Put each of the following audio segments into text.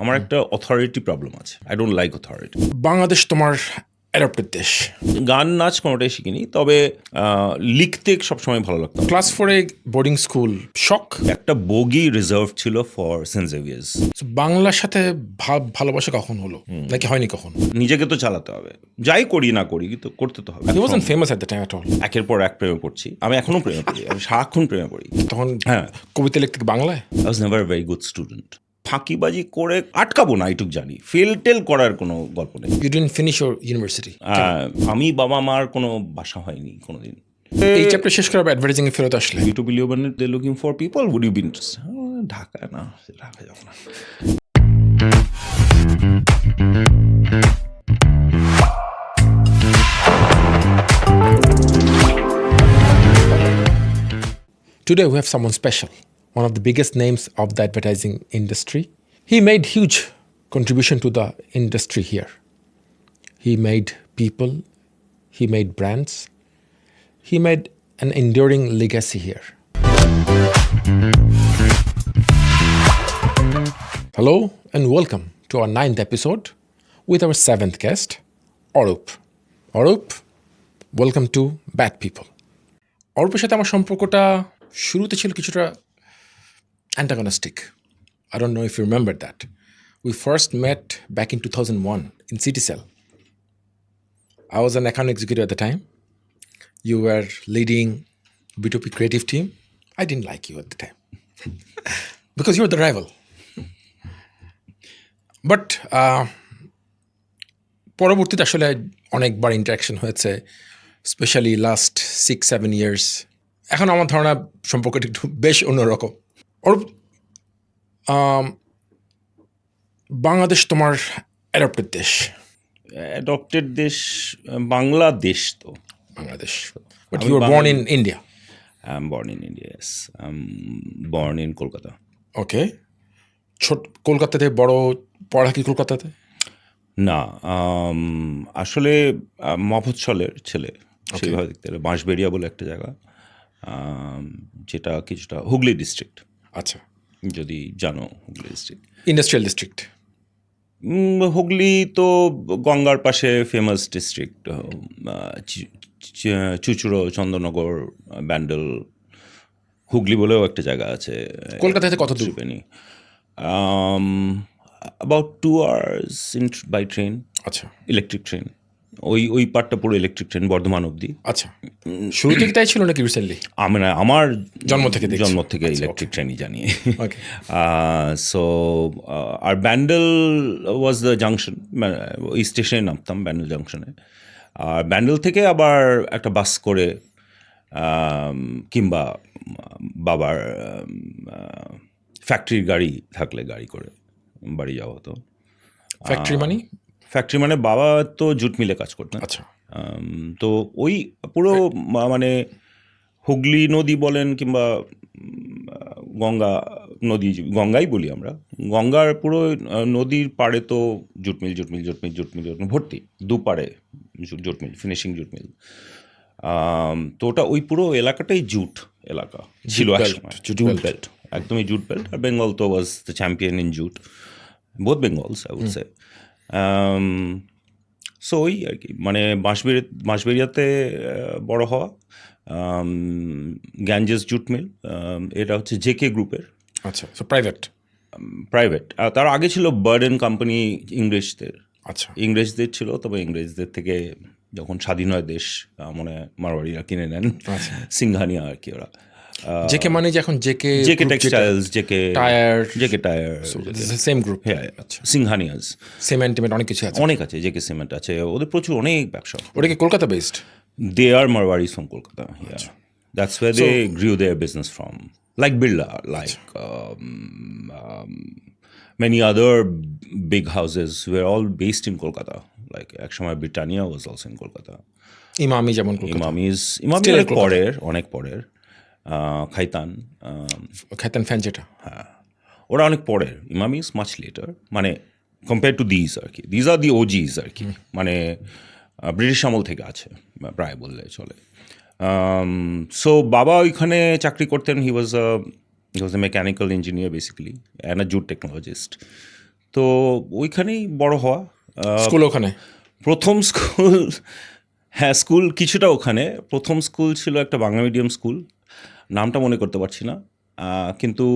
আমার একটা authority problem আছে। I don't like authority. Bangladesh তোমার অ্যাডপ্টেড দেশ। গান নাচ কোনোটাই শিখিনি, তবে লিখতে সবসময় ভালো লাগতো। ক্লাস 4-এ বোর্ডিং স্কুল শখ। একটা বগি রিজার্ভ ছিল ফর সেন্ট জেভিয়ার্স। বাংলার সাথে ভালোবাসা কখন হলো, নাকি হয়নি কখন? নিজেকে তো চালাতে হবে, যাই করি না করি কিন্তু করতে তো হবে। He wasn't famous at the time at all. একের পর এক প্রেমে পড়ছি, আমি এখনো প্রেমে পড়ি, আমি সারাক্ষণ প্রেমে পড়ি। তখন হ্যাঁ, কবিতা লিখতে বাংলায়। I was never very good student. ফাঁকিবাজি করে আটকাবো না এইটুক জানি, ফেল টেল করার কোনো গল্প নেই। You didn't finish your university. আমি বাবা মার কোনো বাসা হয়নি কোনোদিন। এই চ্যাপ্টার শেষ করার অ্যাডভার্টাইজিং এ ফেরত আসলে ইউটিউব ভিডিও বানাতে they looking for people, would you be interested? Dhaka না, ঢাকা যাবো না। Today we have someone special, one of the biggest names of the advertising industry. He made huge contribution to the industry here. He made people, he made brands, he made an enduring legacy here. Hello and welcome to our 9th episode with our 7th guest, Orup. Orup, welcome to Bad People. অরূপের সাথে আমার সম্পর্কটা শুরুতে ছিল কিছুটা antagonistic. I don't know if you remember that. We first met back in 2001 in CityCell. I was an account executive at the time. You were leading B2B creative team. I didn't like you at the time because you were the rival. But পরবর্তীতে আসলে অনেকবার interaction হয়েছে, specially last 6-7 years. এখন আমার ধারণা সম্পর্কটা একটু বেশ অন্যরকম। অরূপ, বাংলাদেশ তোমার অ্যাডপ্টেড দেশ। অ্যাডপ্টেড দেশ বাংলাদেশ তো। Bangladesh, but you are born in India. I am born in India, yes. I am born in Kolkata. Okay, কলকাতাতে বড় পড়া কি কলকাতাতে? না, আসলে মফস্বলের ছেলে, সেইভাবে দেখতে গেলে বাঁশবেড়িয়া বলে একটা জায়গা, যেটা কিছুটা হুগলি ডিস্ট্রিক্ট। আচ্ছা, যদি জানো Hooghly district, industrial district. Hooghly তো গঙ্গার পাশে ফেমাস ডিস্ট্রিক্ট। চুচুড়ো, চন্দননগর, ব্যান্ডেল, হুগলি বলেও একটা জায়গা আছে। কলকাতা থেকে কত দূর? About 2 hours by train. আচ্ছা, ইলেকট্রিক ট্রেন, ওই পার্টটা পুরো ইলেকট্রিক ট্রেন, বর্ধমান অবধি। আচ্ছা, শুরু থেকে তাই ছিল নাকি রিসেন্টলি? আমার জন্ম থেকে ইলেকট্রিক ট্রেনই জানি। ওকে, সো আর ব্যান্ডেল ওয়াজ দ্য জাংশন, ওই স্টেশনে নামতাম ব্যান্ডেল জাংশনে। আর ব্যান্ডেল থেকে আবার একটা বাস করে কিংবা বাবার ফ্যাক্টরির গাড়ি থাকলে গাড়ি করে বাড়ি যাওয়া হতো। ফ্যাক্টরি মানে বাবা তো জুট মিলে কাজ করতেন। আচ্ছা, তো ওই পুরো মানে হুগলি নদী বলেন কিংবা গঙ্গা নদী, গঙ্গাই বলি আমরা, গঙ্গার পুরো নদীর পাড়ে তো জুট মিল ভর্তি, দুপাড়ে jute mill, finishing jute mill. তো ওটা ওই পুরো এলাকাটাই জুট এলাকা ছিল একসময়, জুট বেল্ট, একদমই জুট বেল্ট। আর বেঙ্গল তো was the champion in jute, both Bengals I would say. So ওই আর কি, মানে বাঁশবেড়িয়াতে বড় হওয়া, গ্যাঞ্জেস জুট মিল, এটা হচ্ছে জেকে গ্রুপের। আচ্ছা, সো প্রাইভেট। তার আগে ছিল বার্ডেন কোম্পানি ইংরেজদের। আচ্ছা, ইংরেজদের ছিল, তবে ইংরেজদের থেকে যখন স্বাধীন হয় দেশ, মনে হয় মারওয়াড়িরা কিনে নেন, সিংহানিয়া আর কি ওরা। জেকে মানে যে এখন JK Textiles, JK Tyre, same group. আচ্ছা, সিংহানিয়াস, সিমেন্ট অনেক কিছু আছে, অনেক আছে, জেকে সিমেন্ট আছে, ওদের প্রচুর অনেক ব্যবসা। ওটা কি Kolkata based? They are Marwaris from Kolkata. Yeah, that's where they grew their business from. Like Birla, like many other big houses were all based in Kolkata. Like actually, Britannia was also in Kolkata. Emami যেমন ইমামি অনেক পরের। খাইতান fan যেটা, হ্যাঁ, ওরা অনেক পরের। Emami is much letter, মানে compare to this আর কি। দিস আর দি ওজিস আর কি, মানে ব্রিটিশ আমল থেকে আছে প্রায় বললে চলে। সো বাবা ওইখানে চাকরি করতেন। He was a mechanical engineer basically, and a jute technologist. তো ওইখানেই বড় হওয়া। স্কুল ওখানে? প্রথম স্কুল, হ্যাঁ স্কুল কিছুটা ওখানে। প্রথম স্কুল ছিল একটা বাংলা মিডিয়াম স্কুল, নামটা মনে করতে পারছি না, কিন্তু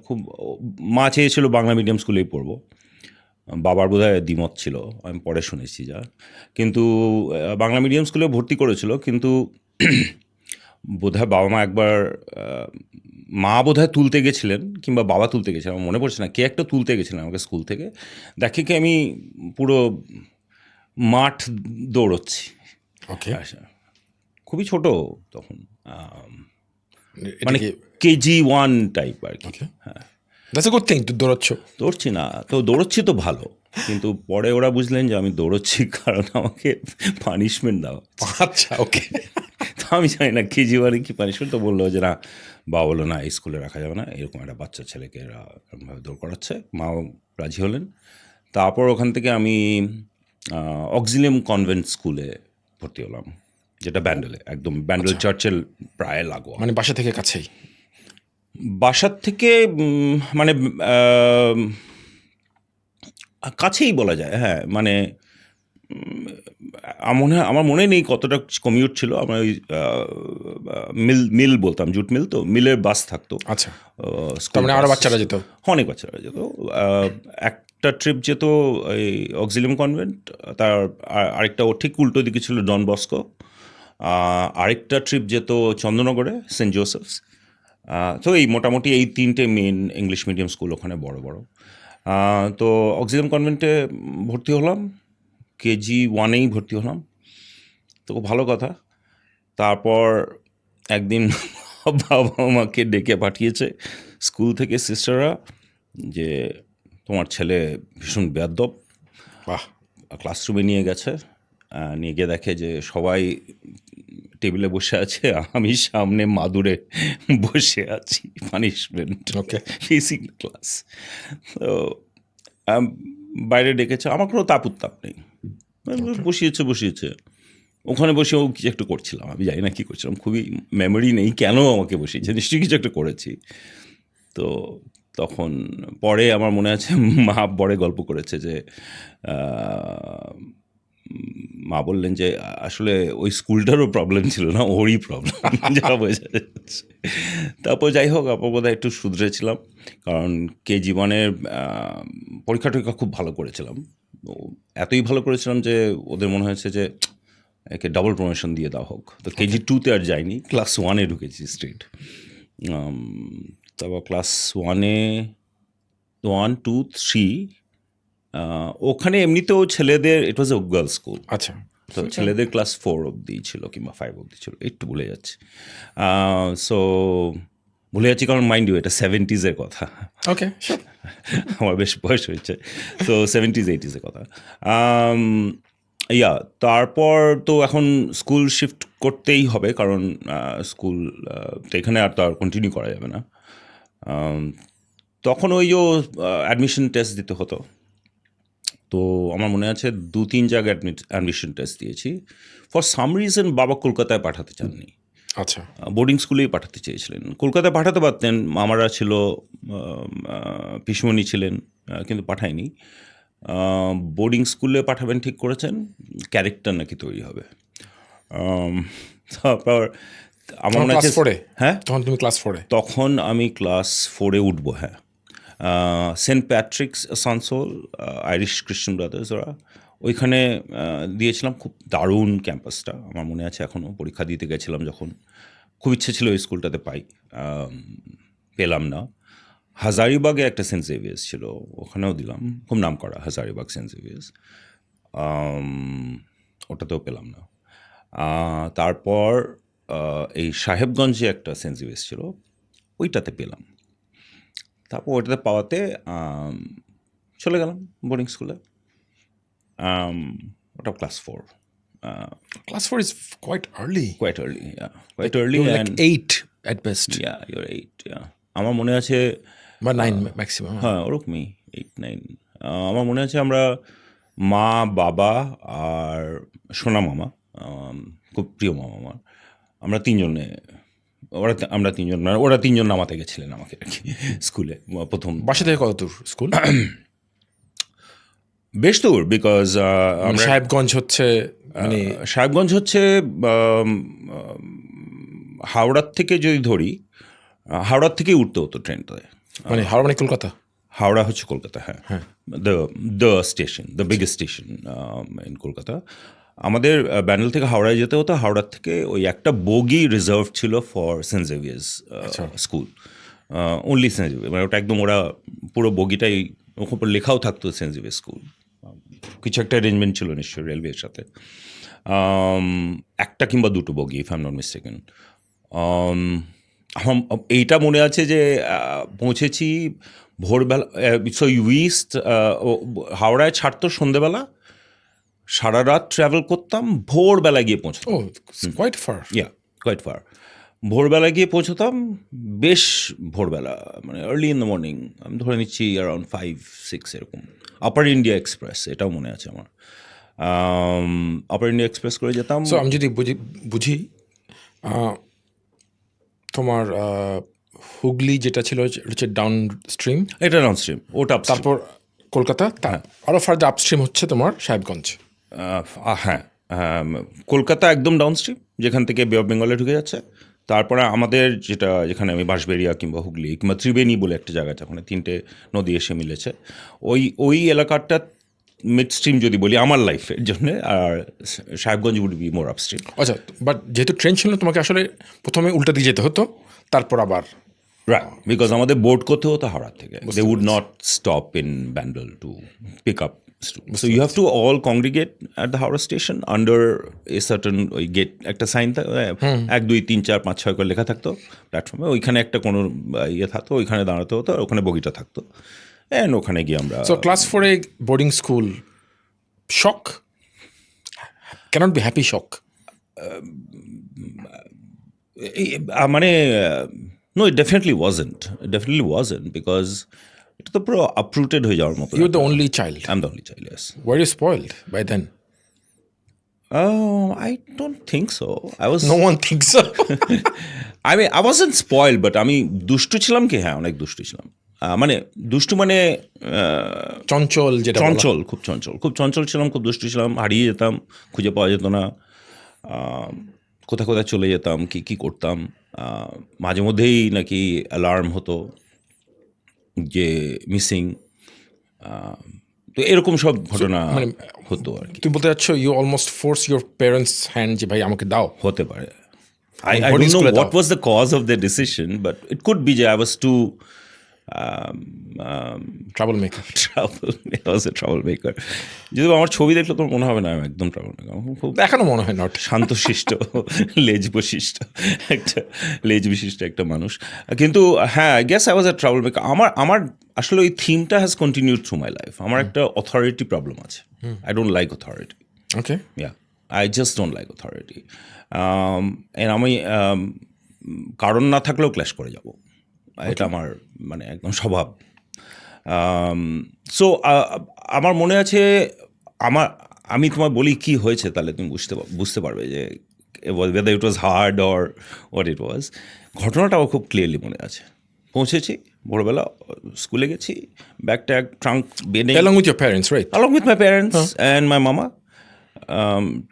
খুব মা চেয়েছিল বাংলা মিডিয়াম স্কুলেই পড়বো। বাবার বোধহয় দ্বিমত ছিল, আমি পরে শুনেছি যা। কিন্তু বাংলা মিডিয়াম স্কুলে ভর্তি করেছিল, কিন্তু বোধহয় বাবা মা একবার মা বোধহয় তুলতে গেছিলেন কিংবা বাবা তুলতে গেছিলেন, আমার মনে পড়ছে না, কে একটা তুলতে গেছিলেন আমাকে স্কুল থেকে। দেখে কি আমি পুরো মাঠ দৌড়চ্ছি। ওকে, খুবই ছোট তখন, এটা মানে কি কেজি 1 টাইপ আর কি। ওকে, দ্যাটস এ গুড থিং, তুই দৌড়াচ্ছ। দৌড়ছি না তো, দৌড়চ্ছি তো ভালো, কিন্তু পরে ওরা বুঝলেন যে আমি দৌড়চ্ছি কারণ আমাকে পানিশমেন্ট দেওয়া। আচ্ছা, ওকে। তো আমি জানি না কেজি 1 কি পানিশমেন্ট, তো বললো যে না, বাবা বললো না এই স্কুলে রাখা যাবে না, এরকম একটা বাচ্চা ছেলেকে এরা এরকমভাবে দৌড় করাচ্ছে। মাও রাজি হলেন। তারপর ওখান থেকে আমি অক্সিলিয়াম কনভেন্ট স্কুলে ভর্তি হলাম, যেটা ব্যান্ডেলে, একদম ব্যান্ডেল চার্চের প্রায় লাগোয়া। মানে বাসা থেকে কাছেই? বাসার থেকে মানে কাছেই বলা যায়, হ্যাঁ। মানে আমার মনে নেই কতটা কমিউট ছিল। আমরা ওই মিল বলতাম, জুট মিল, তো মিলের বাস থাকতো। আচ্ছা, তার মানে আরও বাচ্চারা যেত? অনেক বাচ্চারা যেত। একটা ট্রিপ যেত এই অক্সিলিয়াম কনভেন্ট, তার আরেকটা ও ঠিক উল্টো দিকে ছিল ডন বস্কো, আরেকটা ট্রিপ যেত চন্দ্রনগরে সেন্ট জোসেফস। তো এই মোটামুটি এই 3টে মেন ইংলিশ মিডিয়াম স্কুল ওখানে বড় বড়। তো অক্সিলিয়াম কনভেন্টে ভর্তি হলাম, কেজি 1-এই ভর্তি হলাম, তো ভালো কথা। তারপর একদিন বাবা আমাকে ডেকে পাঠিয়েছে স্কুল থেকে সিস্টাররা, যে তোমার ছেলে ভীষণ বেয়াদ্দপ। বাহ। ক্লাসরুমে নিয়ে গেছে, নিয়ে গিয়ে দেখে যে সবাই টেবিলে বসে আছে, আমি সামনে মাদুরে বসে আছি, পানিশমেন্ট, ওকে। Basic class. তো বাইরে ডেকেছে, আমার কোনো তাপ উত্তাপ নেই, বসিয়েছে। ওখানে বসেও কিছু একটা করছিলাম, আমি জানি না কী করছিলাম, খুবই মেমোরি নেই কেন আমাকে বসিয়েছে, নিশ্চয়ই কিছু একটা করেছি। তো তখন পরে আমার মনে আছে মা পরে গল্প করেছে যে মা বললেন যে আসলে ওই স্কুলটারও প্রবলেম ছিল না, ওরই প্রবলেম, যা বোঝা যাচ্ছে। তারপর যাই হোক, বোধহয় একটু শুধরেছিলাম, কারণ কেজি 1-এর পরীক্ষা টরীক্ষা খুব ভালো করেছিলাম। এতই ভালো করেছিলাম যে ওদের মনে হয়েছে যে একে ডাবল প্রমোশন দিয়ে দেওয়া হোক। তো কেজি 2-তে আর যাইনি, ক্লাস 1-এ ঢুকেছি স্ট্রেট। তারপর ক্লাস 1-এ 1, 2, 3 ওখানে এমনিতেও ছেলেদের, ইট ওয়াজ এ গার্লস স্কুল। আচ্ছা, তো ছেলেদের ক্লাস 4 অবধি ছিল কিংবা 5 অবধি ছিল, একটু ভুলে যাচ্ছি। সো ভুলে যাচ্ছি কারণ মাইন্ড ইউ এটা 70s-এর কথা। ওকে, আমার বেশ বয়স হয়েছে, তো 70s 80s-এর কথা। তারপর তো এখন স্কুল শিফট করতেই হবে, কারণ স্কুল তো এখানে আর তো আর কন্টিনিউ করা যাবে না। তখন ওই যে অ্যাডমিশন টেস্ট দিতে হতো, তো আমার মনে আছে 2-3 জায়গায় অ্যাডমিশন টেস্ট দিয়েছি। ফর সাম রিজন বাবা কলকাতায় পাঠাতে চাননি, আচ্ছা, বোর্ডিং স্কুলেই পাঠাতে চেয়েছিলেন। কলকাতায় পাঠাতে পারতেন, মামারা ছিল, পিসমণি ছিলেন, কিন্তু পাঠায়নি। বোর্ডিং স্কুলে পাঠাবেন ঠিক করেছেন, ক্যারেক্টার নাকি তৈরি হবে। তারপর আমার মনে আছে, হ্যাঁ তখন তুমি ক্লাস 4-এ? তখন আমি ক্লাস 4-এ উঠবো, হ্যাঁ। Saint Patrick's Asansol, Irish Christian Brothers, ওরা ওইখানে দিয়েছিলাম। খুব দারুণ ক্যাম্পাসটা, আমার মনে আছে এখনও। পরীক্ষা দিতে গেছিলাম যখন, খুব ইচ্ছে ছিল ওই স্কুলটাতে পাই, পেলাম না। হাজারিবাগে একটা সেন্ট জেভিয়ার্স ছিল, ওখানেও দিলাম, খুব নাম করা হাজারিবাগ সেন্ট জেভিয়ার্স, ওটাতেও পেলাম না। তারপর এই সাহেবগঞ্জে একটা সেন্ট জেভিয়ার্স ছিল, ওইটাতে পেলাম। তারপর ওইটাতে পাওয়াতে চলে গেলাম বোর্ডিং স্কুলে। ওটা class 4. Class 4 is quite early. Quite early, yeah. Quite early, You're and like 8 at best. yeah, you're 8, yeah. আমার মনে আছে, বা 9 ম্যাক্সিমাম। হ্যাঁ ওরকমই 8, 9। আমার মনে আছে আমরা মা, বাবা আর সোনা মামা, খুব প্রিয় মামা আমার, আমরা 3জনে, আমরা 3জন, ওরা 3জন নামাতে গেছিলেন আমাকে আর কি স্কুলে প্রথম। বাসা থেকে কত দূর স্কুল? বেশ দূর বিকজ মানে সাহেবগঞ্জ হচ্ছে মানে সাহেবগঞ্জ হচ্ছে হাওড়ার থেকে যদি ধরি হাওড়ার থেকেই উঠতে হতো ট্রেনটায়। মানে হাওড়া মানে কলকাতা। হাওড়া হচ্ছে কলকাতা, হ্যাঁ, the station, the biggest station in Kolkata. আমাদের ব্যান্ডেল থেকে হাওড়ায় যেতে হতো, হাওড়ার থেকে ওই একটা বগি রিজার্ভ ছিল for Saint Xavier's school, only Saint Xavier, মানে ওটা একদম ওরা পুরো বগিটাই ওখানে লেখাও থাকতো সেন্ট জেভিয়ার স্কুল। কিছু একটা অ্যারেঞ্জমেন্ট ছিল নিশ্চয়ই রেলওয়ের সাথে, একটা কিংবা দুটো bogie if I am not mistaken. আমার এইটা মনে আছে যে পৌঁছেছি ভোরবেলা, সো ইস্ট হাওড়ায় ছাড়তো সন্ধেবেলা, সারা রাত ট্রাভেল করতাম, ভোরবেলা গিয়ে পৌঁছতাম। Oh quite far. Quite far. ভোরবেলা গিয়ে পৌঁছতাম, বেশ ভোরবেলা, মানে আর্লি ইন দ্য মর্নিং, আমি ধরে নিচ্ছি অ্যারাউন্ড 5-6 এরকম। আপার ইন্ডিয়া এক্সপ্রেস, এটাও মনে আছে আমার, আপার ইন্ডিয়া এক্সপ্রেস করে যেতাম। সো আমি যদি বুঝি তোমার হুগলি যেটা ছিল হচ্ছে ডাউন স্ট্রিম, এটা ডাউন স্ট্রিম, ওটা তারপর কলকাতা, আরও ফার্দার আপস্ট্রিম হচ্ছে তোমার সাহেবগঞ্জ। হ্যাঁ, কলকাতা একদম ডাউন স্ট্রিম, যেখান থেকে বে অফ বেঙ্গলে ঢুকে যাচ্ছে। তারপরে আমাদের যেখানে আমি বাঁশবেড়িয়া কিংবা হুগলি কিংবা ত্রিবেণী বলে একটা জায়গা আছে, ওখানে 3টে নদী এসে মিলেছে, ওই এলাকাটা মিড স্ট্রিম যদি বলি আমার লাইফের জন্য, আর Sahebganj would be more upstream. আচ্ছা, বাট যেহেতু ট্রেন ছিল তোমাকে আসলে প্রথমে উল্টা দিয়ে যেতে হতো, তারপর আবার রাইট, বিকজ আমাদের বোর্ড করতে হতো হাওড়া থেকে, they would not stop in Bandel to pick up students. So you have to all congregate at the Howrah station under a certain ওই গেট, একটা সাইন 1, 2, 3, 4, 5, 6 করে লেখা থাকতো প্ল্যাটফর্মে, ওইখানে একটা কোনো ইয়ে থাকতো, ওইখানে দাঁড়াতে হতো, ওখানে বগিটা থাকতো, অ্যান্ড ওখানে গিয়ে আমরা। So class 4 boarding school, shock can't be happy shock, মানে no, it definitely wasn't because এটা তো পুরো আপরুটেড হয়ে যাওয়ার মতো। You are the only child. I am the only child, yes. Were you spoiled by then? I don't think so. I was. No one thinks so. I mean, I wasn't spoiled, but আমি দুষ্টু ছিলাম কি? হ্যাঁ, অনেক দুষ্টু ছিলাম। মানে দুষ্টু মানে চঞ্চল, যেটা চঞ্চল, খুব চঞ্চল ছিলাম, খুব দুষ্টু ছিলাম, হারিয়ে যেতাম, খুঁজে পাওয়া যেত না, কোথায় চলে যেতাম, কি করতাম, মাঝে মধ্যেই নাকি অ্যালার্ম হতো যে মিসিং, তো এরকম সব ঘটনা হতো আর কি। তুমি বলতে চাচ্ছ you almost force your parents hand যে ভাই আমাকে দাও? হতে পারে। I don't know what was the cause of their decision, but it could be that I was too troublemaker. I was a troublemaker. যদি আমার ছবি দেখলে তোর মনে হবে না আমি একদম troublemaker, খুব এখনো মনে হয় নট, শান্তশিষ্ট, লেজ বিশিষ্ট একটা মানুষ, কিন্তু হ্যাঁ, I guess I was a troublemaker. আমার আসলে ওই থিমটা has continued through my life. আমার একটা অথরিটি প্রবলেম আছে, I don't like authority. Okay, Yeah, I just don't like authority. And আমি কারণ না থাকলেও ক্ল্যাশ করে যাব, এটা আমার মানে একদম স্বভাব। সো আমার মনে আছে, আমি তোমায় বলি কি হয়েছে, তাহলে তুমি বুঝতে পারবে যে whether it was hard or what it was. ঘটনাটা আমার খুব ক্লিয়ারলি মনে আছে। পৌঁছেছি ভোরবেলা, স্কুলে গেছি, bag tag trunk bedding, along with your parents, right? along with my parents and my mama,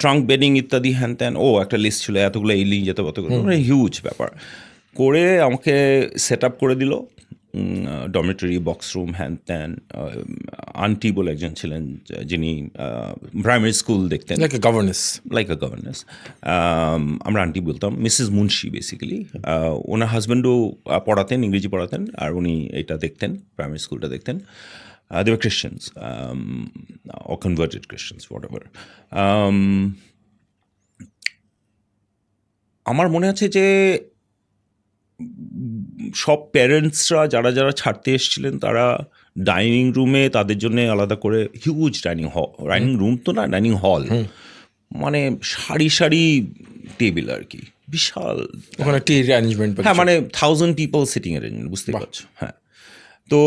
trunk bedding ইত্যাদি হ্যান ত্যান, একটা লিস্ট ছিল, এতগুলো এই নিয়ে যেতে, মানে হিউজ ব্যাপার করে আমাকে সেট আপ করে দিল, ডরমিটরি, বক্স রুম, হ্যান ত্যান। আন্টি বলে একজন ছিলেন যিনি প্রাইমারি স্কুল দেখতেন, লাইক আ গভর্নেস, আমরা আন্টি বলতাম, মিসেস মুন্সি বেসিক্যালি। ওনার হাজব্যান্ডও পড়াতেন, ইংরেজি পড়াতেন, আর উনি এটা দেখতেন, প্রাইমারি স্কুলটা দেখতেন। They were Christians, or converted Christians, whatever. আমার মনে আছে যে সব প্যারেন্টসরা যারা ছাড়তে এসেছিলেন, তারা ডাইনিং রুমে তাদের জন্য আলাদা করে হিউজ ডাইনিং রুম, তো না, ডাইনিং হল, মানে সারি টেবিল আর কি, বিশাল, ওখানে টি অ্যারেঞ্জমেন্ট, হ্যাঁ, মানে 1000 people সিটিং অ্যারেঞ্জমেন্ট, বুঝতে পারছো? হ্যাঁ, তো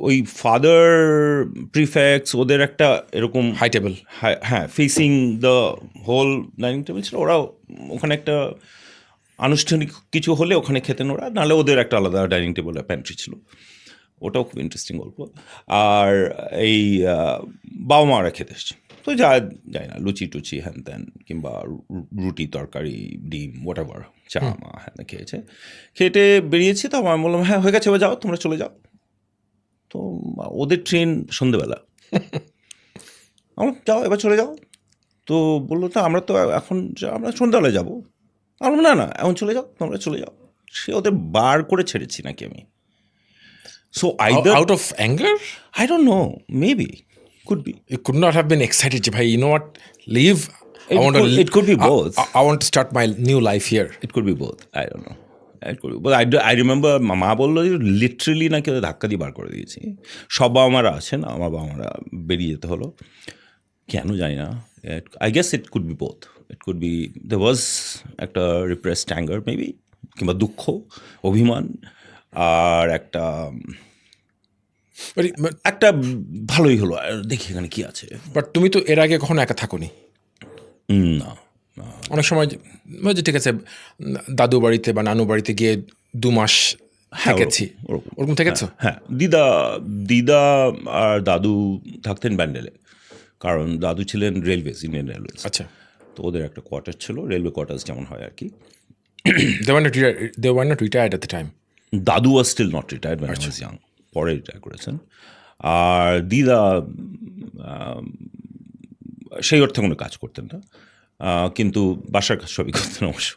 ওই ফাদার প্রিফেক্টস, ওদের একটা এরকম হাই টেবিল, হ্যাঁ, facing the whole dining table ছিল, ওরা ওখানে একটা আনুষ্ঠানিক কিছু হলে ওখানে খেতেন ওরা, নাহলে ওদের একটা আলাদা ডাইনিং টেবিল, প্যান্ট্রি ছিল, ওটাও খুব ইন্টারেস্টিং গল্প। আর এই বাবা মারা খেতে এসছি, তো যাই না, লুচি টুচি হ্যান ত্যান কিংবা রুটি তরকারি ডিম হোয়াটএভার চা মা হ্যান খেয়েছে, খেটে বেরিয়েছি। তো আমি বললাম হ্যাঁ হয়ে গেছে, এবার যাও তোমরা চলে যাও। তো ওদের ট্রেন সন্ধেবেলা, আমরা যাও এবার চলে যাও। তো বললো তো আমরা তো এখন আমরা সন্ধ্যাবেলায় যাবো। আমি বললাম, না না এখন চলে যাও, তোমরা চলে যাও। সে ওদের বার করে ছেড়েছি নাকি আমি। So either Out of anger? I don't know, maybe, could be. You could not have been excited, bhai, you know what, leave. It could be both. I want to start my new life here. It could be both, I don't know. It could be. But I remember মা বললো যে literally নাকি ওদের ধাক্কা দিয়ে বার করে দিয়েছি। সব বাবা মারা আছেন, আমার বাবা মারা বেরিয়ে যেতে হলো, কেন জানি না। I guess it could be both. It could be there was একটা repressed anger maybe, কিংবা দুঃখ, অভিমান, আর একটা একটা ভালোই হলো, দেখি এখানে কি আছে। বাট তুমি তো এর আগে কখনো একা থাকোনি। না, অনেক সময় যে ঠিক আছে দাদু বাড়িতে বা নানু বাড়িতে গিয়ে 2 মাস থেকেছি, ওরকম থেকেছো? হ্যাঁ, দিদা আর দাদু থাকতেন ব্যান্ডেলে, কারণ দাদু ছিলেন রেলওয়েজ, ইন্ডিয়ান রেলওয়েজ। আচ্ছা, তো ওদের একটা কোয়ার্টার ছিল, রেলওয়ে কোয়ার্টার্স যেমন হয় আর কি। they were not retired at the time. দাদু was still not retired when I was young, পরে রিটায়ার করেছেন। আর দিদা সেই অর্থে কোনো কাজ করতেন না, কিন্তু বাসার কাজ সবই করতেন অবশ্য,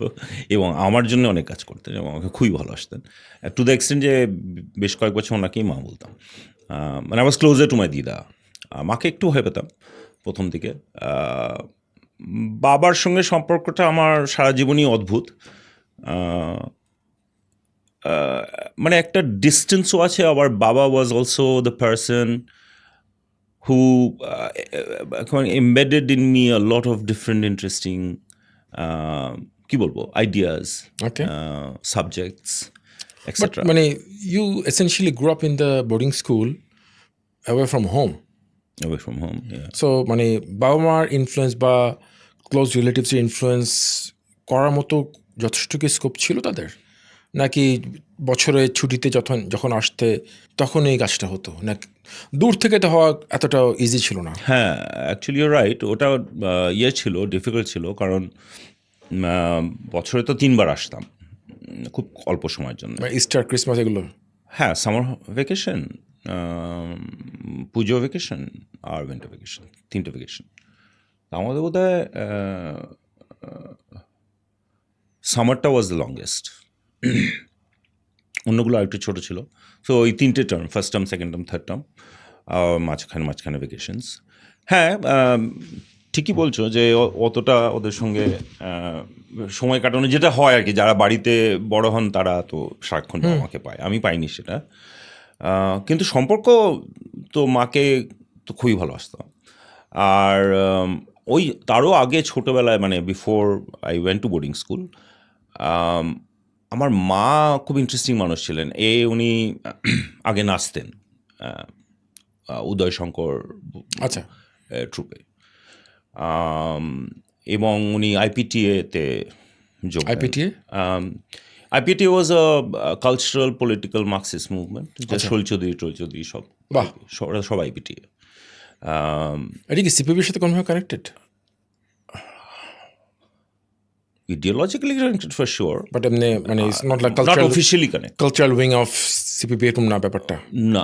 এবং আমার জন্য অনেক কাজ করতেন এবং আমাকে খুবই ভালোবাসতেন, টু দ্য এক্সটেন্ট যে বেশ কয়েক বছর ওনাকেই মা বলতাম। মানে I was closer to my দিদা। মাকে একটু ভয় পেতাম প্রথম দিকে। বাবার সঙ্গে সম্পর্কটা আমার সারা জীবনই অদ্ভুত। মানে একটা ডিস্টেন্সও আছে, আবার বাবা was also the person who embedded in me a lot of different interesting কি বলবো ideas, Okay. Subjects, But etc. মানে you essentially grew up in the boarding school away from home. Away from home, yeah. So মানে বাবা মার influence বা close রিলেটিভসের influence করার মতো যথেষ্ট কি স্কোপ ছিল তাদের, নাকি বছরে ছুটিতে যখন আসতে তখন এই কাজটা হতো, না দূর থেকে তো হওয়া এতটা ইজি ছিল না? হ্যাঁ, অ্যাকচুয়ালি ইউর রাইট, ওটা ছিল, ডিফিকাল্ট ছিল, কারণ বছরে তো 3 বার আসতাম, খুব অল্প সময়ের জন্য। ইস্টার, ক্রিসমাস এগুলো? হ্যাঁ, সামার ভ্যাকেশন, পুজো ভ্যাকেশন আর উইন্টার ভ্যাকেশন, 3টে ভ্যাকেশন। আমাদের বোধ হয় সামারটা ওয়াজ দ্য লংগেস্ট, অন্যগুলো আরেকটু ছোটো ছিল। সো ওই 3টে term, first term, second term, third term, মাঝখানে ভ্যাকেশনস। হ্যাঁ, ঠিকই বলছো যে অতটা ওদের সঙ্গে সময় কাটানো যেটা হয় আর কি, যারা বাড়িতে বড় হন তারা তো সারাক্ষণ আমাকে পায়, আমি পাইনি সেটা। কিন্তু সম্পর্ক তো মাকে তো খুবই ভালোবাসতাম। আর ওই তারও আগে ছোটোবেলায়, মানে before I went to boarding school, আমার মা খুব ইন্টারেস্টিং মানুষ ছিলেন। উনি আগে নাচতেন উদয় শঙ্কর আচ্ছা, ট্রুপে, এবং উনি আইপিটিএতে যোগ দেন। IPTA was a cultural political Marxist movement, যে শৈলচৌধুরী সব, বাহ, সব আইপিটিএ। এটা কি সিপিবির সাথে কোনোভাবে connected? Ideologically connected for sure, but এমনি মানে it's not like not officially connected. Cultural wing of CPB এরকম না ব্যাপারটা? না,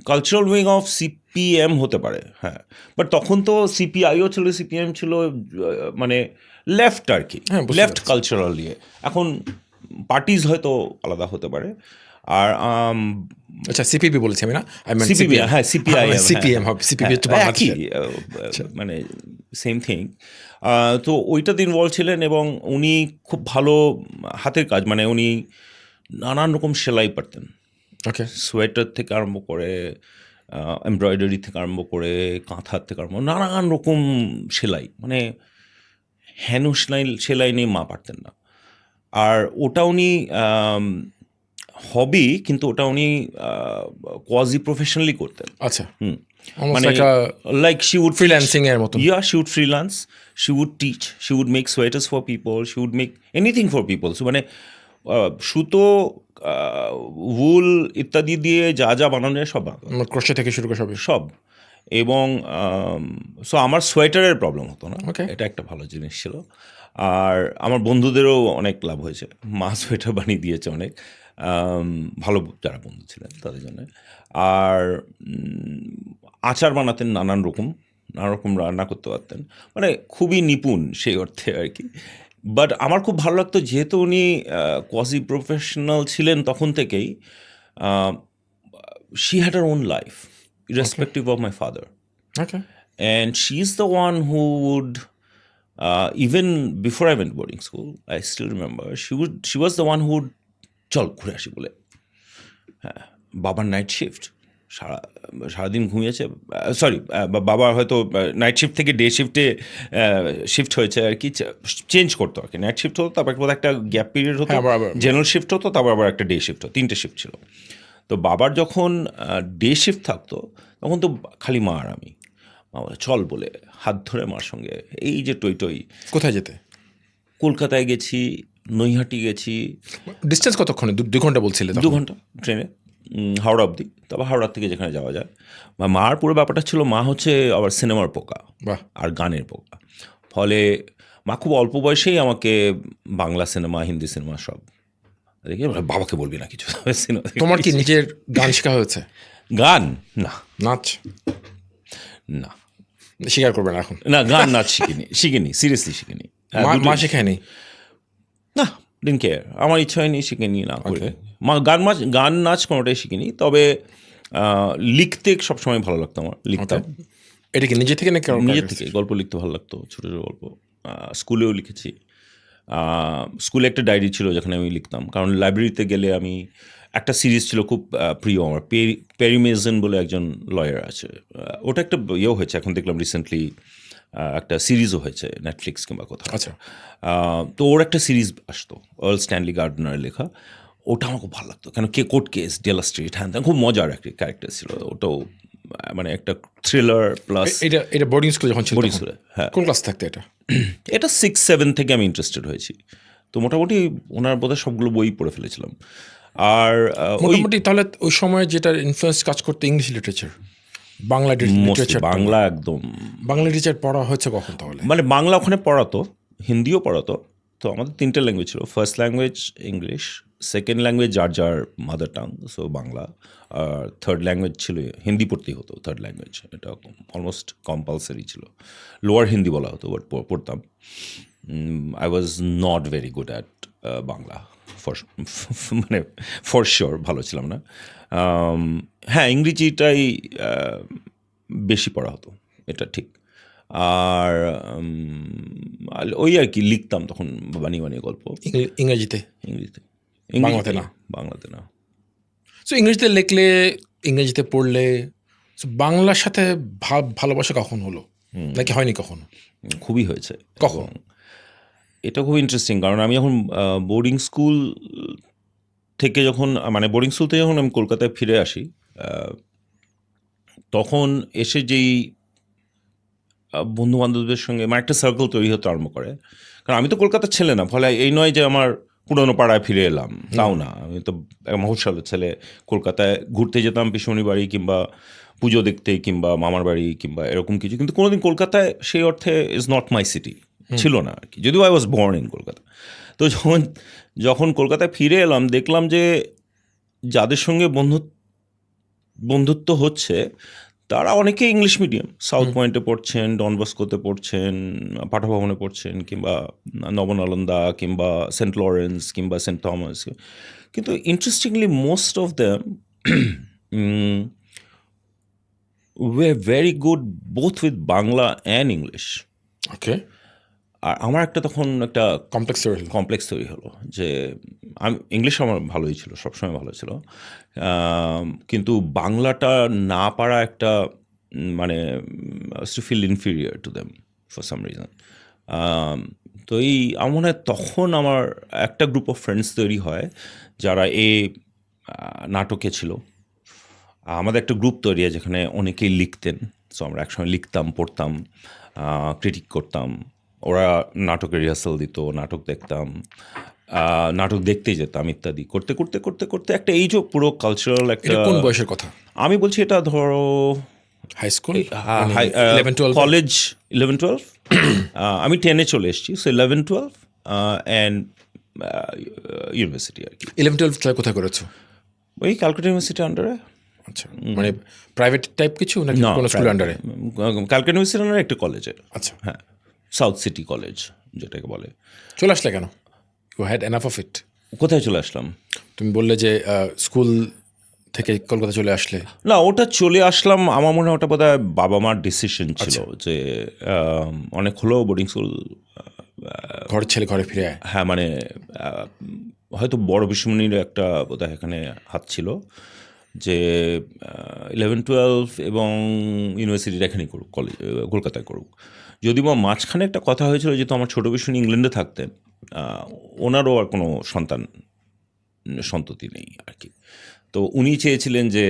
কালচারাল উইং অফ সিপিএম হতে পারে, হ্যাঁ। বাট তখন তো সিপিআইও ছিল, সিপিএম ছিল, মানে লেফট আর কি, হ্যাঁ, বুঝতে লেফট পারছি। কালচারাল ইয়ে। এখন পার্টিজ হয়তো আলাদা হতে পারে। আর আচ্ছা, সিপিবি বলেছি আমি, না আই মিন সিপিবি, হ্যাঁ, সিপিআইএম, সিপিএম হবে, সিপিবি হচ্ছে বাংলাদেশের। মানে সেম থিং। তো ওইটাতে ইনভলভ ছিলেন, এবং উনি খুব ভালো হাতের কাজ, মানে উনি নানান রকম সেলাই পারতেন, ওকে, সোয়েটার থেকে আরম্ভ করে, এমব্রয়ডারি থেকে আরম্ভ করে, কাঁথার থেকে আরম্ভ, নানান রকম সেলাই, মানে হেন সেলাই নিয়ে মা পারতেন না। আর ওটা উনি হবি, কিন্তু ওটা উনি কোয়াজি প্রফেশনালি করতেন। আচ্ছা, মানে লাইক শি উড ফ্রিল্যান্সিং এর মতো। Yeah, she would freelance, she would teach, she would make sweaters for people, she would make anything for people. So মানে সুতো, উল ইত্যাদি দিয়ে যা যা বানানো যায় সব বানাতো, ক্রোশে থেকে শুরু করে সবই। সব। এবং সো আমার সোয়েটারের প্রবলেম হতো না, Okay. এটা একটা ভালো জিনিস ছিল। আর আমার বন্ধুদেরও অনেক লাভ হয়েছে, মা সোয়েটার বানিয়ে দিয়েছে অনেক, ভালো যারা বন্ধু ছিলেন তাদের জন্য। আর আচার বানাতেন নানান রকম রান্না করতে পারতেন, মানে খুবই নিপুণ সেই অর্থে আর কি। বাট আমার খুব ভালো লাগতো যেহেতু উনি কোয়াজি প্রফেশনাল ছিলেন তখন থেকেই, she had her own life irrespective of my father, Okay. and she's the one who would even before I went boarding school, I still remember she was the one who would চল ঘুরে আসি বলে, বাবার night shift, সারাদিন ঘুমিয়েছে, sorry বাবা হয়তো night shift থেকে ডে শিফটে শিফট হয়েছে আর কি, চেঞ্জ করতো আর কি। নাইট শিফট হতো, তারপর বোধহয় একটা গ্যাপ পিরিয়ড হতো, হ্যাঁ, আবার। জেনারেল শিফট হতো, তারপর আবার একটা ডে শিফট হতো, 3টে শিফট ছিল। তো বাবার যখন ডে শিফট থাকতো তখন তো খালি মা আর আমি, মা বলে চল বলে হাত ধরে মার সঙ্গে এই যে টই টই, কোথায় যেতে? কলকাতায় গেছি, নৈহাটি গেছি, ডিস্টেন্স কতক্ষণে? 2 ঘন্টা বলছিলে তখন? 2 ঘন্টা ট্রেনে, হাওড়া অবধি, তারপর হাওড়ার থেকে যেখানে যাওয়া যায়। বা মার পুরো ব্যাপারটা ছিল, মা হচ্ছে আবার সিনেমার পোকা বাহ। আর গানের পোকা, ফলে মা খুব অল্প বয়সেই আমাকে বাংলা সিনেমা, হিন্দি সিনেমা সব দেখে, বাবাকে বলবি না কিছু সিনেমা। তোমার কি নিজের গান শেখা হয়েছে? গান না, নাচ? না স্বীকার করবে না এখন? না, গান নাচ শিখিনি সিরিয়াসলি শিখিনি। মা শেখায়নি? না, ডিডন্ট কেয়ার, আমার ইচ্ছা হয়নি, শিখিনি না করে। Okay. মা গান নাচ কোনোটাই শিখিনি, তবে লিখতে সবসময় ভালো লাগতো আমার, লিখতাম এটা কি নিজে থেকে না কারো নিজের থেকে, গল্প লিখতে ভালো লাগতো, ছোটো ছোটো গল্প। স্কুলেও লিখেছি, স্কুলে একটা ডায়েরি ছিল যেখানে আমি লিখতাম, কারণ লাইব্রেরিতে গেলে আমি, একটা সিরিজ ছিল খুব প্রিয় আমার, পেরি মেজন বলে একজন লয়ার আছে, ওটা একটা ইয়েও হয়েছে এখন দেখলাম রিসেন্টলি, একটা সিরিজও হয়েছে নেটফ্লিক্স কিংবা কোথাও। আচ্ছা। তো ওর একটা সিরিজ আসতো, আর্ল স্ট্যানলি গার্ডনারের লেখা, ওটা আমার খুব ভালো লাগতো, কেন কোর্ট কেস, ডেলা স্ট্রিট, হ্যাঁ, খুব মজার একটা ক্যারেক্টার ছিল ওটাও, মানে একটা থ্রিলার প্লাস। এটা বোর্ডিং স্কুলে যখন ছিল? বোর্ডিং স্কুলে, হ্যাঁ। কোন ক্লাস থাকতে এটা? এটা 6-7 থেকে আমি ইন্টারেস্টেড হয়েছি, তো মোটামুটি ওনার বোধহয় সবগুলো বই পড়ে ফেলেছিলাম। আর মোটামুটি তাহলে ওই সময় যেটা ইনফ্লুয়েন্স কাজ করতে English literature, Bangla literature, Bangla একদম, বাংলা লিটারেচার পড়া হয়েছে কখন তাহলে? মানে বাংলা ওখানে পড়াতো, হিন্দিও পড়াতো, তো আমাদের 3টে ল্যাঙ্গুয়েজ ছিল, first language English, second language যার মাদার টাং, সো বাংলা, আর থার্ড ল্যাঙ্গুয়েজ ছিল হিন্দি, পড়তেই হতো থার্ড ল্যাঙ্গুয়েজ, এটা অলমোস্ট কম্পালসারি ছিল। লোয়ার হিন্দি বলা হতো, বাট পড়তাম। I was not very good at Bangla, মানে ফর শিওর ভালো ছিলাম না। হ্যাঁ, ইংরেজিটাই বেশি পড়া হতো, এটা ঠিক। আর ওই আর কি লিখতাম তখন, বানিয়ে গল্প ইংরেজিতে? ইংরেজিতে, বাংলাতে না? বাংলাতে না। সো ইংরেজিতে লিখলে, ইংরেজিতে পড়লে, বাংলার সাথে ভালোবাসা কখন হলো, নাকি হয়নি কখনো? খুবই হয়েছে। কখন? এটা খুব ইন্টারেস্টিং, কারণ আমি যখন বোর্ডিং স্কুল থেকে মানে বোর্ডিং স্কুল থেকে যখন আমি কলকাতায় ফিরে আসি, তখন এসে যেই বন্ধু বান্ধবদের সঙ্গে মানে একটা সার্কেল তৈরি হতে আরম্ভ করে, কারণ আমি তো কলকাতার ছেলে না, ফলে এই নয় যে আমার পুরনো পাড়ায় ফিরে এলাম, তাও না, আমি তো মহোৎসবের ছেলে, কলকাতায় ঘুরতে যেতাম পিসুমনি বাড়ি কিংবা পুজো দেখতে কিংবা মামার বাড়ি কিংবা এরকম কিছু, কিন্তু কোনোদিন কলকাতায় সেই অর্থে ইজ নট মাই সিটি ছিল না আর কি, যদিও I was born in Kolkata. তো যখন কলকাতায় ফিরে এলাম, দেখলাম যে যাদের সঙ্গে বন্ধুত্ব হচ্ছে তারা অনেকে ইংলিশ মিডিয়াম, সাউথ পয়েন্টে পড়ছেন, ডন বস্কোতে পড়ছেন, পাঠভবনে পড়ছেন, কিংবা নবনালন্দা কিংবা সেন্ট লরেন্স কিংবা সেন্ট থমাস, কিন্তু interestingly most of them were very good both with Bangla and English. Okay. আর আমার একটা তখন একটা কমপ্লেক্স তৈরি হলো যে আমি ইংলিশ আমার ভালোই ছিল, সবসময় ভালো ছিল, কিন্তু বাংলাটা না পারা একটা মানে to feel inferior to them for some reason. তো আমার মনে হয় তখন আমার একটা গ্রুপ অফ ফ্রেন্ডস তৈরি হয় যারা নাটকে ছিল। আমাদের একটা গ্রুপ তৈরি হয় যেখানে অনেকেই লিখতেন, সো আমরা একসঙ্গে লিখতাম, পড়তাম, ক্রিটিক করতাম। ওরা নাটকের রিহার্সাল দিত, নাটক দেখতাম, নাটক দেখতেই যেতাম, ইত্যাদি করতে করতে করতে করতে একটা এই যে পুরো কালচারাল একটা। কোন বয়সের কথা? আমি বলছি এটা ধরো হাই স্কুল হাই 11-12 কলেজ 11-12 আমি 10-এ চলে এসেছি, সো 11-12 অ্যান্ড ইউনিভার্সিটি আর কি। 11-12 ট্রাই কোথায় করেছো? ওই ক্যালকাটা ইউনিভার্সিটির আন্ডারে। আচ্ছা, মানে প্রাইভেট টাইপ কিছু নাকি কোনো স্কুল আন্ডারে? ক্যালকাটা ইউনিভার্সিটির আন্ডারে একটা কলেজে, আচ্ছা, হ্যাঁ, সাউথ সিটি কলেজ যেটাকে বলে। চলে আসলে কেন? You had enough of it? কোথায় চলে আসলাম? তুমি বললে যে স্কুল থেকে কলকাতা চলে আসলে। না, ওটা চলে আসলাম আমার মনে হয় ওটা বোধহয় বাবা মার ডিসিশন ছিল যে অনেক হলো বোর্ডিং স্কুল, ঘরের ছেলে ঘরে ফিরে আয়। হ্যাঁ, মানে হয়তো বড় বিশ্বমণির একটা বোধহয় এখানে হাত ছিল যে 11-12 এবং ইউনিভার্সিটির এখানেই করুক, কলেজ কলকাতায় করুক। যদিও বা মাঝখানে একটা কথা হয়েছিল যেহেতু আমার ছোটো বিশ্বমণি ইংল্যান্ডে থাকতেন, ওনারও আর কোনো সন্ততি নেই আর কি। তো উনি চেয়েছিলেন যে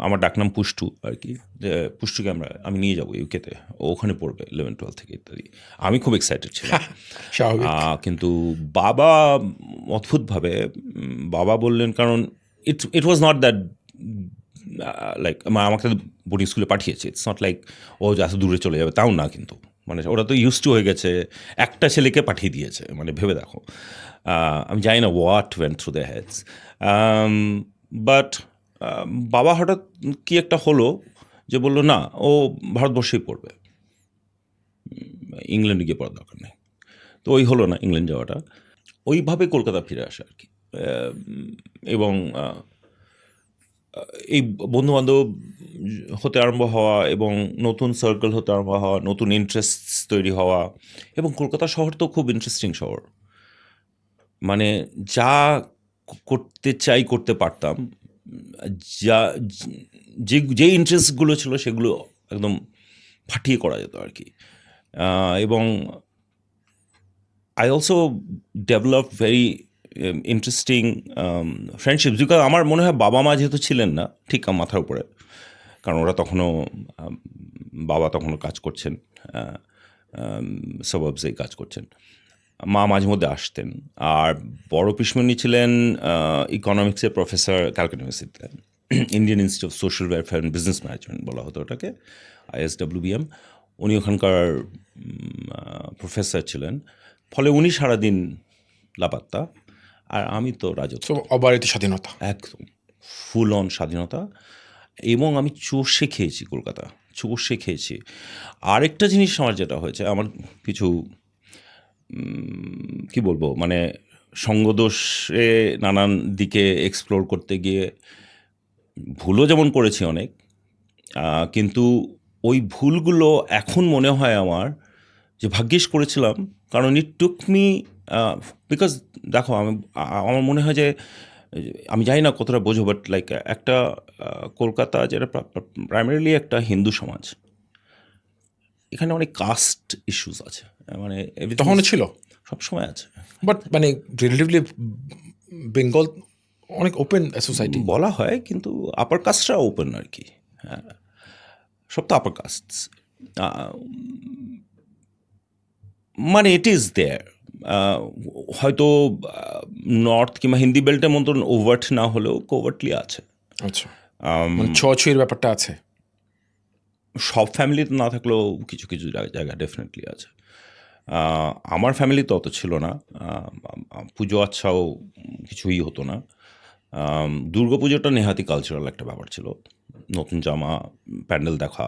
আমার ডাকনাম পুষ্টু আর কি, যে পুষ্টুকে আমি নিয়ে যাবো ইউকেতে, ও ওখানে পড়বে 11-12 থেকে ইত্যাদি। আমি খুব এক্সাইটেড ছিলাম। স্বাভাবিক। কিন্তু বাবা অদ্ভুতভাবে বাবা বললেন, কারণ ইট ওয়াজ নট দ্যাট লাইক আমাকে বোর্ডিং স্কুলে পাঠিয়েছে, ইটস নট লাইক ও এত দূরে চলে যাবে, তাও না। কিন্তু মানে ওরা তো ইউজ টু হয়ে গেছে, একটা ছেলেকে পাঠিয়ে দিয়েছে, মানে ভেবে দেখো। আমি জানি না what went through the heads, but বাবা হঠাৎ কি একটা হলো যে বললো না, ও ভারতবর্ষেই পড়বে, ইংল্যান্ডে গিয়ে পড়ার দরকার নেই। তো ওই হলো না ইংল্যান্ড যাওয়াটা, ওইভাবে কলকাতা ফিরে আসে আর কি। এবং এই বন্ধুবান্ধব হতে আরম্ভ হওয়া এবং নতুন সার্কেল হতে আরম্ভ হওয়া, নতুন ইন্টারেস্ট তৈরি হওয়া। এবং কলকাতা শহর তো খুব ইন্টারেস্টিং শহর, মানে যা করতে চাই করতে পারতাম, যা যে ইন্টারেস্টগুলো ছিল সেগুলো একদম ফাটিয়ে করা যেত আর কি। এবং I also develop very interesting friendship, because আমার মনে হয় বাবা মা যেহেতু ছিলেন না ঠিক মাথার উপরে, কারণ ওরা তখনও বাবা তখনও কাজ করছেন, সাবাবসেই কাজ করছেন, মা মাঝে মধ্যে আসতেন। আর বড় পিসমণি ছিলেন ইকোনমিক্সের প্রফেসর ক্যালকাটা ইউনিভার্সিটিতে, Indian institute of social welfare and business management বলা হতো ওটাকে, ISWBM। উনি ওখানকার প্রফেসর ছিলেন, ফলে উনি সারাদিন লাপাত্তা, আর আমি তো রাজত্ব, অবারিত স্বাধীনতা, একদম ফুল অন স্বাধীনতা। এবং আমি চষে খেয়েছি কলকাতা, চষে খেয়েছি। আরেকটা জিনিস আমার যেটা হয়েছে, আমার কিছু কি বলবো, মানে সঙ্গদোষে নানান দিকে এক্সপ্লোর করতে গিয়ে ভুলও যেমন করেছি অনেক, কিন্তু ওই ভুলগুলো এখন মনে হয় আমার যে ভাগ্যিস করেছিলাম, কারণ ইট টুক মি, বিকজ দেখো আমার মনে হয় যে, আমি জানি না কতটা বোঝো, বাট লাইক একটা কলকাতা যেটা প্রাইমারিলি একটা হিন্দু সমাজ, এখানে অনেক কাস্ট ইস্যুস আছে, মানে তখনও ছিল, সবসময় আছে। বাট মানে রিলেটিভলি বেঙ্গল অনেক ওপেন সোসাইটি বলা হয়, কিন্তু আপার কাস্টরা ওপেন আর কি। হ্যাঁ, সব তো আপার কাস্ট, মানে ইট ইজ দেয়ার। হয়তো নর্থ কিংবা হিন্দি বেল্টের মতন ওভার্ট না হলেও কোভার্টলি আছে। আচ্ছা, মানে ছোঁয়াছুঁয়ির ব্যাপারটা আছে। সব ফ্যামিলিতে না থাকলেও কিছু কিছু জায়গা ডেফিনেটলি আছে। আমার ফ্যামিলি তো অত ছিল না, পুজো আচ্ছাও কিছুই হতো না। দুর্গা পুজোটা নেহাতি কালচারাল একটা ব্যাপার ছিল, নতুন জামা, প্যান্ডেল দেখা,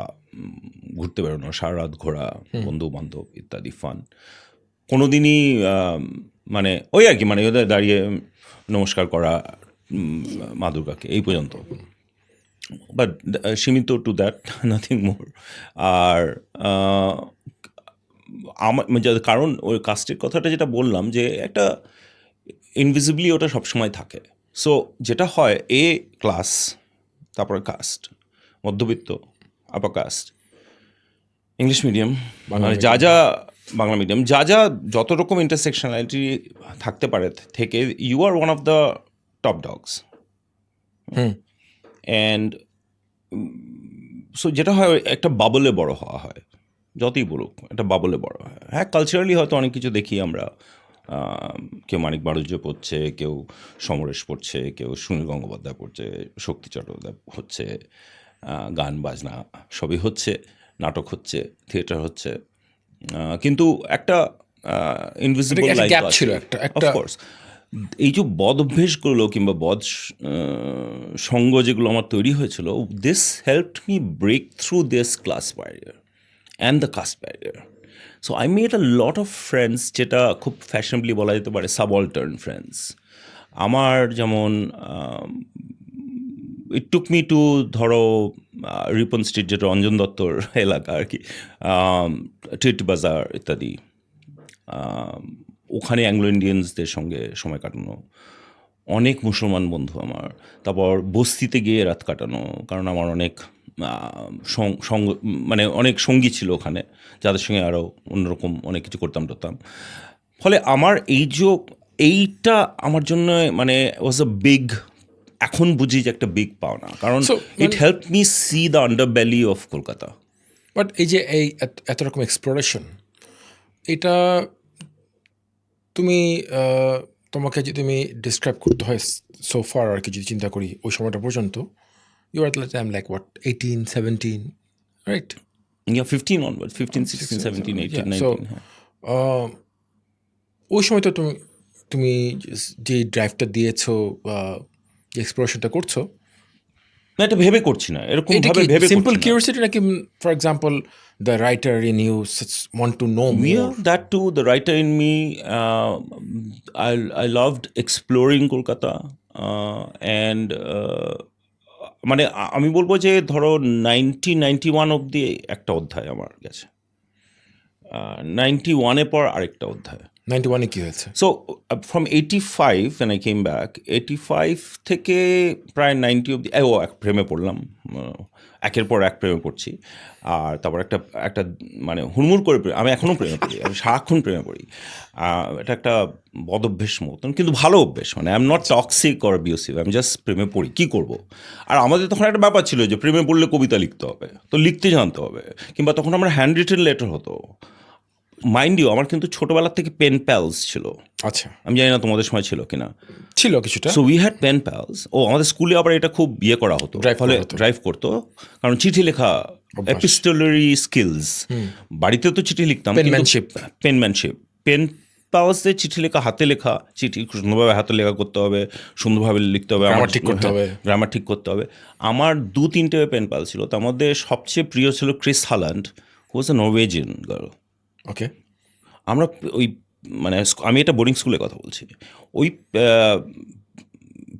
ঘুরতে বেরোনো, সারা রাত ঘোরা, বন্ধু বান্ধব ইত্যাদি ফান। কোনো দিনই মানে ওই আর কি, মানে ওদের দাঁড়িয়ে নমস্কার করা মা দুর্গাকে, এই পর্যন্ত, বাট সীমিত টু দ্যাট, নাথিং মোর। আর আমার কারণ ওই কাস্টের কথাটা যেটা বললাম, যে একটা ইনভিজিবলি ওটা সবসময় থাকে। সো যেটা হয়, এ ক্লাস, তারপরে কাস্ট, মধ্যবিত্ত, আপার কাস্ট, ইংলিশ মিডিয়াম, মানে যা যা বাংলা মিডিয়াম, যা যা যত রকম ইন্টারসেকশনালিটি থাকতে পারে থেকে, you are one of the top dogs. And so যেটা হয়, একটা বাবলে বড় হওয়া হয়, যতই বলুক একটা বাবলে বড় হয়। হ্যাঁ, কালচারালি হয়তো অনেক কিছু দেখি আমরা, কেউ মানিক বাণিজ্য পড়ছে, কেউ সমরেশ পড়ছে, কেউ সুনীল গঙ্গোপাধ্যায় পড়ছে, শক্তি চট্টোপাধ্যায় হচ্ছে, গান বাজনা সবই হচ্ছে, নাটক হচ্ছে, থিয়েটার হচ্ছে, কিন্তু একটা ইনভিজিবল একটা লাইন গ্যাপ তো আছে ছিল, একটা অফকোর্স। এই যে বদ অভ্যেসগুলো কিংবা সঙ্গ যেগুলো আমার তৈরি হয়েছিল, this helped me break through this class barrier and the caste barrier. So I made a lot of friends, যেটা খুব ফ্যাশনেবলি বলা যেতে পারে সাবঅল্টার্ন ফ্রেন্ডস। আমার যেমন ইট টুক মি টু, ধরো রিপন স্ট্রিট, যেটা রঞ্জন দত্তর এলাকা আর কি, টিট বাজার ইত্যাদি, ওখানে অ্যাংলো ইন্ডিয়ানসদের সঙ্গে সময় কাটানো, অনেক মুসলমান বন্ধু আমার। তারপর বস্তিতে গিয়ে রাত কাটানো, কারণ আমার অনেক সঙ্গ, মানে অনেক সঙ্গী ছিল ওখানে, যাদের সঙ্গে আরও অন্যরকম অনেক কিছু করতাম। ফলে আমার এইটা আমার জন্য মানে ওয়াজ আ বিগ, এখন বুঝি যে একটা বিগ পাওনা, কারণ it help me see the underbelly of Kolkata. But এই যে এই এত রকম এক্সপ্লোরেশন, এটা তুমি তোমাকে যদি তুমি ডিসক্রাইব করতে হয় সো ফার আর কি, যদি চিন্তা করি ওই সময়টা পর্যন্ত, you are time like what 18, 17, right? Yeah, 15 onwards, 15, 16, 17, 18, 19. ওই সময় তো তুমি যে ড্রাইভটা দিয়েছো বা যে এক্সপ্লোরেশনটা করছো, না, এটা ভেবে করছি না, এরকম এটা ভাবে কি ভেবে সিম্পল করছি না। কিউরিওসিটি নাকি, for example the writer in you want to know more? Yeah, that too, the writer in me, I loved exploring Kolkata, and মানে আমি বলবো যে ধরো 1991 অবধি একটা অধ্যায় আমার গেছে, 91-এর পর আরেকটা অধ্যায়। 91-এ কি হয়েছে? So from 85 when I came back, 85 থেকে প্রায় 90 অবধি এক প্রেমে পড়লাম, একের পর এক প্রেমে পড়ছি। আর তারপর একটা মানে হুড়মুড় করে আমি এখনও প্রেমে পড়ি, আমি সারাক্ষণ প্রেমে পড়ি। এটা একটা বদ অভ্যেস মতন, কিন্তু ভালো অভ্যেস, মানে I am not toxic or abusive, আমি জাস্ট প্রেমে পড়ি, কী করবো। আর আমাদের তখন একটা ব্যাপার ছিল যে প্রেমে পড়লে কবিতা লিখতে হবে, তো লিখতে জানতে হবে, কিংবা তখন আমার হ্যান্ড রিটেন লেটার হতো। মাইন্ড ইউ, আমার কিন্তু ছোটোবেলার থেকে পেন প্যালস ছিল। আচ্ছা, আমি জানি না তোমাদের সময় ছিল কিনা। ছিল কিছুটা। So we had pen pals. আমাদের স্কুলে আবার এটা খুব করা হতো, ফলে ড্রাইভ করতো, কারণ চিঠি লেখা, এপিস্টোলারি স্কিলস। বাড়িতে তো চিঠি লিখতাম, পেনম্যানশিপ, পেন প্যালসে চিঠি লেখা, হাতে লেখা চিঠি সুন্দরভাবে হাতে লেখা করতে হবে, সুন্দরভাবে লিখতে হবে, গ্রামার ঠিক করতে হবে। আমার 2-3টে পেন প্যাল ছিল, তার মধ্যে সবচেয়ে প্রিয় ছিল ক্রিস হালান্ড, হু ওয়াজ এ নরওয়েজিয়ান গার্ল। ওকে, আমরা ওই মানে আমি এটা বোর্ডিং স্কুলের কথা বলছি, ওই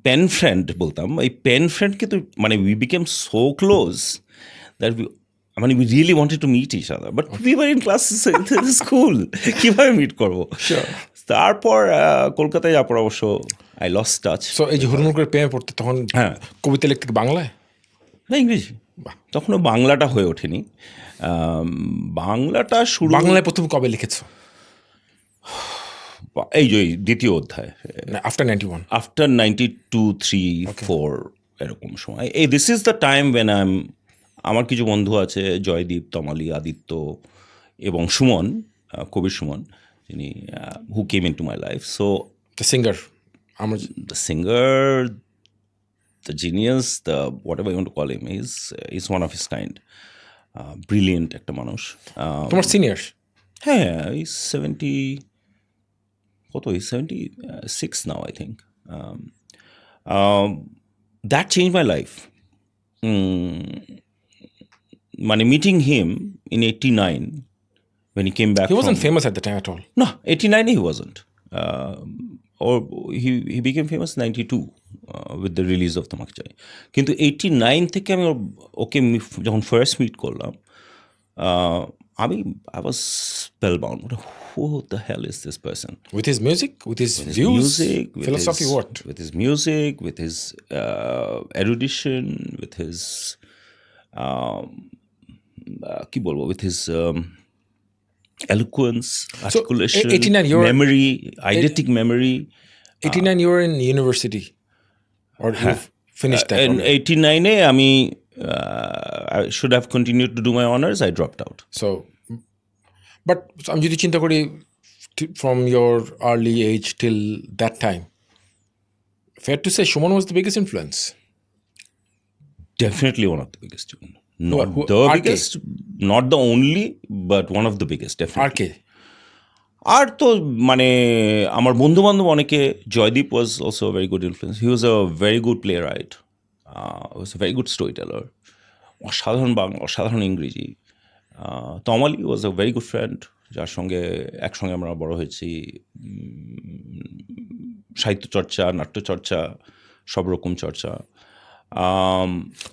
পেন ফ্রেন্ড বলতাম, ওই পেন ফ্রেন্ডকে তো মানে we became so close that মানে we really wanted to meet each other, but we were in class school, কীভাবে মিট করবো। তারপর কলকাতায় যাওয়ার পর অবশ্য আই লস্ট টাচ। সো এই যে হুড়মুড় করে প্রেমে পড়তে, তখন হ্যাঁ, কবিতা লিখতে বাংলায় না ইংরেজি, তখনও বাংলাটা হয়ে ওঠেনি। বাংলাটা বাংলায় প্রথম কবে লিখেছো? এই যে দ্বিতীয় অধ্যায়, আফটার 91, আফটার 92, 3, 4 এরকম সময়। This is the time when আমার কিছু বন্ধু আছে, জয়দীপ, তমালি, আদিত্য এবং সুমন, কবির সুমন, যিনি who came into my life. So the singer, the singer, the genius, the whatever you want to call him, is one of his kind, brilliant একটা মানুষ। তোমার senior? হ্যাঁ, is 76 now, I think. That changed my life. মানে meeting him in 89 when he came back. He wasn't famous at the time at all. No, 89 he wasn't. Or he became famous 92 with the release of Tamakchai. কিন্তু 89 থেকে আমি ওকে যখন first meet করলাম, I was spellbound. Who the hell is this person? With his music, with his views, philosophy, what? With his music, with his erudition, with his কি বলবো, with his eloquence, articulation, 89, memory, eidetic memory. 89 you were in university, or you finished that? In 89-এ আমি I should have continued to do my honors. I dropped out. So, but আমি যদি চিন্তা করি from your early age till that time, fair to say Shuman was the biggest influence? Definitely one of the biggest tune. Not who- the RK? biggest, not the only, but one of the biggest, R definitely. কে? আর তো মানে আমার বন্ধু বান্ধব অনেকে, Joydeep was also very good influence, he was a very good playwright, was a very good storyteller, অসাধারণ বাংলা, অসাধারণ ইংরেজি। Tamali was a very good friend, যার সঙ্গে একসঙ্গে আমরা বড় হয়েছি। সাহিত্য চর্চা, নাট্যচর্চা, সব রকম চর্চা।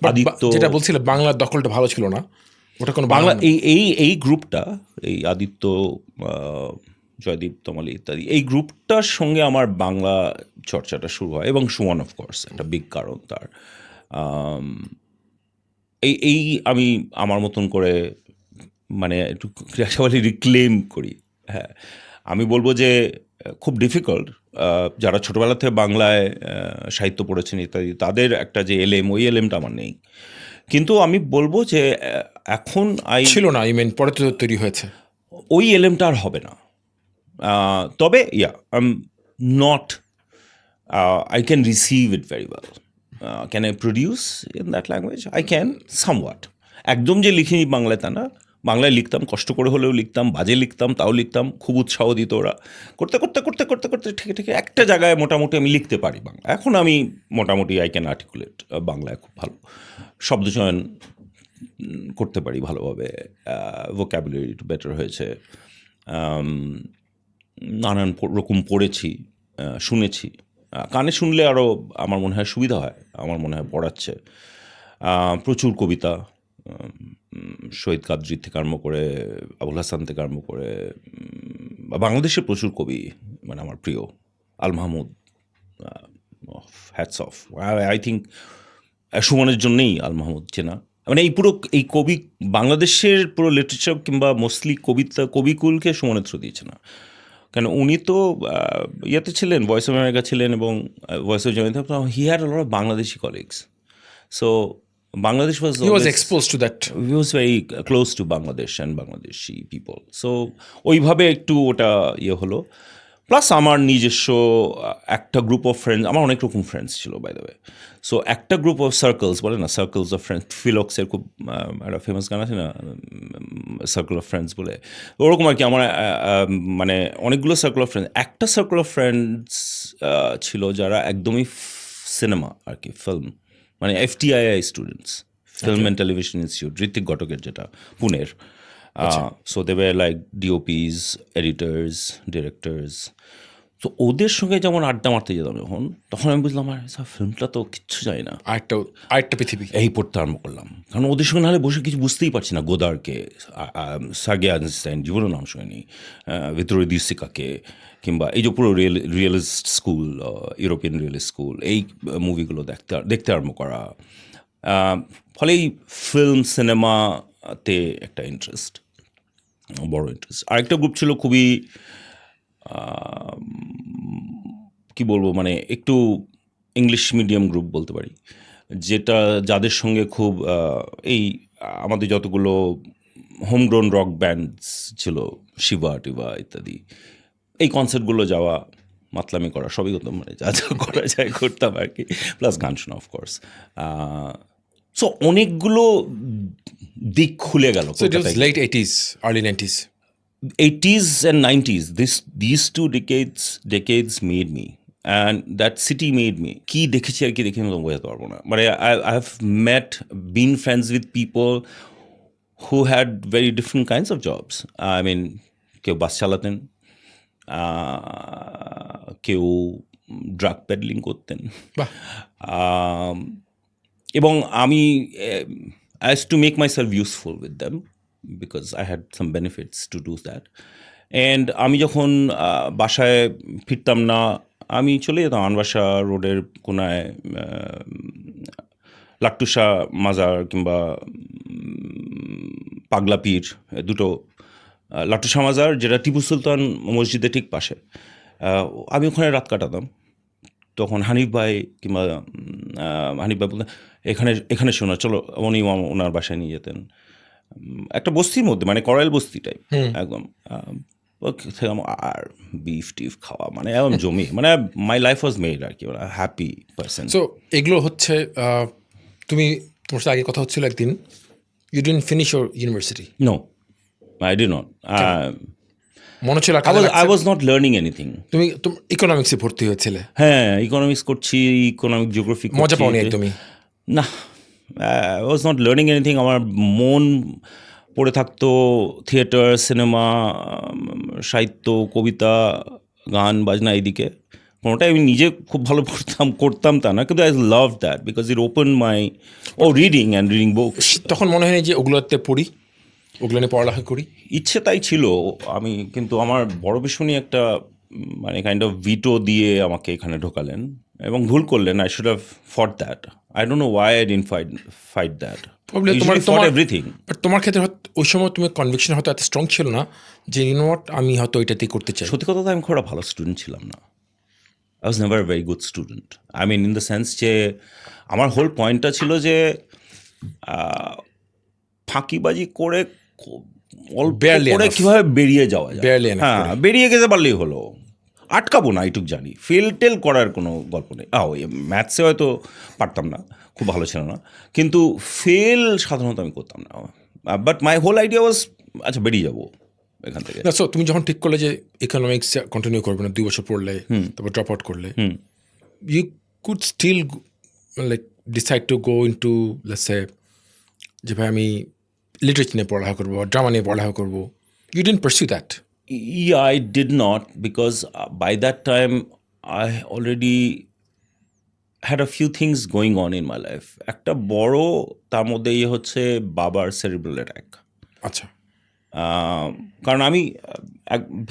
But আদিত্য, যেটা বলছিলে বাংলার দখলটা ভালো ছিল না, ওটা কোনো বাংলা বাংলা এই গ্রুপটা, এই আদিত্য, জয়দীপ, তমালি ইত্যাদি, এই গ্রুপটার সঙ্গে আমার বাংলা চর্চাটা শুরু হয়, এবং সুমন অফকোর্স একটা বিগ কারণ তার। আম, এই আমি আমার মতন করে মানে একটু ক্রিয়াশালী রিক্লেম করি। হ্যাঁ, আমি বলবো যে খুব ডিফিকাল্ট যারা ছোটোবেলা থেকে বাংলায় সাহিত্য পড়েছেন ইত্যাদি, তাদের একটা যে এলএম, ওই এলএমটা আমার নেই। কিন্তু আমি বলবো যে এখন ছিল না, I mean পরে তো তৈরি হয়েছে। ওই এলএমটা আর হবে না। তবে not, I can receive it very well. Can I produce in that language? I can somewhat. একদম যে লিখিনি বাংলায় তা না, বাংলায় লিখতাম, কষ্ট করে হলেও লিখতাম, বাজে লিখতাম, তাও লিখতাম, খুব উৎসাহ দিত ওরা। করতে করতে করতে করতে করতে ঠিক ঠিক একটা জায়গায় মোটামুটি আমি লিখতে পারি বাংলা। এখন আমি মোটামুটি আই ক্যান আর্টিকুলেট বাংলায় খুব ভালো, শব্দচয়ন করতে পারি ভালোভাবে, ভোক্যাবুলারি একটু বেটার হয়েছে, নানান রকম পড়েছি, শুনেছি। কানে শুনলে আরও আমার মনে হয় সুবিধা হয়, আমার মনে হয় পড়াচ্ছে। প্রচুর কবিতা, শহীদ কাদরি থেকে আরম্ভ করে, আবুল হাসান থেকে আরম্ভ করে, বাংলাদেশের প্রচুর কবি মানে আমার প্রিয়, Al Mahmud, hats off. I think সুমনের জন্যেই আল মাহমুদ চেনা, মানে এই পুরো এই কবি বাংলাদেশের পুরো লিটারেচার কিংবা মোস্টলি কবিতা, কবিকুলকে সুমনের থ্রু দিয়েছে না, কেন উনি তো ইয়েতে ছিলেন, ভয়েস অফ আমেরিকা ছিলেন, এবং ভয়েস অফ জামিন, he had a lot of Bangladeshi colleagues, so Bangladesh was He was exposed to that. He was very close two Bangladesh and Bangladeshi people, so ওইভাবে একটু ওটা ইয়ে হলো। প্লাস আমার নিজস্ব একটা গ্রুপ অফ ফ্রেন্ডস, আমার অনেক রকম ফ্রেন্ডস ছিল বাই দ্য ওয়ে, সো একটা গ্রুপ অফ সার্কেলস বলে না, সার্কেলস অফ ফ্রেন্ডস, ফিলক্সের খুব একটা ফেমাস গান আছে না, সার্কেল অফ ফ্রেন্ডস বলে, ওরকম আর কি। আমার মানে অনেকগুলো সার্কেল অফ ফ্রেন্ডস, একটা সার্কেল অফ ফ্রেন্ডস ছিল যারা একদমই সিনেমা আর কি, ফিল্ম, মানে FTII students, film and television institute, Ritwik ঘটকের, যেটা পুনের। So they were like DOPs, editors, directors. তো ওদের সঙ্গে যেমন আড্ডা মারতে যেতাম যখন, তখন আমি বুঝলাম আর ফিল্মটা তো কিচ্ছু যায় না, আরেকটা পৃথিবী। এই পড়তে আরম্ভ করলাম, কারণ ওদের সঙ্গে নাহলে বসে কিছু বুঝতেই পারছি না। গোদারকে, সার্গে আইনস্টাইন, জীবনও নাম শুনিনি, ভিতরে দিউসিকাকে, কিংবা এই যে পুরো realist school, European realist school, এই মুভিগুলো দেখতে আরম্ভ করা। ফলে এই ফিল্ম সিনেমাতে একটা ইন্টারেস্ট, বড় ইন্টারেস্ট। আরেকটা গ্রুপ ছিল খুবই কি বলবো, মানে একটু ইংলিশ মিডিয়াম গ্রুপ বলতে পারি, যেটা যাদের সঙ্গে খুব এই আমাদের যতগুলো হোমগ্রোন রক ব্যান্ডস ছিল, শিবা টিবা ইত্যাদি, এই কনসার্টগুলো যাওয়া, মাতলামি করা, সবই করতাম, মানে যা যা করা যায় করতাম আর কি, প্লাস গান শোনা অফকোর্স। সো অনেকগুলো দিক খুলে গেল। So it was late 80s, early 90s. 80s and 90s, these two decades made me, and that city made me. কি দেখেছি আর কি দেখে আমি বোঝাতে পারবো না, মানে I have been friends with people who had very different kinds of jobs. I mean, কেউ বাস চালাতেন, কেউ ড্রাগ পেডলিং করতেন, বাহ। এবং আমি I used to make myself useful with them because I had some benefits to do that. And আমি যখন বাসায় ফিরতাম না, আমি চলে যেতাম আনবাসা রোডের কোনায় লাট্টুসা মাজার কিংবা পাগলা পীর, দুটো, লাট্টুসা মাজার যেটা টিপু সুলতান মসজিদের ঠিক পাশে, আমি ওখানে রাত কাটাতাম। তখন হানিফ ভাই কিংবা হানিফ ভাই বলতেন এখানে শোনা, চলো, উনি ওনার বাসায় নিয়ে যেতেন, একটা বস্তির মধ্যে, মানে করাইল বস্তি টাইপ একদম। আর বিফ টিফ খাওয়া, মানে একদম জমি, মানে মাই লাইফ ওয়াজ মেড আর কি, হ্যাপি পার্সন। সো এগুলো হচ্ছে তুমি তোমার সাথে আগে কথা হচ্ছিল একদিন, you didn't finish your university. No, I did not. মনে ছিল আর I কাজে was লাগছে? I was not learning anything. তুমি ইকোনমিক্সে ভর্তি হয়েছিলে, হ্যাঁ, ইকোনমিক্স করছি, ইকোনমিক জিওগ্রাফি করছি। মজা পাওনি একদমই? না, I was not learning anything. আমার মন পড়ে থাকতো থিয়েটার, সিনেমা, সাহিত্য, কবিতা, গান বাজনা, এইদিকে কোনোটাই আমি নিজে খুব ভালো করতাম তা না, কিন্তু I love that because it open my reading and reading books. তখন মনে হয়নি যে ওগুলোতে পড়ি, ওগুলো নিয়ে পড়ালেখা করি? ইচ্ছে তাই ছিল আমি, কিন্তু আমার বড় ভীষণই একটা মানে কাইন্ড অফ ভিটো দিয়ে আমাকে এখানে ঢোকালেন এবং ভুল করলেন। আই শুড হ্যাভ ফট that. I don't know Y I didn't fight that. Everything. But তোমার ক্ষেত্রে ওই সময় তুমি কনভিকশন হয়তো এত স্ট্রং ছিল না যে ইউ নো হোয়াট, আমি হয়তো এটাতেই করতে চাই। সত্যি কথা তো আমি খুব একটা ভালো স্টুডেন্ট ছিলাম না। I was never very good student. I mean in the sense যে আমার হোল পয়েন্টটা ছিল যে ফাঁকিবাজি করে অল্প Barely করে enough. কীভাবে বেরিয়ে যাওয়া যায়। Barely enough হ্যাঁ, বেরিয়ে যেতে পারলেই হলো, আটকাবো না, এইটুক জানি। ফেল করার কোনো গল্প নেই। ওই ম্যাথসে হয়তো পারতাম না, খুব ভালো ছিল না, কিন্তু ফেল সাধারণত আমি করতাম না। বাট মাই হোল আইডিয়া ওয়াজ আচ্ছা বেরিয়ে যাবো এখান থেকে। সো তুমি যখন ঠিক করলে যে ইকোনমিক্স কন্টিনিউ করবে না, 2 বছর পড়লে, তারপর ড্রপ আউট করলে, you could still like decide to go into let's say যে ভাই আমি লিটারেচার নিয়ে পড়ালেখা করবো, ড্রামা নিয়ে পড়ালেখা করবো। You didn't pursue that? Yeah, I did not, because by that time I already had a few things going on in my life. একটা বড় তার মধ্যে হচ্ছে বাবার সেরিব্রাল অ্যাটাক। আচ্ছা। কারণ আমি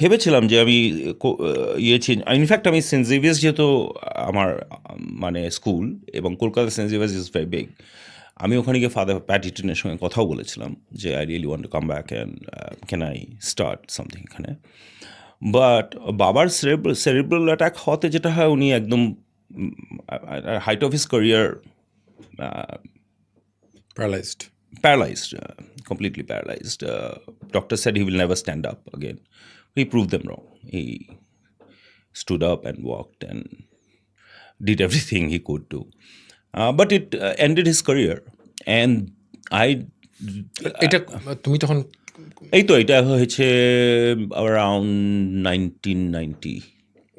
ভেবেছিলাম যে আমি ইনফ্যাক্ট আমি সেন্ট জেভিয়ার্স, যেহেতু আমার মানে স্কুল, এবং Kolkata Saint Xavier's is very big, আমি ওখানে গিয়ে ফাদার প্যাট ইটনের সঙ্গে কথাও বলেছিলাম যে I really want to come back and can I start something এখানে। বাট বাবার সেরিব্রাল অ্যাটাক হওয়াতে যেটা হয়, উনি একদম height of his career paralyzed, completely paralyzed. Doctor said he will never stand up again. He proved them wrong. He stood up and walked and did everything he could do. But it ended his career. And এটা তুমি তখন এটা হয়েছে around 1990.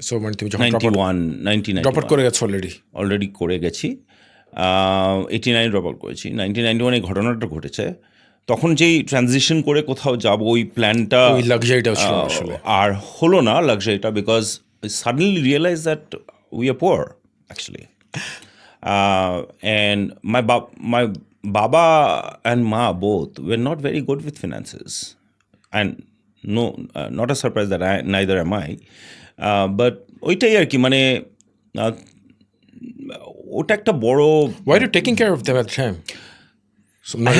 So মানে তুমি যখন 1991 drop out করে গেছো অলরেডি করে গেছি। 89 ড্রপ আউট করেছি। 1991 এই ঘটনাটা ঘটেছে। তখন যেই ট্রানজিশন করে কোথাও যাব, ওই প্ল্যানটা, ওই লাক্সারিটাও ছিল না আসলে। আর হলো না লাক্সারিটা, because suddenly realise that we are poor actually. And my বাবা অ্যান্ড মা both were not very good with finances, and not a surprise that neither am I. But ওইটাই আর কি, মানে ওটা একটা বড়। Why are you taking care of them at the time? So I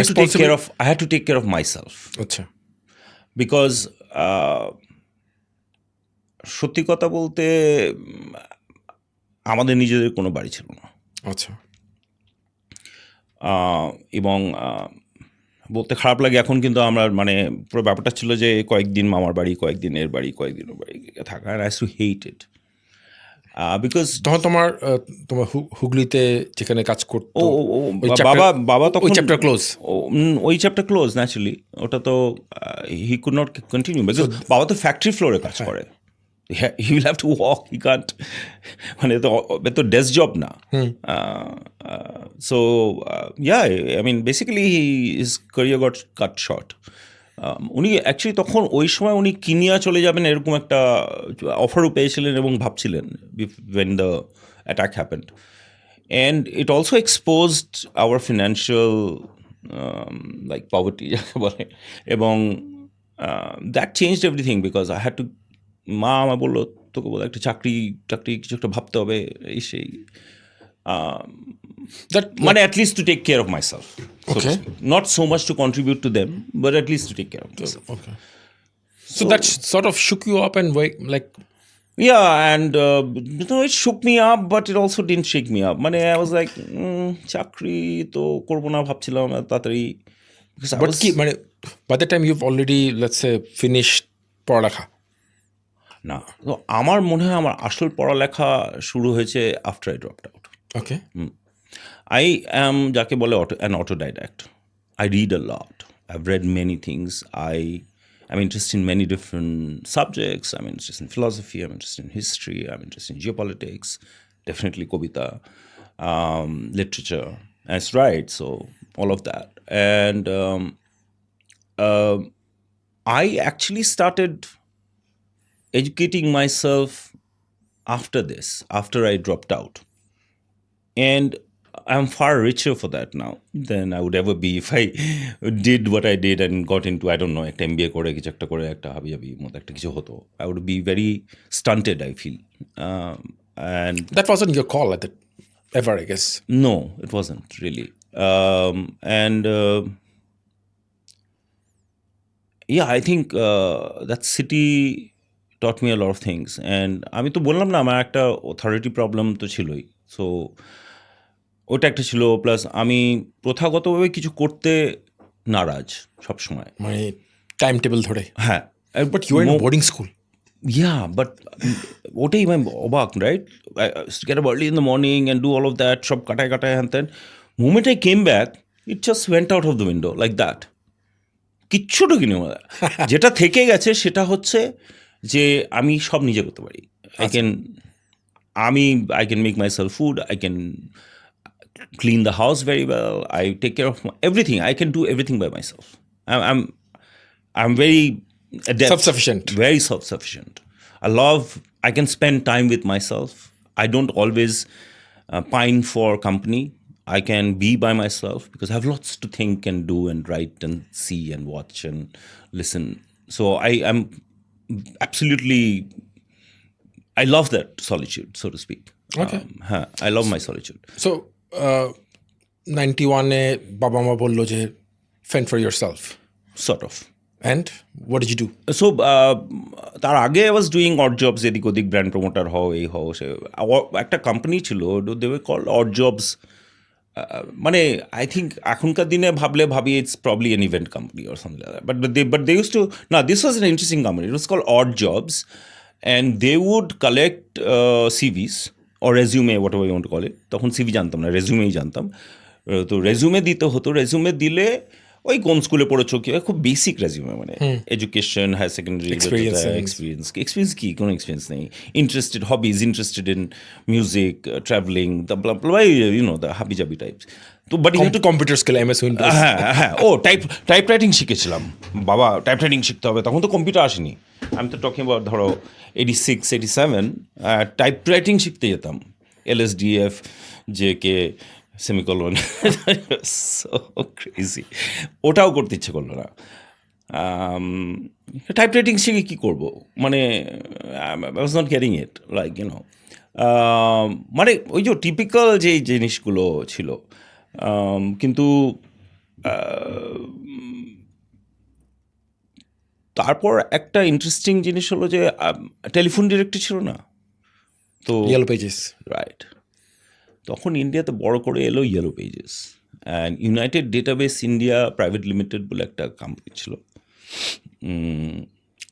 had to take care of myself. আচ্ছা। Because সত্যি কথা বলতে আমাদের নিজেদের কোনো বাড়ি ছিল না। আচ্ছা। এবং বলতে খারাপ লাগে এখন, কিন্তু আমরা মানে পুরো ব্যাপারটা ছিল যে কয়েকদিন মামার বাড়ি, কয়েকদিন এর বাড়ি, কয়েকদিন ওর বাড়ি থাকা। আর I too hate it because তখন তোমার হুগলিতে যেখানে কাজ করতো বাবা তখন ওই চ্যাপ্টার ক্লোজ। ওই চ্যাপ্টার ক্লোজ ন্যাচুরালি। ওটা তো he could not continue, because বাবা তো ফ্যাক্টরি ফ্লোরে কাজ করে। He will have to walk, he can't, মানে তো ডেস্ক জব না। So yeah, I mean basically his career got cut short. উনি অ্যাকচুয়ালি তখন ওই সময় উনি কিনিয়া চলে যাবেন এরকম একটা অফারও পেয়েছিলেন এবং ভাবছিলেন when the attack happened. And it also exposed our financial like poverty যাকে বলে, এবং that changed everything because I had to, মা আমার বললো তোকে বলে একটা চাকরি কিছু একটা ভাবতে হবে, এই সেই, মানে at least to take care of myself. Okay. Not so much to contribute to them, but at least to take care of myself. Okay. So that sort of shook you up and like. Yeah, and it shook me up, but it also didn't shake me up. মানে I was like, চাকরি তো করবো না ভাবছিলাম তাড়াতাড়ি। But কি মানে by the time you've already, let's say, finished পড়ালেখা? না, আমার মনে হয় আমার আসল পড়ালেখা শুরু হয়েছে after I dropped out. Okay. I am যাকে বলে an autodidact. I read a lot. I've read many things. I am interested in many different subjects. I'm interested in philosophy. I'm interested in history. I'm interested in geopolitics. Definitely kobita, literature. That's right. So all of that. And I actually started educating myself after this, after I dropped out. And I'm far richer for that now than I would ever be if I did what I did and got into, I don't know, একটা MBA করে কিছু একটা করে একটা হাবি মতো একটা কিছু হতো. I would be very stunted, I feel. And That wasn't your call at the ever, I guess. no, it wasn't really. And yeah, I think that city taught me a lot of things. And আমি তো বললাম না আমার একটা authority problem তো ছিলই. So ওটা একটা ছিল, প্লাস আমি প্রথাগতভাবে কিছু করতে নারাজ সবসময়। মানে টাইম টেবিল ধরে। হ্যাঁ, But you were in a boarding school. Yeah, but ওটাই আমি অবাক, right? Get up early in the morning and do all of that, সব কাটায় কাটায় হ্যান তেন। Moment I came back, it just went out of the window like that. কিচ্ছু ঢুকিনি আমার। যেটা থেকে গেছে সেটা হচ্ছে যে আমি সব নিজে করতে পারি। I can make myself food, I can clean the house very well, I take care of everything, I can do everything by myself. I'm very adept, Self-sufficient. very self-sufficient. I can spend time with myself. I don't always pine for company. I can be by myself because I have lots to think and do and write and see and watch and listen. So I am absolutely, I love that solitude, so to speak. Okay. I love my solitude. So 91-এ বাবা মা বললো যে fend for yourself. Sort of. And what did you do? So তার আগে I was doing odd jobs, এদিক ওদিক brand promoter হও এই হও সে। একটা কোম্পানি ছিল, they were called odd jobs. মানে আই থিঙ্ক এখনকার দিনে ভাবি it's probably an event company or something like that, but they use to, না, this was an interesting company, it was called odd jobs, and they would collect CVs or resume, whatever you want to call it. তখন CV জানতাম না, রেজিউমেই জানতাম। তো resume দিতে হতো, resume দিলে ওই কোন স্কুলে পড়েছো কি, খুব বেসিক রেজিউমে, মানে এডুকেশন, হায়ার সেকেন্ডারি এক্সপিরিয়েন্স, কি কোনো এক্সপিরিয়েন্স নেই, interested hobbies, interested in music, travelling, you know the হাবি জাবি টাইপস। তো but you to computer skill, MS Windows. হ্যাঁ, ও টাইপ রাইটিং শিখেছিলাম। বাবা, টাইপ রাইটিং শিখতে হবে, তখন তো কম্পিউটার আসেনি। আমি তো টকিং অ্যাবাউট ধরো 86, 87, টাইপ রাইটিং শিখতে যেতাম, LSDF, JK, semicolon, so crazy. ওটাও করতে ইচ্ছে করলো না। টাইপ রাইটিং শিখে কী করবো, মানে I was not getting it, like you know, মানে ওই যে টিপিক্যাল যেই জিনিসগুলো ছিল। কিন্তু তারপর একটা ইন্টারেস্টিং জিনিস হলো যে টেলিফোন ডিরেক্টরি ছিল না তো, Yellow Pages. রাইট, তখন ইন্ডিয়াতে বড় করে এলো yellow pages, and United database India private limited বলে একটা কোম্পানি ছিল।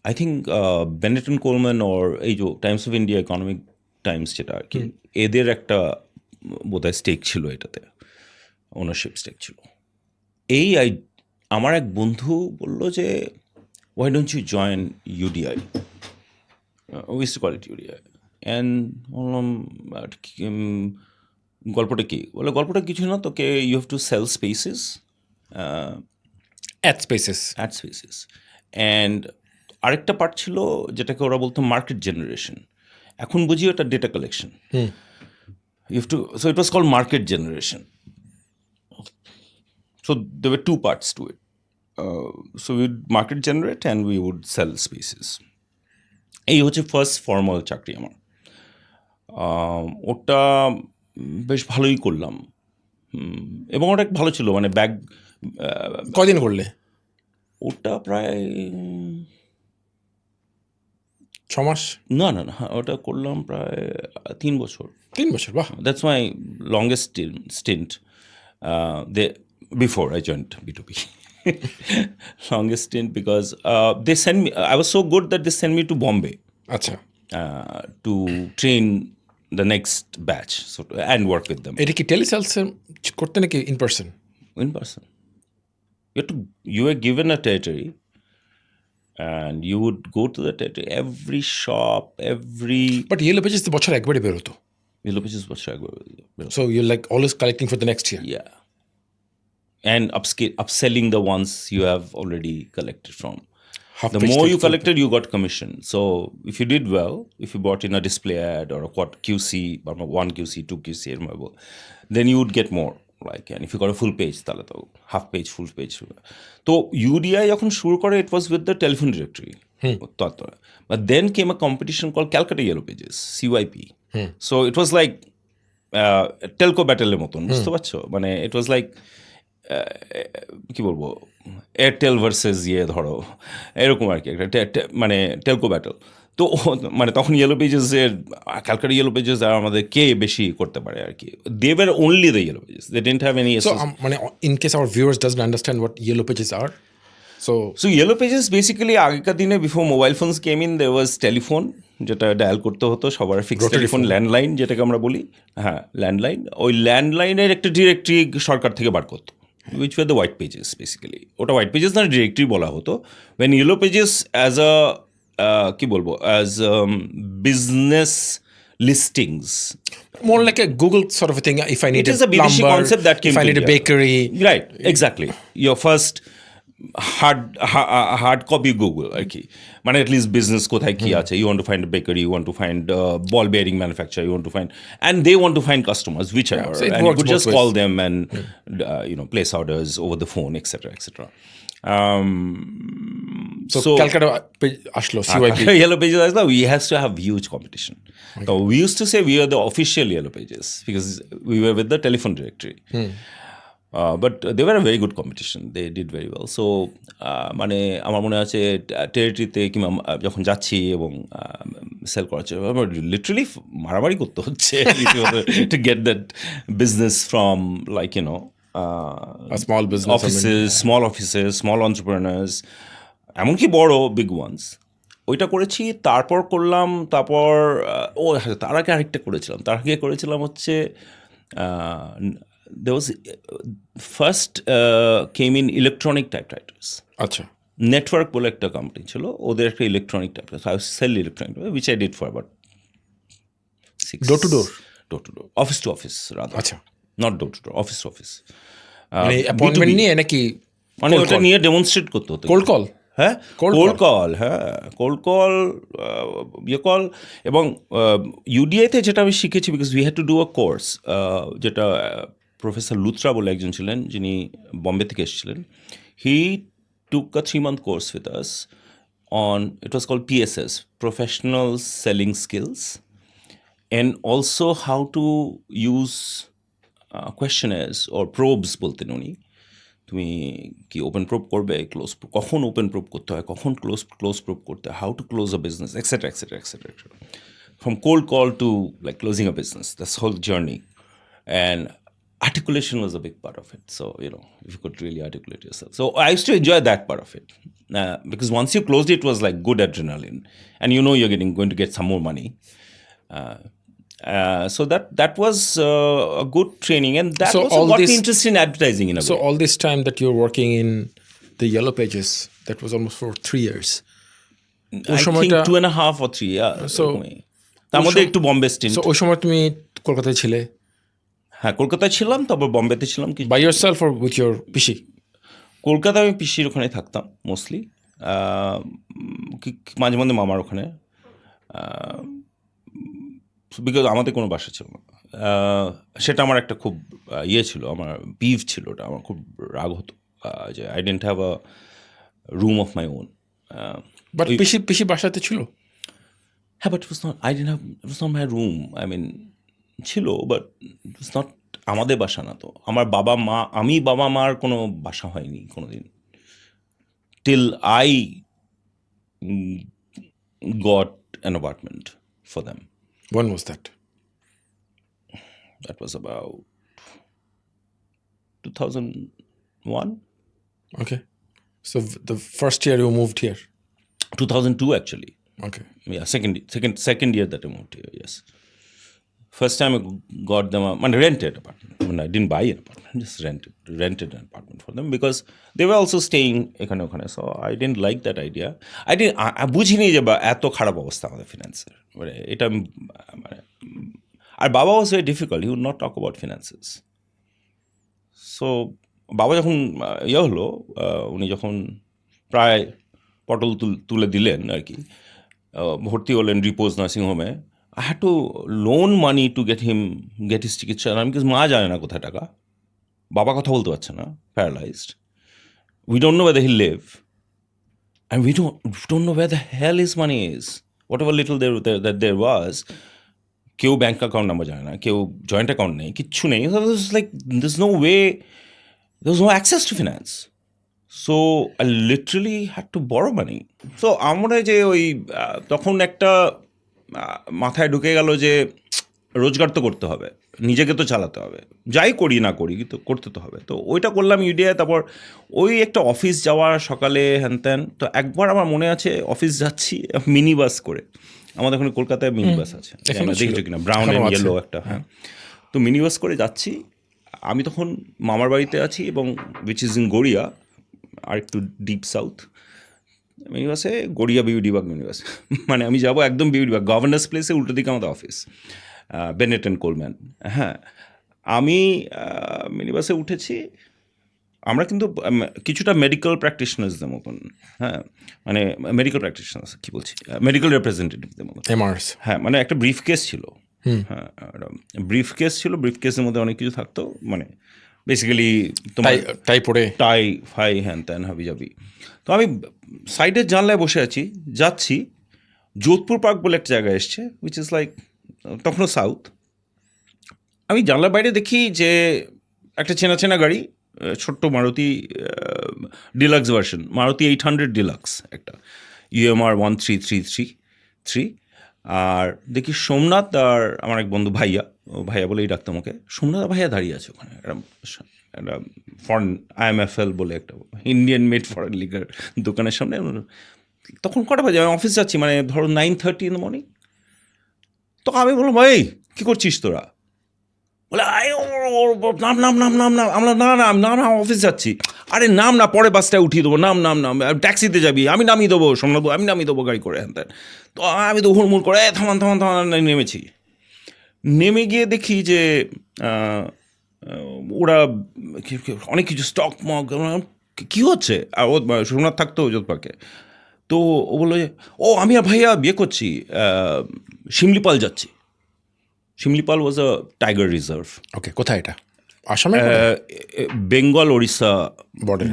আই থিঙ্ক বেনেটন কোলম্যান ওর এই যে Times of India, economic Times যেটা আর কি, এদের একটা বোধহয় স্টেক ছিল এটাতে, ওনারশিপ স্টেক ছিল। আমার এক বন্ধু বলল যে why don't you join UDI, we used to call it UDI, and বললাম গল্পটা কি, বলে গল্পটা কিছু না, তোকে you have to sell spaces, Ad spaces. Ad spaces, and আরেকটা পার্ট ছিল যেটাকে ওরা বলতো মার্কেট জেনারেশন। এখন বুঝি ওটা data collection. You have to, so it was called market generation. So there were two parts to it. So we would market generate and we would sell spaces. এই হচ্ছে first formal চাকরি আমার। ওটা বেশ ভালোই করলাম, এবং ওটা ভালো ছিল, মানে ব্যাগ। কদিন করলে? ওটা প্রায় 6 মাস? না, ওটা করলাম প্রায় 3 বছর। 3 বছর, বাহ। That's my longest stint. Before I joined B2B. Longest stint because they sent me, I was so good that they sent me to Bombay আচ্ছা। to train the next batch and work with them এটা কি telesales করতে নাকি in person? in person. You were given a territory, and you would go to the territory. Every shop, every but Yellow Pages তো বছর একবারই বেরোতো, Yellow Pages was Chicago. So you like always collecting for the next year. Yeah, and upselling the ones you have already collected from. The more you collected, you got commission. So if you did well, if you bought in a display ad or a quad QC, or 1 QC, 2 QC, then you would get more. Like, and if you got a full page, তাহলে তো half page, full page. তো UDI যখন শুরু করে, it was with the telephone directory. But then came a competition called Calcutta Yellow Pages, CYP. So it was like telco battle-এর মতন, বুঝতে পারছো? মানে it was like কি বলবো, এয়ারটেল ভার্সেস ধরো এরকম আর কি, একটা মানে টেলকো ব্যাটল। তো মানে তখন ইয়েলো পেজেসের, ক্যালকাটা ইয়েলো পেজেস আর আমাদের কে বেশি করতে পারে আর কি। They were only the yellow pages, they didn't have any. So মানে in case our viewers doesn't understand what yellow pages are, so yellow pages basically আগেকার দিনে before mobile phones came in, there was telephone, যেটা dial করতে হতো সবার, fix telephone, landline যেটাকে আমরা বলি, হ্যাঁ ল্যান্ডলাইন। ওই ল্যান্ডলাইনের একটা ডিরেক্টরি সরকার থেকে বার করতো, which were the white pages basically. ওটা white pages না, ডিরেক্টরি বলা হতো। when yellow pages as a কি বলবো, as business listings, more like a Google sort of a thing. If I need it is a Bideshi plumber, concept that came if I to need a India. bakery, right, exactly, your first hard copy Google আর কি, মানে at least business কোথায় কি আছে, you want to find a bakery, you want to find ball bearing manufacturer, you want to find, and they want to find customers, whichever, so it and you works could just both call ways. them and place orders over the phone, etc. so Calcutta ashlo CYP. Yellow Pages as well, we has to have huge competition. So we used to say we are the official Yellow Pages because we were with the telephone directory. But they were a very good competition. They did very well. So মানে আমার মনে আছে টেরিটরিতে কিংবা যখন যাচ্ছি এবং sell করা হচ্ছে, আমার লিটারালি মারামারি করতে হচ্ছে to get that business from like A small business, small offices, small entrepreneurs, এমনকি বড় বিগ ওয়ান্স। ওইটা করেছি, তারপর করলাম, তারপর তার আগে আরেকটা করেছিলাম, তার আগে করেছিলাম হচ্ছে there was first came in electronic typewriters. আচ্ছা, নেটওয়ার্ক বলে একটা কোম্পানি ছিল, ওদের একটা electronic typewriter, I sell electronic, which I did for about 6 Door to door? Door to door, office to office rather. আচ্ছা, not door to door, office to office. মানে appointment নিয়ে নাকি মানে ওটা নিয়ে ডেমনস্ট্রেট করতে হতো। Cold call? হ্যাঁ, কোল্ড কল, হ্যাঁ কোল্ড কল, কল। এবং ইউডিআইতে যেটা আমি শিখেছি, because we had to do a course, যেটা প্রফেসর লুথরা বলে একজন ছিলেন, যিনি বম্বে থেকে এসেছিলেন। হি টুক আ 3-month course with us on, it was called PSS, Professional Selling Skills, and also how to use questionnaires or probes বলতেন উনি। তুমি কি ওপেন প্রোব করবে, ক্লোজ, কখন ওপেন প্রোব করতে হয়, কখন ক্লোজ প্রোব করতে হয়, how to close a business, etcetera etcetera etcetera, from cold call to like closing a business, that's whole journey. And articulation was a big part of it. So, if you could really articulate yourself. So I used to enjoy that part of it, because once you closed it, it was like good adrenaline, and you're going to get some more money. So that was a good training, and that So also all got me this- interested in advertising in a So way. all this time that you're working in the Yellow Pages, that was almost for 3 years. I think 2.5 or 3, yeah. So- তার মধ্যে একটু Bombay stint. So ওই সময় তুমি কলকাতায় ছিলে? হ্যাঁ, কলকাতায় ছিলাম, তারপর বম্বেতে ছিলাম। কি By yourself or with your পিসি? কলকাতায় আমি পিসির ওখানে থাকতাম মোস্টলি, মাঝে মধ্যে মামার ওখানে, বিকজ আমাদের কোনো বাসা ছিল না। সেটা আমার একটা খুব ছিল, আমার বিভ ছিল, ওটা আমার খুব রাগ হতো যে I didn't have a room of my own. But PC বাসাতে ছিল? হ্যাঁ, but it was not my room, I mean ছিল, বাট ইট ওয়াজ নট আমাদের বাসা না তো। আমার বাবা মার কোনো বাসা হয়নি কোনোদিন, till I got an apartment for them. When was that? That was about 2001. Okay. So the first year you moved here? 2002 actually. Okay. Yeah, second year that I moved here, yes. First time I got them a rented apartment. I mean, I didn't buy an apartment, just rented an apartment for them because they were also staying এখানে ওখানে. So I didn't like that idea. I বুঝিনি যে এত খারাপ অবস্থা আমাদের ফিনান্সের, মানে এটা মানে আর বাবা was very difficult. He would not talk about finances. So বাবা যখন হলো, উনি যখন প্রায় পটল তুলে দিলেন আর কি, ভর্তি হলেন রিপোজ নার্সিং হোমে, I had to loan money to get his চিকিৎসা, because মা জানে না কোথায় টাকা, বাবা কথা বলতে পারছে না, paralysed, we don't know whether he'll live, and we don't know where the hell his money is. Whatever little there was, কেউ ব্যাঙ্ক অ্যাকাউন্ট নাম্বার জানে না, কেউ জয়েন্ট অ্যাকাউন্ট নেই, কিচ্ছু নেই. Like there's no way, there was no access to finance. So I literally had to borrow money. So আমরা যে ওই তখন একটা মাথায় ঢুকে গেল যে রোজগার তো করতে হবে, নিজেকে তো চালাতে হবে, যাই করি না করি তো করতে তো হবে. তো ওইটা করলাম ইউডিআই. তারপর ওই একটা অফিস যাওয়ার সকালে হ্যান ত্যান. তো একবার আমার মনে আছে অফিস যাচ্ছি মিনি বাস করে, আমাদের ওখানে কলকাতায় মিনি বাস আছে, দেখেছো কিনা, ব্রাউন অ্যান্ড ইয়েলো একটা, হ্যাঁ. তো মিনি বাস করে যাচ্ছি, আমি তখন মামার বাড়িতে আছি, এবং উইচ ইজ ইন গড়িয়া, আর একটু ডিপ সাউথ. মিনি বাসে গড়িয়া বিউডি বাগ মিনি বাস, মানে আমি যাবো একদম বিউডি বাগ, গভর্নর্স প্লেসে উল্টো দিকে আমাদের অফিস, বেনেট অ্যান্ড কোলম্যান. হ্যাঁ, আমি মিনি বাসে উঠেছি. আমরা কিন্তু কিছুটা মেডিকেল প্র্যাকটিশনার্সদের মতন, হ্যাঁ, মানে মেডিকেল প্র্যাকটিশনার্স কী বলছি, মেডিকেল রিপ্রেজেন্টেটিভদের মতন, হ্যাঁ, মানে একটা ব্রিফ কেস ছিল, হ্যাঁ, ব্রিফ কেস ছিল, ব্রিফ কেসের মধ্যে অনেক কিছু থাকতো, মানে বেসিক্যালি তোমার টাই ফাই হ্যান ত্যান হাবি যাবি. তো আমি সাইডের জানলায় বসে আছি, যাচ্ছি, যোধপুর পার্ক বলে একটা জায়গায় এসছে, উইচ ইজ লাইক তখনও সাউথ. আমি জানলার বাইরে দেখি যে একটা চেনা গাড়ি, ছোট্ট Maruti deluxe version, Maruti 800 deluxe, একটা UMR 1333, আর দেখি সোমনাথ আর আমার এক বন্ধু ভাইয়া বলেই ডাকতাম ওকে, সোমনাথ ভাইয়া দাঁড়িয়ে আছে ওখানে, একটা ফরেন IMFL বলে একটা ইন্ডিয়ান মেড ফরেন লিগার দোকানের সামনে. তখন কটা বাজে, আমি অফিস যাচ্ছি, মানে ধরো 9:30 in the morning. তো আমি বললাম, ভাই কী করছিস তোরা? বলে নাম আমরা না অফিস যাচ্ছি. আরে নাম না, পরে বাসটায় উঠিয়ে দেবো, নাম ট্যাক্সিতে যাবি, আমি নামিয়ে দেবো, সোমনাথ আমি নামিয়ে দেবো গাড়ি করে, হ্যান ত্যান. তো আমি তো হুড়মুড় করে থামান নেমেছি. নেমে গিয়ে দেখি যে ওরা অনেক কিছু স্টক মক, কী হচ্ছে, আর ও সোমনাথ থাকতো যোধপাকে. তো ও বললো যে আমি আর ভাইয়া বিয়ে করছি, শিমলিপাল যাচ্ছি. শিমলিপাল ওয়াজ আ টাইগার রিজার্ভ. ওকে, কোথায় এটা? আসামে, বেঙ্গল ওড়িশা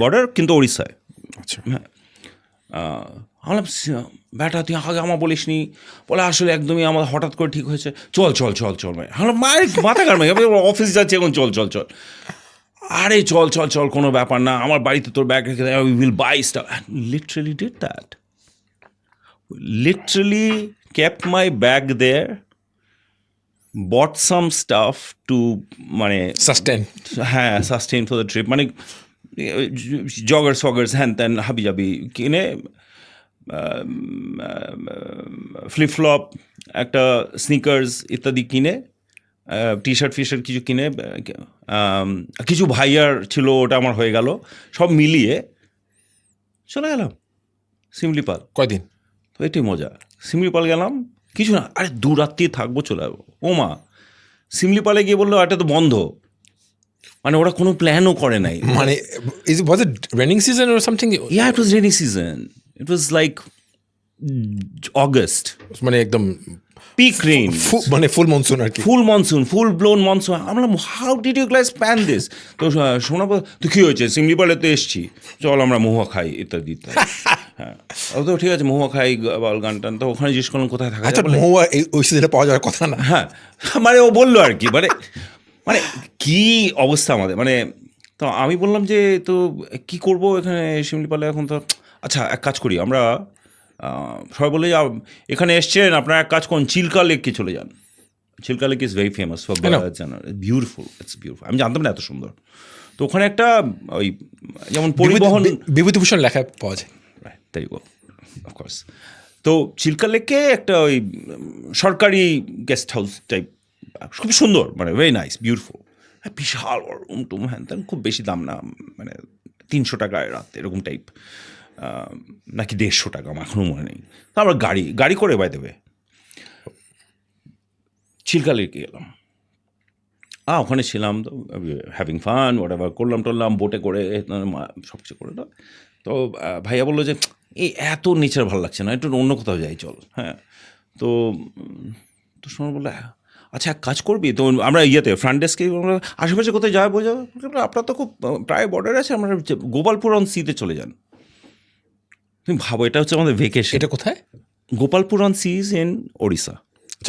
বর্ডার, কিন্তু ওড়িশায়. আচ্ছা, হ্যাঁ. আমরা ব্যাটা তুই আগে আমার বলিস নি, বলে আসলে একদমই আমার হঠাৎ করে ঠিক হয়েছে, চল ভাই. মায়ের মাথা কারমে, অফিস যাচ্ছি এখন, চল. আরে চল, কোনো ব্যাপার না, আমার বাড়িতে তোর ব্যাগ রেখে দেয়, we will buy stuff. Literally did that, literally kept my bag there, bought some stuff to মানে সাস্টেন ফর দ্য ট্রিপ, মানে জগার্স হ্যান ত্যান হাবি যাবি কিনে, ফ্লিপফ্লপ, একটা স্নিকার্স ইত্যাদি কিনে, টি শার্ট কিছু কিনে, কিছু ভাইয়ার ছিল, ওটা আমার হয়ে গেল, সব মিলিয়ে চলে গেলাম শিমলিপাল. কয়দিন? তো এটাই মজা, শিমলিপাল গেলাম, কিছু না, আরে 2 রাত্রি থাকবো, চলে যাবো. মা শিমলিপালে গিয়ে বললো এটা তো বন্ধ, মানে ওরা কোনো প্ল্যানও করে নাই. মানে was it raining season or something? Yeah, it was rainy season. It was like August. মানে একদম peak rain, মানে ফুল মনসুন আর কি, ফুল ব্লোন মনসুন. আমরা how did you guys plan this? তো শোনা, তো কী হয়েছে, শিমলিপালে তো এসছি, চল আমরা মহুয়া খাই ইত্যাদি. হ্যাঁ, তো ঠিক আছে, মহুয়া খাই বল গান টান. তো ওখানে জিজ্ঞেস করলাম কোথায় থাকা যায়, মহুয়া ওই সিজনে পাওয়া যাওয়ার কথা না. হ্যাঁ, মানে ও বললো আর কি, মানে কি অবস্থা আমাদের, মানে. তো আমি বললাম যে তো কি করব এখানে শিমলিপালে এখন, তো আচ্ছা এক কাজ করি, আমরা সবাই বলে যে এখানে এসছেন আপনারা এক কাজ করুন, চিল্কা লেককে চলে যান. Chilika lake is very famous for birds, beautiful, it's beautiful. আমি জানতাম না এত সুন্দর. তো ওখানে একটা ওই যেমন পরিবহন বিভূতিভূষণ লেখা পাওয়া যায়, তাই গো, অফকোর্স. তো চিল্কা লেকে একটা ওই সরকারি গেস্ট হাউস টাইপ খুব সুন্দর, মানে ভেরি নাইস, বিউটিফুল, বিশাল রুম টুম, হ্যান ত্যান, খুব বেশি দাম না, মানে 300 টাকায় রাত এরকম টাইপ, নাকি 150 টাকা, আমার এখনও মনে নেই। তারপর গাড়ি করে বাই দেবে চিলকালেকে গেলাম, ওখানে ছিলাম, তো হ্যাভিং ফান ওটা করলাম টরলাম, বোটে করে সব কিছু করে দাও। তো ভাইয়া বললো যে এই এত নেচার ভালো লাগছে না, একটু অন্য কোথাও যাই চল। হ্যাঁ, তো তো শোনো বললো আচ্ছা এক কাজ করবি, তো আমরা ফ্রন্ট ডেস্কে আশেপাশে কোথায় যাওয়া বোঝাবো, আপনার তো খুব প্রায় বর্ডার আছে, আমরা গোপালপুর অন সিতে চলে যান। তুমি ভাবো, এটা হচ্ছে আমাদের ভেকেশন। এটা কোথায়? Gopalpur on sea is in Odisha.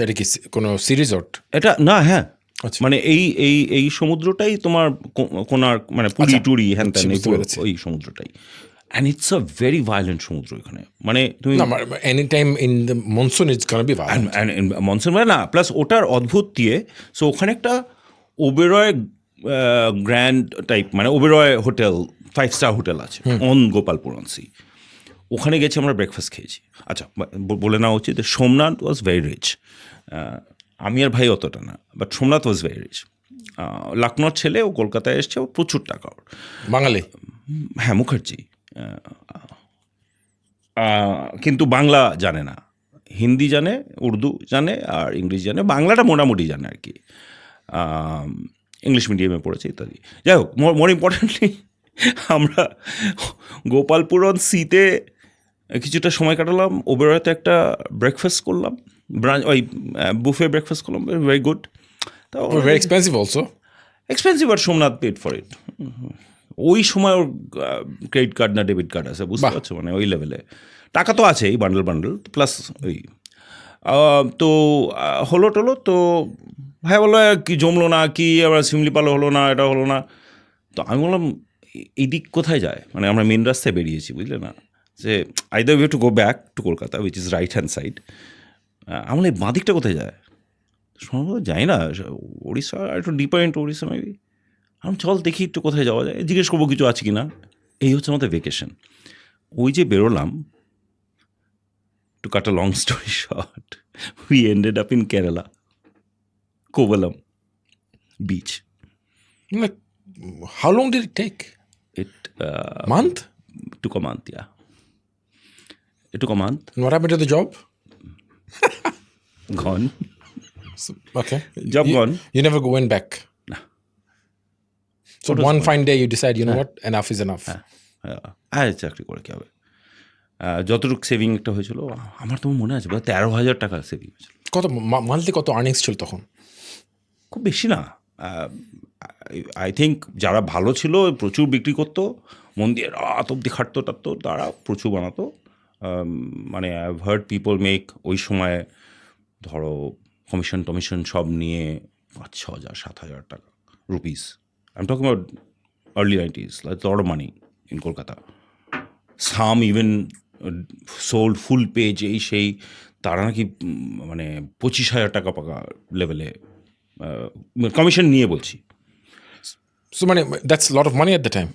এটা কি কোনো সি রিসর্ট? এটা না, হ্যাঁ, আচ্ছা। মানে এই সমুদ্রটাই তোমার কোনার, মানে পুরি আচ্ছা, টুরি হ্যান ত্যান, বুঝতে পেরেছি। ওই সমুদ্রটাই। And it's a very violent সমুদ্র এখানে, মানে তুমি any time in the monsoon it's gonna be violent. Monsoon মানে না, প্লাস ওটার অদ্ভুত দিয়ে, সো ওখানে একটা ওবেরয় গ্র্যান্ড টাইপ, মানে ওবেরয় হোটেল, 5 স্টার হোটেল আছে অন গোপালপুর অন সি। ওখানে গেছি, আমরা ব্রেকফাস্ট খেয়েছি। আচ্ছা, বলে নেওয়া উচিত সোমনাথ ওয়াজ ভেরি রিচ, আমি আর ভাই অতটা না, but Somnath was very rich. লখনৌর ছেলে, ও কলকাতায় এসছে, ও প্রচুর টাকা ওর। বাঙালি? হ্যাঁ, মুখার্জি, কিন্তু বাংলা জানে না, হিন্দি জানে, উর্দু জানে, আর ইংলিশ জানে, বাংলাটা মোটামুটি জানে আর কি। ইংলিশ মিডিয়ামে পড়েছে ইত্যাদি। যাই হোক, মোর ইম্পর্টেন্টলি আমরা গোপালপুর অন সিতে কিছুটা সময় কাটালাম, ওবেরয়তে একটা ব্রেকফাস্ট করলাম, ওই বুফে ব্রেকফাস্ট করলাম, ভেরি গুড। তো ভেরি এক্সপেন্সিভ অলসো। এক্সপেন্সিভ, আর সোমনাথ পেড ফর ইট। ওই সময় ওর ক্রেডিট কার্ড না ডেবিট কার্ড আছে, বুঝতে পারছো, মানে ওই লেভেলে টাকা তো আছে, এই বান্ডেল প্লাস ওই। তো হলো টলো, তো ভাই বললো কি জমলো না, কি আবার শিমলিপালও হলো না, এটা হলো না। তো আমি বললাম এই দিক কোথায় যায়, মানে আমরা মেন রাস্তায় বেরিয়েছি, বুঝলে না, যে either we have to go back to Kolkata which is right hand side. আমার এই বাঁ দিকটা কোথায় যায়, সম্ভবত যাই না, উড়িষ্যা, একটু ডিপার ইন্টু উড়িষ্যা মেবি। আমি চল দেখি একটু কোথায় যাওয়া যায়, জিজ্ঞেস করবো কিছু আছে কি না। এই হচ্ছে আমাদের ভেকেশন। ওই যে বেরোলাম, two cut a long story short, we ended up in Kerala, Kovalam beach. Like, how long did it take? It Month? took a month, yeah. It took a month. And what happened to the job? Gone. Okay. Job you, gone. You never went back? No. So one fine day you decide, you know what, enough is enough. হ্যাঁ, চাকরি করে কী হবে। যতটুকু saving একটা হয়েছিল, আমার তো মনে আছে 13,000 টাকা সেভিং হয়েছিল। কত মান্থলি কত আর্নিংস ছিল তখন? খুব বেশি না, আই থিঙ্ক যারা ভালো ছিল প্রচুর বিক্রি করতো, মন দিয়ে রাত অব্দি খাটতো টাটতো, তারা প্রচুর বানাতো। মানে I have heard people make ওই সময় ধরো কমিশন টমিশন সব নিয়ে 5,000, 7,000 টাকা rupees. I am talking about early 90s, like lot of money in Kolkata. Some even sold full page, এই সেই, তারা নাকি মানে 25,000 টাকা পাকা লেভেলে কমিশন নিয়ে বলছি। So মানে that's a lot of money at the time.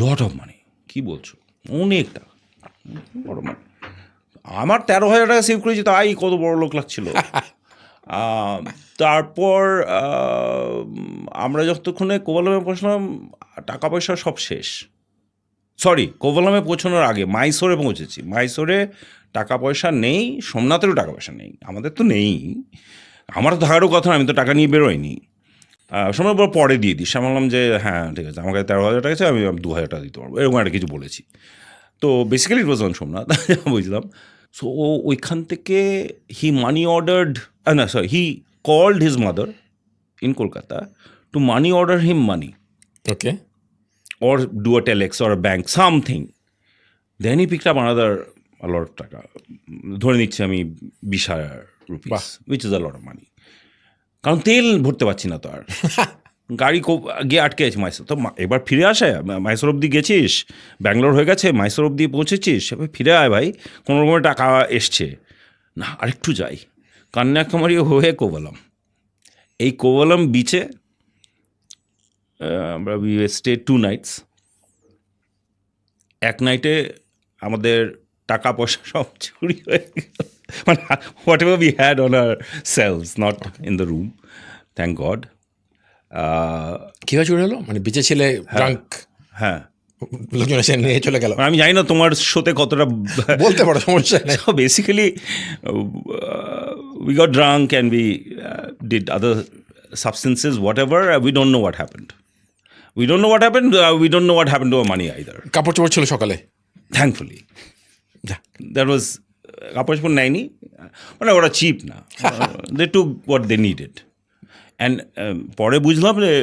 Lot of money, কী বলছো, অনেক টাকা, লট অফ মানি। আমার 13,000 টাকা সেভ করেছি, তাই কত বড় লোক লাগছিল। তারপর আমরা যতক্ষণে কোভালামে পৌঁছলাম, টাকা পয়সা সব শেষ। সরি, কোভালামে পৌঁছানোর আগে মাইসোরে পৌঁছেছি। মাইসোরে টাকা পয়সা নেই, সোমনাথেরও টাকা পয়সা নেই, আমাদের তো নেই। আমার তো থাকারও কথা, আমি তো টাকা নিয়ে বেরোয়নি। সময় পরে দিয়ে দিস, আমি বললাম যে হ্যাঁ ঠিক আছে, আমার কাছে 13,000 টাকা আছে, আমি 2,000 টাকা দিতে পারবো, এরকম একটা কিছু বলেছি। তো basically it was on Somnath, বুঝলাম। সো ওইখান থেকে হি মানি অর্ডার্ড, না sorry, he called his mother in Kolkata to money order him money, Okay. or do a telex or a bank, something. Then he picked up another a lot of টাকা, ধরে নিচ্ছি আমি 20,000 rupees, which is a lot of money. কারণ তেল ভরতে পারছি না তো আর, গাড়ি গিয়ে আটকে আছে মাইসোর। তো এবার ফিরে আসে, মাইসোর অব্দি গেছিস, ব্যাঙ্গালোর হয়ে গেছে, মাইসোর অব্দি পৌঁছেছিস, এবার ফিরে আয় ভাই, কোনো রকমের টাকা এসছে না, আরেকটু যাই। কন্যাকুমারী হয়ে কোভালাম, এই কোভালাম বিচে আমরা উই স্টে 2 nights। এক নাইটে আমাদের টাকা পয়সা সব চুরি হয়ে গেল, মানে whatever we had on ourselves, not in the room. Thank God. কীভাবে চুরি হলো? মানে বিচে ছিলে, ড্রাঙ্ক, হ্যাঁ, লোকজন এসে নিয়ে চলে গেল? আমি জানি না তোমার শোতে কতটা বলতে পারো, সমস্যা নেই। So basically, we got drunk and we did other substances, whatever. We don't know what happened. We don't know what happened. We don't know what happened to our money either. কাপড় চোপড় ছিল সকালে? Thankfully, যা, that was কাপড় চোপড় নেয়নি, মানে ওরা চিপ না, they took what they needed. And পরে বুঝলাম যে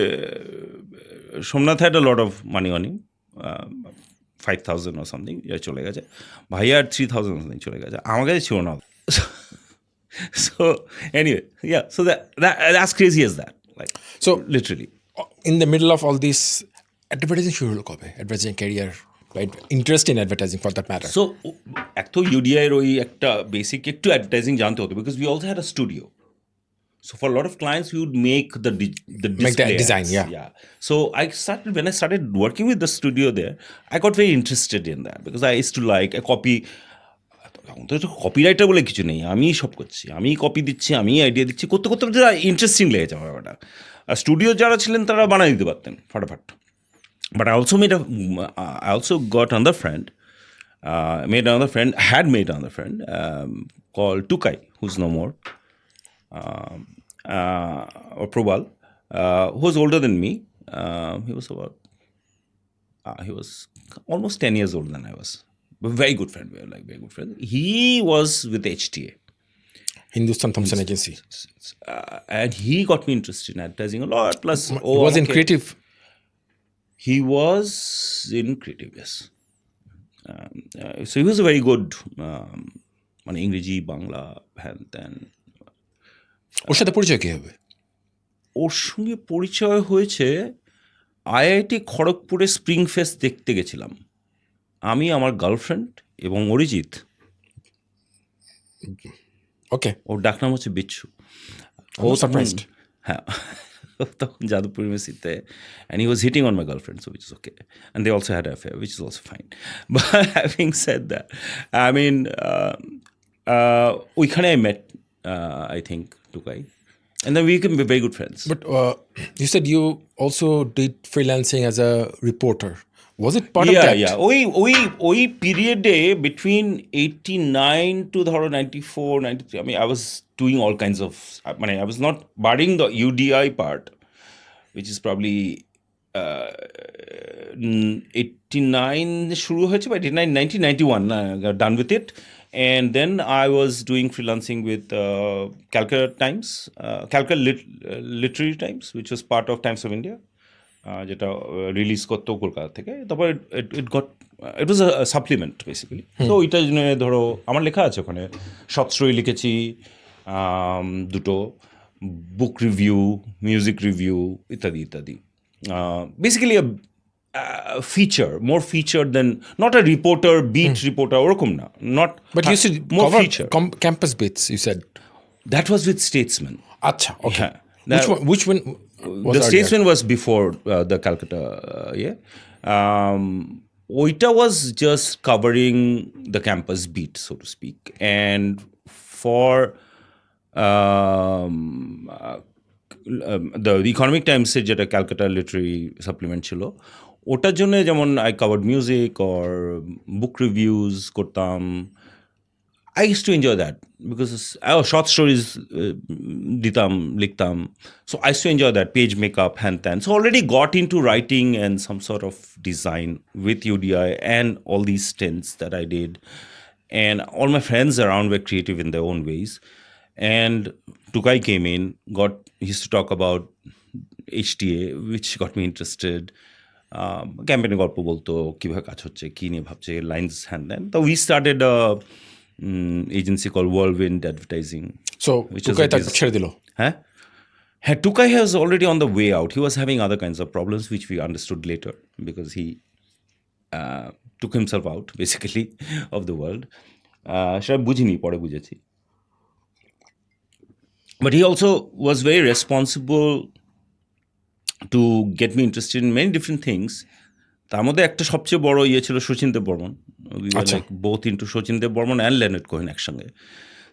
Somnath had a lot of money on him, 5,000 or something চলে গেছে, ভাইয়া 3,000 or something চলে গেছে, আমার কাছে ছিল না। So anyway, yeah, so that's crazy as that, like, So literally. in the middle of all this, advertising শুরু হলো কবে? Advertising career, interest in advertising for that matter? So এক তো ইউডিআইয়ের ওই একটা বেসিক একটু অ্যাডভার্টাইজিং জানতে হতো, because we also had a studio. So for a lot of clients, we would make the Make the display design, ads. yeah. So when I started working with the studio there, I got very interested in that, because I used to like a copy. Copywriter বলে কিছু নেই, আমি সব করছি, আমি copy দিচ্ছি, আমি idea দিচ্ছি, করতে করতে ইন্টারেস্টিং লেগেছে আমার ব্যাপারটা। আর স্টুডিও যারা ছিলেন তারা বানিয়ে দিতে পারতেন ফাটাফাট। But I also got another friend, had made another friend called Tukai, who's no more, or Probal, who was older than me. He was almost 10 years older than I was. But very good friend, very good friend. He was with HTA. Hindustan Thompson Agency. And he got me interested in advertising a lot. Plus, He was in creative. He was in creative, yes. So he was a very good, মানে ইংরেজি, বাংলা, হ্যান ত্যান। ওর সাথে পরিচয় কী হবে? ওর সঙ্গে পরিচয় হয়েছে আইআইটি খড়গপুরে স্প্রিং ফেস্ট দেখতে গেছিলাম আমি, আমার গার্লফ্রেন্ড এবং অরিজিৎ। ওকে, ওর ডাকনাম হচ্ছে বিচ্ছু। ও সারপ্রাইজড। হ্যাঁ, তখন যাদবপুর ইউনিভার্সিটিতে, and he was hitting on my girlfriend, so which is okay, and they also had an affair, which is also fine. But having said that, I mean, ওইখানে I met, I think, Tukai, and then we became very good friends. But you said you also did freelancing as a reporter. Was it part of that? Yeah. ওই পিরিয়ডে between 89 to ধরো 94, 93, I mean, I was doing all kinds of, মানে I was not barring the UDI part, which is probably 89 শুরু হয়েছে, বা 89, 1991, got done with it. And then I was doing freelancing with Calcutta Times, Calcutta Literary Times, which was part of Times of India, যেটা release করতো কলকাতা থেকে। তারপর ইট ওয়াজ আ supplement basically. তো ওইটা জন্য ধরো আমার লেখা আছে ওখানে, শর্ট স্টোরি লিখেছি দুটো, বুক রিভিউ, মিউজিক রিভিউ, ইত্যাদি ইত্যাদি। Basically feature, more feature than, not a reporter, beat reporter, ওরকম না, not, But you said more cover feature. campus bits, you said. That was with Statesman. Acha, okay. Yeah. Which one was The earlier? Statesman was before the Calcutta, oita was just covering the campus beat, so to speak. And for the Economic Times যেটা Calcutta Literary Supplement ছিল, ওটার জন্য যেমন I covered music or book reviews করতাম। I used to enjoy that because short stories ditam, liktam. So I used to enjoy that, page makeup, hand tan. So already got into writing and some sort of design with UDI and all these stints that I did. And all my friends around were creative in their own ways. And Tukai came in, he used to talk about HTA, which got me interested. Campaign গল্প বলতো, কিভাবে কাজ হচ্ছে, কি নিয়ে ভাবছে, lines, hand then. So we started a agency called Whirlwind Advertising. So Tukai tak ছেড়ে দিল? হ্যাঁ, Tukai was already on the way out. He was having other kinds of problems, which we understood later, because he took himself out, basically, of the world. সেটা বুঝিনি, পরে বুঝেছি। But he also was very responsible to get me interested in many different things. তার মধ্যে একটা সবচেয়ে বড় ইয়ে ছিল শচীন দেব Barman. We were like both into Sachin Dev Barman and Leonard Cohen একসঙ্গে.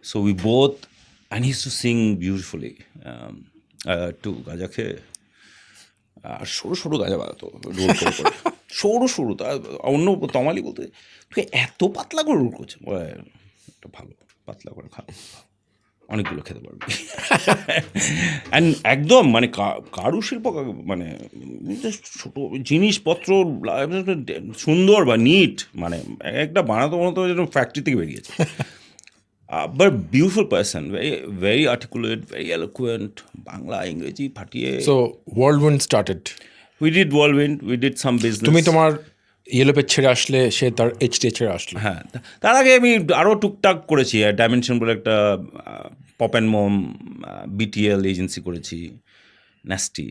So we both, and he used to sing beautifully. একটু গাঁজা খেয়ে আর সরু সরু গাঁজা বানাতো রোল করে করে সরু সরু তা অন্য তমালি বলতে তুই এত পাতলা করে রোল করছে একটা ভালো পাতলা করে খা অনেকগুলো খেতে পারবি অ্যান্ড একদম মানে কারুশিল্প মানে ছোটো জিনিসপত্র সুন্দর বা নিট মানে একটা বানাতো বানাতো যেন ফ্যাক্টরি থেকে বেরিয়েছে but beautiful person vary very articulate very eloquent Bangla ইংরেজি ফাটিয়ে so world started. We did world we did some business তুমি তোমার ইয়েলো পেজ ছেড়ে আসলে, সে তার এইচটি ছেড়ে আসলো। হ্যাঁ, তার আগে আমি আরও টুকটাক করেছি। ডাইমেনশন বলে একটা pop and mom BTL agency করেছি, ন্যাস্টি।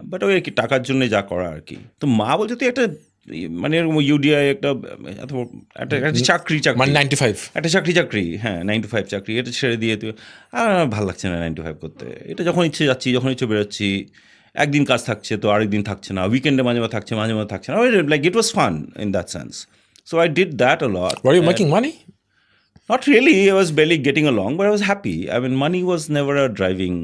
বাট ওই আর কি টাকার জন্য যা করা আর কি। তো মা বলছে তুই একটা মানে এরকম ইউডিআই একটা একটা চাকরি মানে 95 একটা চাকরি হ্যাঁ 9 to 5 চাকরি, এটা ছেড়ে দিয়ে তুই ভালো লাগছে না 9 to 5 করতে। এটা যখন ইচ্ছে যাচ্ছি, যখন ইচ্ছে বেরোচ্ছি, একদিন কাজ থাকছে তো আরেকদিন থাকছে না, উইকেন্ডে মাঝে মাঝে থাকছে, মাঝে মাঝে থাকছে না, like it was fun in that sense. So I did that a lot. Were you making money? Not really. I was barely getting along, but I was happy. I mean, money was never a driving.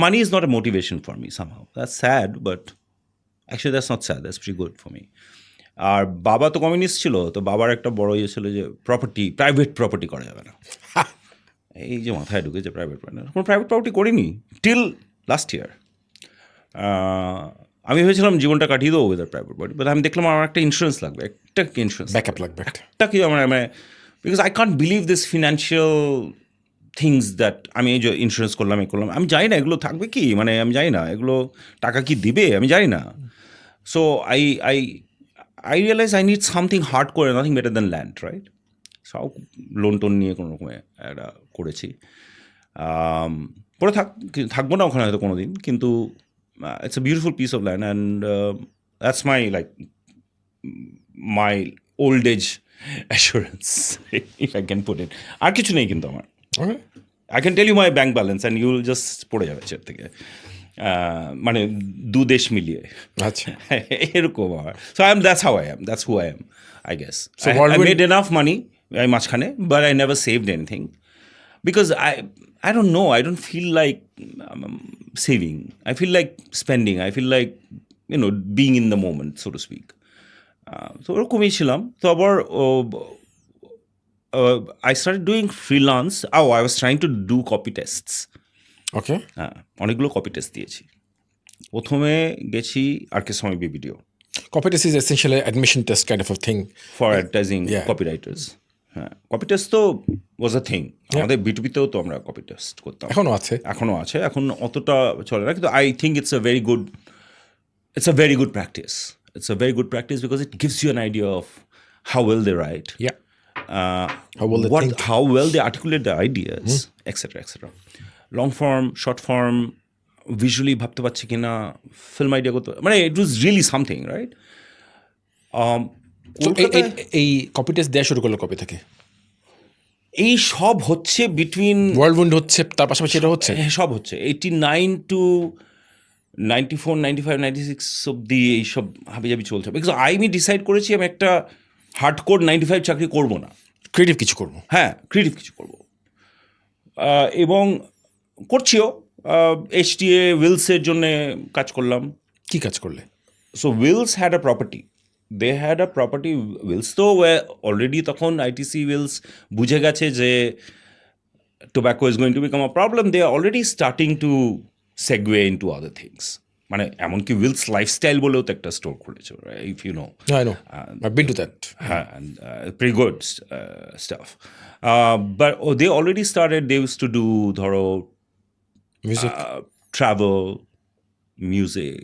Money is not a motivation for me somehow. That's sad, but actually that's not sad. That's pretty good for me. আর বাবা তো communist ছিল, তো বাবার একটা বড় ইয়ে ছিল যে প্রাইভেট প্রপার্টি করা যাবে না। এই যে মাথায় ঢুকেছে প্রাইভেট প্রপার্টি, কোনো প্রাইভেট প্রপার্টি করিনি টিল লাস্ট ইয়ার। আমি ভেবেছিলাম জীবনটা কাটিয়ে দেবো উইদার প্রাইভেট প্রপার্টি, বাট আমি দেখলাম আমার একটা ইন্স্যুরেন্স লাগবে, একটা ইন্স্যুরেন্স ব্যাকআপ লাগবে একটা কি আমার because I can't believe this financial things that আমি এই যে ইন্স্যুরেন্স করলাম আমি জানি না এগুলো থাকবে কি, মানে আমি জানি না এগুলো টাকা কি দিবে, আমি জানি না। So I realize I need something hardcore, nothing better than land, right? সব লোন টোন নিয়ে কোনো রকমে একটা করেছি। পরে থাকবো না ওখানে হয়তো কোনো দিন, কিন্তু it's a beautiful piece of land and that's my my old age assurance if I can put it. আর কিছু নেই কিন্তু আমার। I can tell you my bank balance and you'll just পড়ে যাবে চেয়ার থেকে, মানে দু দেশ মিলিয়ে। আচ্ছা, এরকম আমার। So that's how I am, that's who I am, I guess. So I made enough money মাঝখানে, but I never saved anything because I don't know, I don't feel like saving. I feel like spending. I feel like being in the moment, so to speak. তো ওরকমই ছিলাম। তো আবার I started doing freelance. I was trying to do copy tests. ওকে, হ্যাঁ, অনেকগুলো copy test দিয়েছি। প্রথমে গেছি R K. Swamy BBDO. Copy test is essentially admission test kind of a thing for advertising copywriters. হ্যাঁ, কপি টেস্ট তো ওয়াজ আ থিং। আমাদের বিটুপিতেও তো আমরা কপি টেস্ট করতাম, এখনও আছে। এখন অতটা চলে না, কিন্তু I think it's a very good practice. It's a very good practice because it gives you an idea of how well they write, how well they think, how well they articulate the ideas, etc. Long form, short form, visually ভাবতে পারছে কিনা, film idea করতে, মানে it was really something, right? এই copy test দেওয়া শুরু করলো কবে থেকে? এই সব হচ্ছে বিটুইন ওয়ার্ল্ড হচ্ছে, তার পাশাপাশি এটা হচ্ছে, সব হচ্ছে 89 to 94, 95, 96 অব্দি এইসব হাবিজাবি চলছে। বিকজ আমি ডিসাইড করেছি আমি একটা হার্ডকোর 95 চাকরি করবো না, ক্রিয়েটিভ কিছু করবো। হ্যাঁ, ক্রিয়েটিভ কিছু করবো, এবং করছিও। HTA উইলসের জন্যে কাজ করলাম। কি কাজ করলে? So Wills had a property, they had a property. Wills তো অলরেডি তখন আইটিসি উইলস বুঝে গেছে যে tobacco is going to become a problem. They are already starting to segue into other things. মানে এমনকি উইলস লাইফস্টাইল বলেও তো একটা স্টোর খুলেছে, if you know. I know, I've been to that. হ্যাঁ, and pretty good stuff. But they already started, they used to do ধরো Music, travel, music,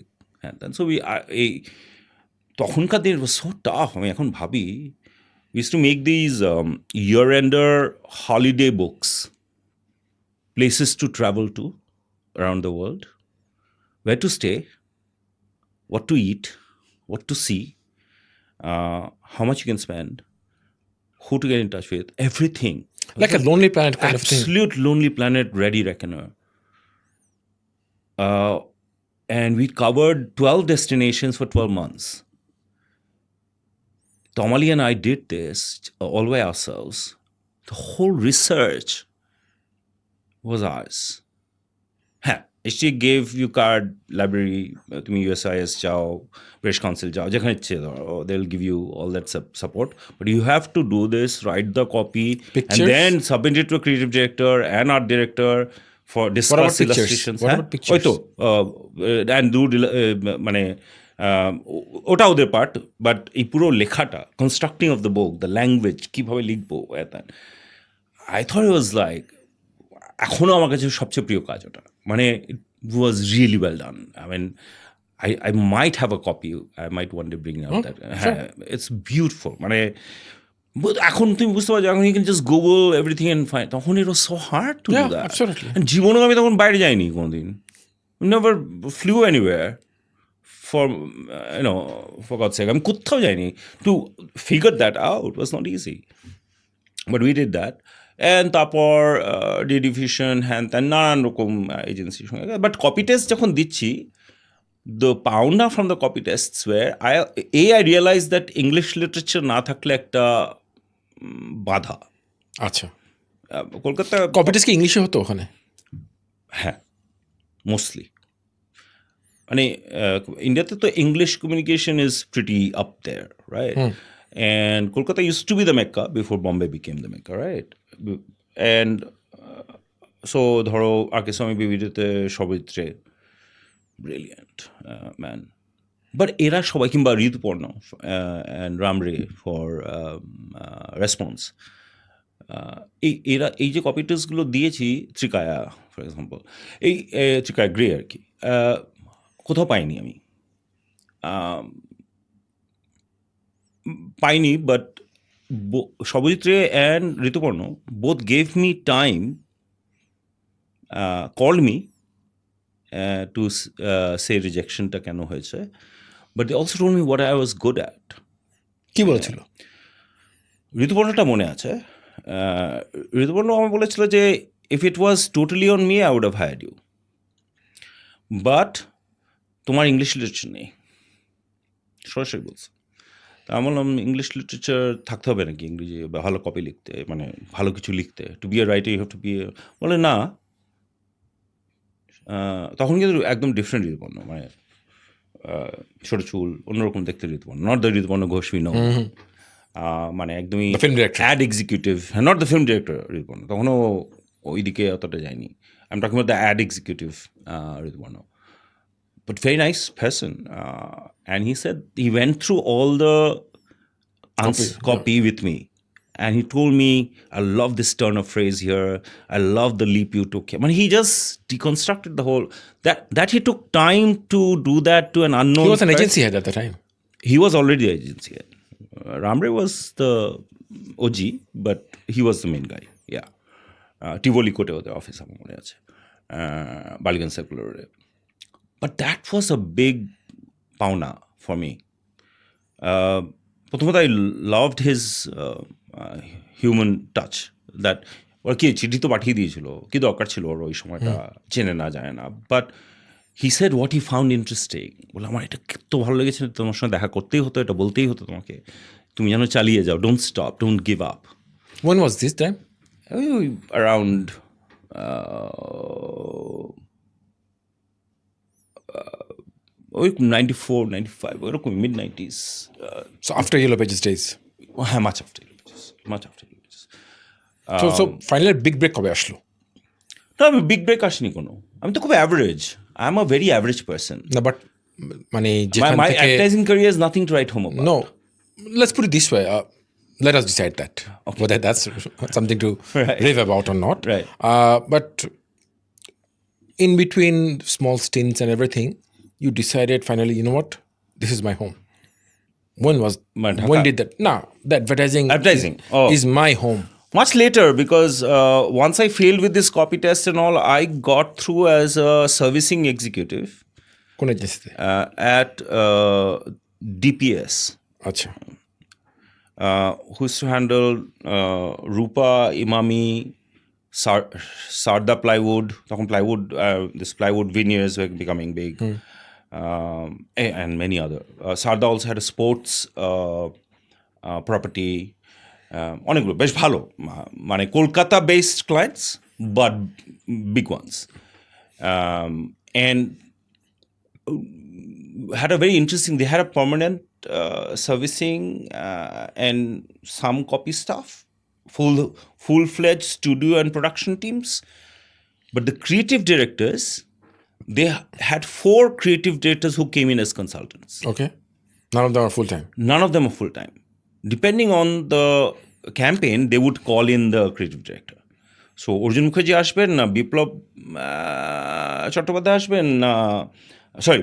and so এই তখনকার দিন was so tough. আমি এখন ভাবি, we used to make these year-ender holiday books, places to travel to around the world, where to stay, what to eat, what to see, how much you can spend, who to get in touch with, everything. like a Lonely Planet kind of thing. Absolute Lonely Planet ready reckoner. And we covered 12 destinations for 12 months. Tomali and I did this all by ourselves. The whole research was ours. হ্যাঁ, HTA gave you card, library, তুমি USIS যাও, British Council যাও, যেখানে ইচ্ছে they'll give you all that support. But you have to do this, write the copy, and Pictures? then submit it to a creative director and art director for discuss about pictures? illustrations. What হ্যাঁ? about pictures? ওই তো and do মানে ওটা ওদের part, but এই পুরো লেখাটা, constructing of the book, the language, কীভাবে লিখবো, I thought it was like, এখনও আমার কাছে সবচেয়ে প্রিয় কাজ ওটা, মানে it was really well done. I mean I might have a copy. I might one day bring out that. sure. It's beautiful. মানে এখন তুমি বুঝতে পারছো, এখন you can just Google everything and find. তখন it was so hard to do Yeah, that. absolutely. And জীবনেও আমি তখন বাইরে যাইনি কোনোদিন. Never flew anywhere. For for God's sake, আমি কোথাও যাইনি. To figure that out was not easy. But we did that. And তারপর ডিভিশন হ্যান ত্যান নানান রকম এজেন্সির সঙ্গে, বাট কপি টেস্ট যখন দিচ্ছি, the pounder from the copy tests where I realized that English literature না থাকলে একটা বাধা। আচ্ছা, কলকাতা কপি টেস্ট কি ইংলিশে হতো ওখানে? হ্যাঁ, মোস্টলি। মানে ইন্ডিয়াতে তো English communication is pretty up there, right? And Kolkata used to be the Mecca before Bombay became the Mecca, right? And so ধরো আগে স্বামী বিবিধতে সবিত্রে, brilliant man. But এরা সবাই, কিংবা Rituparno and Ramre for response, এই যে কপি টেস্টগুলো দিয়েছি, ত্রিকায়া ফর এক্সাম্পল, এই ত্রিকায়া গ্রে আর কি, কোথাও পাইনি আমি, পাইনি। বাট সবজিত্রে and Rituparno both gave me time, call me to say রিজেকশনটা কেন হয়েছে, but they also told me what I was good at. কি বলেছিল? ঋতুপর্ণটা মনে আছে। ঋতুপর্ণ আমার বলেছিল যে if it was totally on me I would have hired you, but তোমার ইংলিশ লিটারেচার নেই, সরাসরি বলছে। তা আমি বললাম, ইংলিশ লিটারেচার থাকতে হবে নাকি ইংরেজি ভালো কপি লিখতে, মানে ভালো কিছু লিখতে, to be a writer you have to be a, বলে না। তখন কিন্তু একদম ডিফারেন্ট ঋতুপর্ণ, মানে ছোটো চুল, অন্যরকম দেখতে Rituparna, not the Rituparna Ghosh we know, মানে একদমই ad executive, not the film director Rituparna, তখনও ওই দিকে অতটা যায়নি। I am talking about the ad executive Rituparna, but very nice person. And he said he went through all the copy with me, and he told me, I love this turn of phrase here, I love the leap you took here. I mean, he just deconstructed the whole, that he took time to do that to an unknown. He was an agency head at the time. He was already the agency head. Ramre was the OG, but he was the main guy. Yeah. Tivoli Kote ওদের office আমার মনে আছে, Ballygunge circular রোডে। But that was a big pauna for me. প্রথমত I loved his human touch. That ওর কি চিঠি তো পাঠিয়ে দিয়েছিল, কি দরকার ছিল ওর ওই সময়টা, চেনে না যায় না, but he said what he found interesting. বলে, আমার এটা এত ভালো লেগেছে, তোমার সঙ্গে দেখা করতেই হতো, এটা বলতেই হতো তোমাকে, তুমি যেন চালিয়ে যাও, don't stop, don't give up. When was this time? Around ওই 94, 95, ওইরকম mid 90s. So after Yellow Pages days. হ্যাঁ, much after Yellow Pages, much after Yellow Pages. So finally big break কবে আসলো? না, আমি বিগ ব্রেক আসিনি কোনো, আমি তো খুব average, I am a very average person. না, বাট মানে যেখান মাই থেকে advertising career is nothing to right home about. No, let's put it this way. Let us decide that, whether that's something to rave about or not. Right. But in between small stints and everything, you decided finally, you know what? This is my home. When did that? No, the advertising is my home. Much later, because once I failed with this copy test and all, I got through as a servicing executive কোন এজেন্সিতে? at DPS. আচ্ছা। Who used to handle Rupa, Imami, Sarda plywood. This plywood veneers were becoming big, and many other. Sarda also had a sports property. অনেকগুলো বেশ ভালো, মানে Kolkata based clients, but big ones. And had a very interesting, they had a permanent servicing and some copy staff, full-fledged studio and production teams. But the creative directors, they had 4 creative directors who came in as consultants. Okay. None of them are full-time. None of them are full-time. Depending on the campaign, they would call in the creative director. So Arjun Mukherjee আসবেন না বিপ্লব চট্টোপাধ্যায় আসবেন না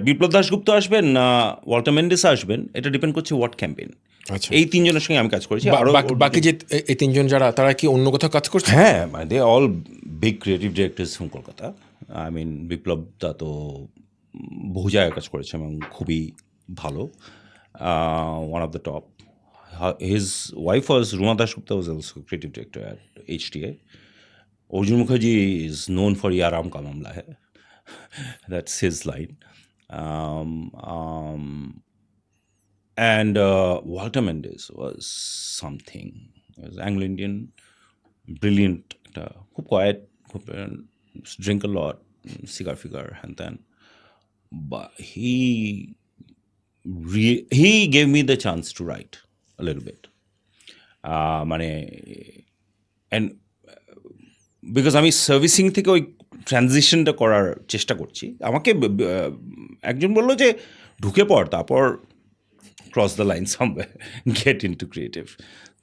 বিপ্লব দাশগুপ্ত আসবেন না Walter Mendes আসবেন, এটা depend করছে what campaign. আচ্ছা। এই 3 জনের সঙ্গে আমি কাজ করেছি। বাকি যে এই 3 জন যারা, তারা কি অন্য কোথাও কাজ করছে? হ্যাঁ, মানে they all big creative directors from Kolkata. I mean Biplab da তো বহু জায়গায় কাজ করেছে এবং খুবই ভালো, one of the top. His wife was Ruma Dasgupta, was also creative director at HTA. Arjun Mukherjee is known for "Ya Ram Ka Mamla Hai." That's his line. And Walter Mendes was something. He was Anglo-Indian, brilliant, খুব quiet, drink a lot, cigar figure, and then. But he gave me the chance to write a little bit. And because আমি servicing থেকে ওই ট্রানজিশনটা করার চেষ্টা করছি, আমাকে একজন বললো যে ঢুকে পড়, তারপর cross the line somewhere, get into creative.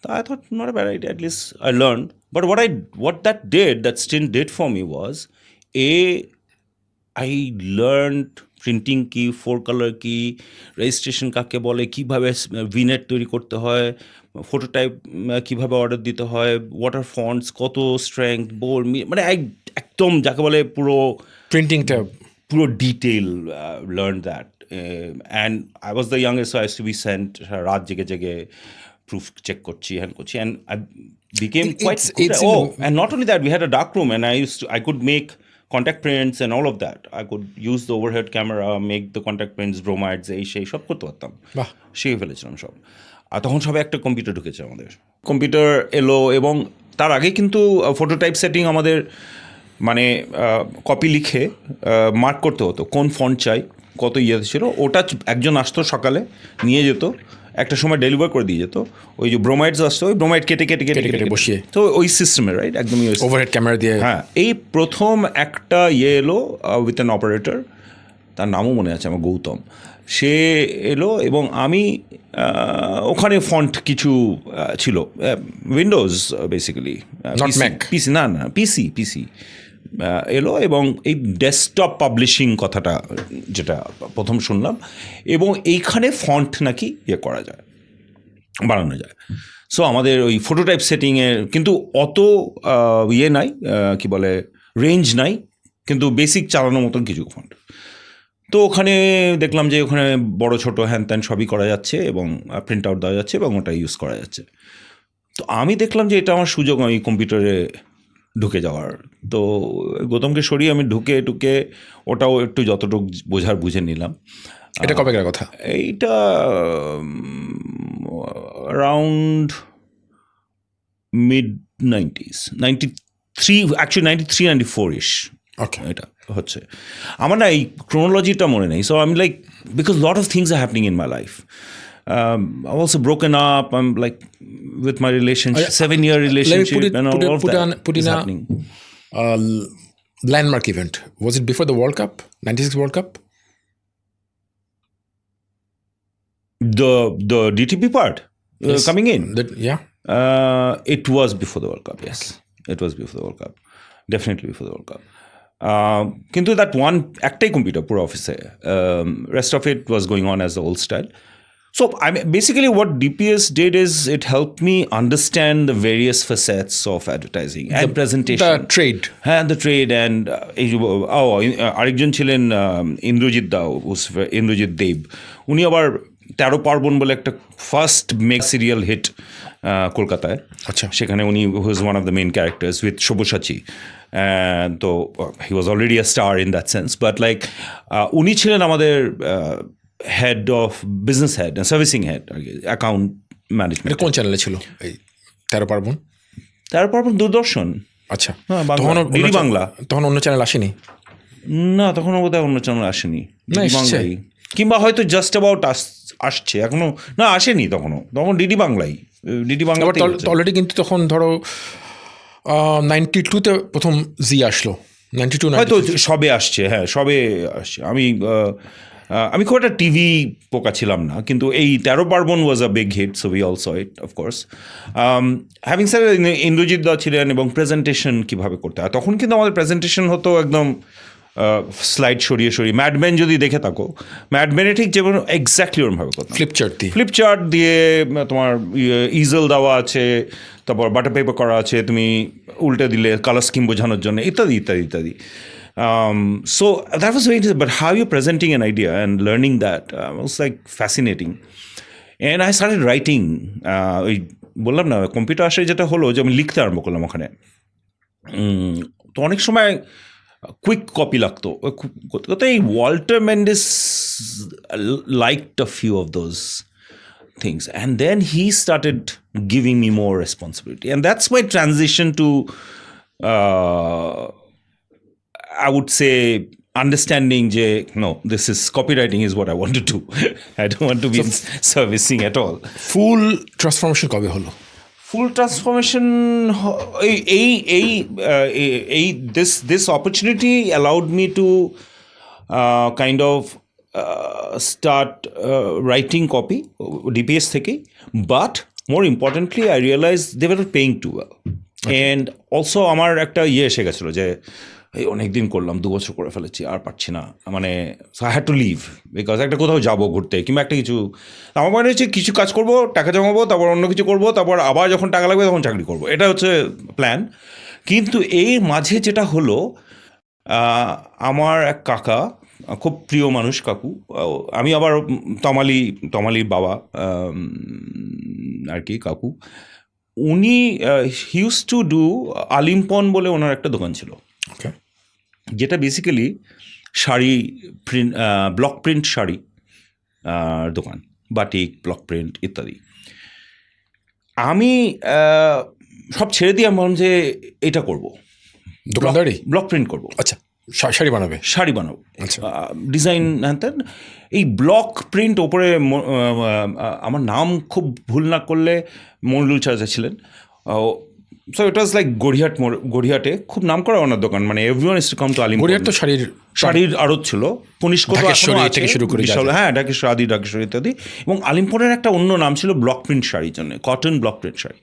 তা I thought not a bad idea, at least I learn. But what that stint did for me was, I learned printing কি, 4 কালার কি, রেজিস্ট্রেশন কাকে বলে, কীভাবে ভিনেট তৈরি করতে হয়, ফটোটাইপ কীভাবে অর্ডার দিতে হয়, ওয়াটার ফন্টস, কত স্ট্রেংথ, বোল্ড, মানে একদম যাকে বলে পুরো প্রিন্টিংটা পুরো detail learn that. And I was the youngest, so I to be sent, রাত জেগে জেগে প্রুফ চেক করছি, হ্যান্ড করছি, and I became quite good. And not only that, we had a dark room, and I could make contact prints and all of that. I could use the overhead camera, make the contact prints, bromides, সেই সব করতে পারতাম, শিখে ফেলেছিলাম সব। আর তখন সবে একটা কম্পিউটার ঢুকেছে আমাদের, কম্পিউটার এলো, এবং তার আগে কিন্তু ফটোটাইপ সেটিং আমাদের মানে কপি লিখে মার্ক করতে হতো কোন ফন্ট চাই, কত ছিল, ওটা একজন আসতো সকালে নিয়ে যেত, একটা সময় ডেলিভার করে দিয়ে যেত। ওই যে ব্রোমাইডস আসতো, ওই ব্রোমাইড কেটে কেটে কেটে কেটে বসিয়ে, তো ওই সিস্টেমে রাইট একদমই ওভারহেড ক্যামেরা দিয়ে। হ্যাঁ, এই প্রথম একটা এলো উইথ অ্যান অপারেটর, তার নামও মনে আছে আমার, গৌতম। সে এলো এবং আমি ওখানে ফন্ট কিছু ছিল, উইন্ডোজ বেসিক্যালি, পিসি না পিসি এলো, এবং এই ডেস্কটপ পাবলিশিং কথাটা যেটা প্রথম শুনলাম, এবং এইখানে ফন্ট নাকি করা যায়, বানানো যায়। সো আমাদের ওই ফটোটাইপ সেটিংয়ের কিন্তু অত নাই, কি বলে, রেঞ্জ নাই, কিন্তু বেসিক চালানোর মতন কিছু ফন্ট। তো ওখানে দেখলাম যে ওখানে বড় ছোট হ্যান ত্যান সবই করা যাচ্ছে, এবং প্রিন্ট আউট দেওয়া যাচ্ছে, এবং ওটা ইউজ করা যাচ্ছে। তো আমি দেখলাম যে এটা আমার সুযোগ, আমি কম্পিউটারে ঢুকে যাওয়ার। তো গৌতমকে সরিয়ে আমি ঢুকে ওটাও একটু যতটুকু বোঝার বুঝে নিলাম। এটা কবেকার কথা? এইটা around mid-90s, 93, actually 93, 94-ish. Okay. এটা হচ্ছে আমার না এই ক্রোনোলজিটা মনে নেই। সো আমি like, because lot of things are happening in my life. I'm also broken up. I'm like with my relationship, 7-year relationship, and all of that is happening. Landmark event. Was it before the World Cup, 96 World Cup? The DTP part Yes. coming in. Yeah. It was before the World Cup. Yes, okay. It was before the World Cup. Definitely before the World Cup. কিন্তু that one একটাই computer পুরো অফিসে, rest of it was going on as the old style. So I mean, basically what DPS did is it helped me understand the various facets of advertising and presentation. The trade. হ্যাঁ, the trade, and আরেকজন ছিলেন ইন্দ্রজিৎ দাও, ইন্দ্রজিৎ দেব। উনি আবার 13 পার্বণ বলে একটা first meg serial hit কলকাতায়। আচ্ছা। সেখানে উনি was one of the main characters with Sabyasachi. তো he was already a star in that sense, but like উনি ছিলেন আমাদের head of business head, servicing head, আর কি, অ্যাকাউন্ট ম্যানেজমেন্ট। কোন চ্যানেলে ছিল এই 13 পার্বণ? 13 পার্বণ দূরদর্শন। আচ্ছা, তখন বাংলা। তখন অন্য চ্যানেল আসেনি? না, তখন বোধহয় অন্য চ্যানেল আসেনি, না, ডিডি এসছে। বাংলাই, কিংবা হয়তো জাস্ট অ্যাবাউট আসছে এখনো, না আসেনি তখন ডিডি বাংলাই, ডিডি বাংলা আবার অলরেডি কিন্তু তখন ধরো 92-তে প্রথম জি আসলো, 92 হয়তো সবে আসছে, হ্যাঁ সবে আসছে। আমি খুব একটা টিভি পোকা ছিলাম না, কিন্তু এই 13 Parbon was a big hit, so we all saw it of course. Having sir Indrajit da ছিলেন, এবং প্রেজেন্টেশন কীভাবে করতে হয়, তখন কিন্তু আমাদের প্রেজেন্টেশন হতো একদম স্লাইড সরিয়ে সরিয়ে। ম্যাডম্যান যদি দেখে থাকো, ম্যাডম্যানে ঠিক যেমন এক্স্যাক্টলি ওরমভাবে করতাম, ফ্লিপচার্ট দিয়ে তোমার ইজেল দেওয়া আছে, তারপর বাটার পেপার করা আছে, তুমি উল্টে দিলে কালার স্কিম বোঝানোর জন্য, ইত্যাদি ইত্যাদি ইত্যাদি। So that was very interesting, but how you're presenting an idea and learning that was like fascinating. And I started writing. ওই বললাম না, কম্পিউটার আসে যেটা হলো যে আমি লিখতে আরম্ভ করলাম ওখানে। তো অনেক সময় কুইক কপি লাগতো। তো এই Walter Mendis liked a few of those things, and then he started giving me more responsibility, and that's my transition to I would say understanding no, this is copywriting is what I want to do. I don't want to be in servicing at all. Full transformation কবে হলো? ফুল transformation this opportunity allowed me to kind of start writing copy DPS থেকে, but more importantly I realized they were not paying too well. And also আমার একটা এসে গেছিলো যে এই অনেকদিন করলাম, 2 বছর করে ফেলেছি, আর পারছি না, মানে I had to leave, because একটা কোথাও যাবো ঘুরতে কিংবা একটা কিছু, আমার মনে হচ্ছে কিছু কাজ করবো, টাকা জমাবো, তারপর অন্য কিছু করবো, তারপর আবার যখন টাকা লাগবে তখন চাকরি করবো, এটা হচ্ছে প্ল্যান। কিন্তু এই মাঝে যেটা হলো, আমার এক কাকা, খুব প্রিয় মানুষ কাকু, আমি আবার তমালির বাবা আর কি কাকু, উনি হিউজ টু ডু আলিম্পন বলে ওনার একটা দোকান ছিল, যেটা basically sari print, block print sari দোকান, বাটিক, ব্লক প্রিন্ট ইত্যাদি। আমি সব ছেড়ে দিয়ে আমি যে এটা করবো, দোকানদারি, ব্লক প্রিন্ট করবো। আচ্ছা, শাড়ি বানাবো, আচ্ছা, ডিজাইন হ্যান। এই ব্লক প্রিন্ট ওপরে আমার নাম খুব ভুল না করলে মনিরুল চাচা ছিলেন। সো ইট ওয়াজ লাইক গড়িয়াহাটে খুব নাম করা ওনার দোকান, মানে everyone is to come to Alim. Gariahat তো শাড়ির আড়ত ছিল, কনিষ্ক থেকে শুরু করে হ্যাঁ, ঢাকেশ্বরী ইত্যাদি। এবং আলিমপুরের একটা অন্য নাম ছিল ব্লক প্রিন্ট শাড়ির জন্য, কটন ব্লক প্রিন্ট শাড়ি।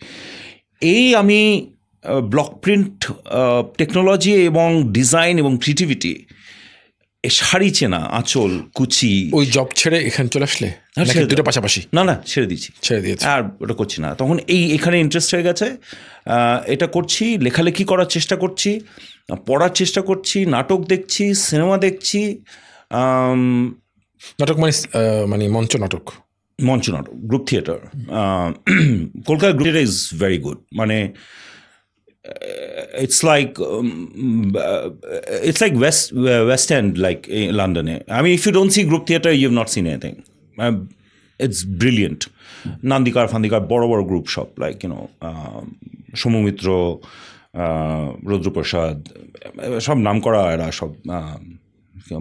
এই আমি ব্লক প্রিন্ট টেকনোলজি এবং ডিজাইন এবং ক্রিয়েটিভিটি, শাড়ি চেনা, আঁচল, কুচি, ওই জব ছেড়ে এখানে চলে আসলে দুটো পাশাপাশি? না, ছেড়ে দিয়েছি, আর ওটা করছি না। তখন এখানে ইন্টারেস্ট হয়ে গেছে, এটা করছি, লেখালেখি করার চেষ্টা করছি, পড়ার চেষ্টা করছি, নাটক দেখছি, সিনেমা দেখছি। নাটক মানে মঞ্চ নাটক, group theatre. Kolkata group theatre is very good, মানে it's like West End, like in London. I mean, if you don't see group theatre, you've not seen anything. It's brilliant. Nandikar, Fandikar, বড় group shop, like, you know, Somu Mitra, Rudra Prasad, সব নাম করা এরা, সব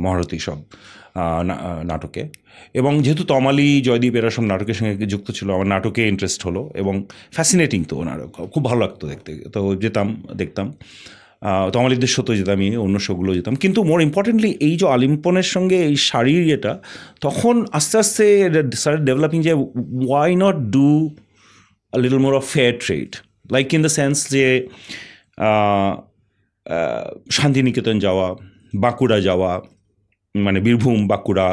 মহারথী, সব নাটকে। এবং যেহেতু তমালি, জয়দীপ এরা সব নাটকের সঙ্গে যুক্ত ছিল, আমার নাটকে ইন্টারেস্ট হলো, এবং ফ্যাসিনেটিং তো নাটক, খুব ভালো লাগতো দেখতে। তো যেতাম, দেখতাম, তমালিদের শোতে যেতাম, অন্য শোগুলো যেতাম। কিন্তু মোর ইম্পর্টেন্টলি এই যে আলিম্পনের সঙ্গে এই শাড়ির এটা, তখন আস্তে আস্তে স্টার্টেড ডেভেলপিং যে why not do a little more of fair trade, like in the sense যে শান্তিনিকেতন যাওয়া, বাঁকুড়া যাওয়া, মানে বীরভূম, বাঁকুড়া,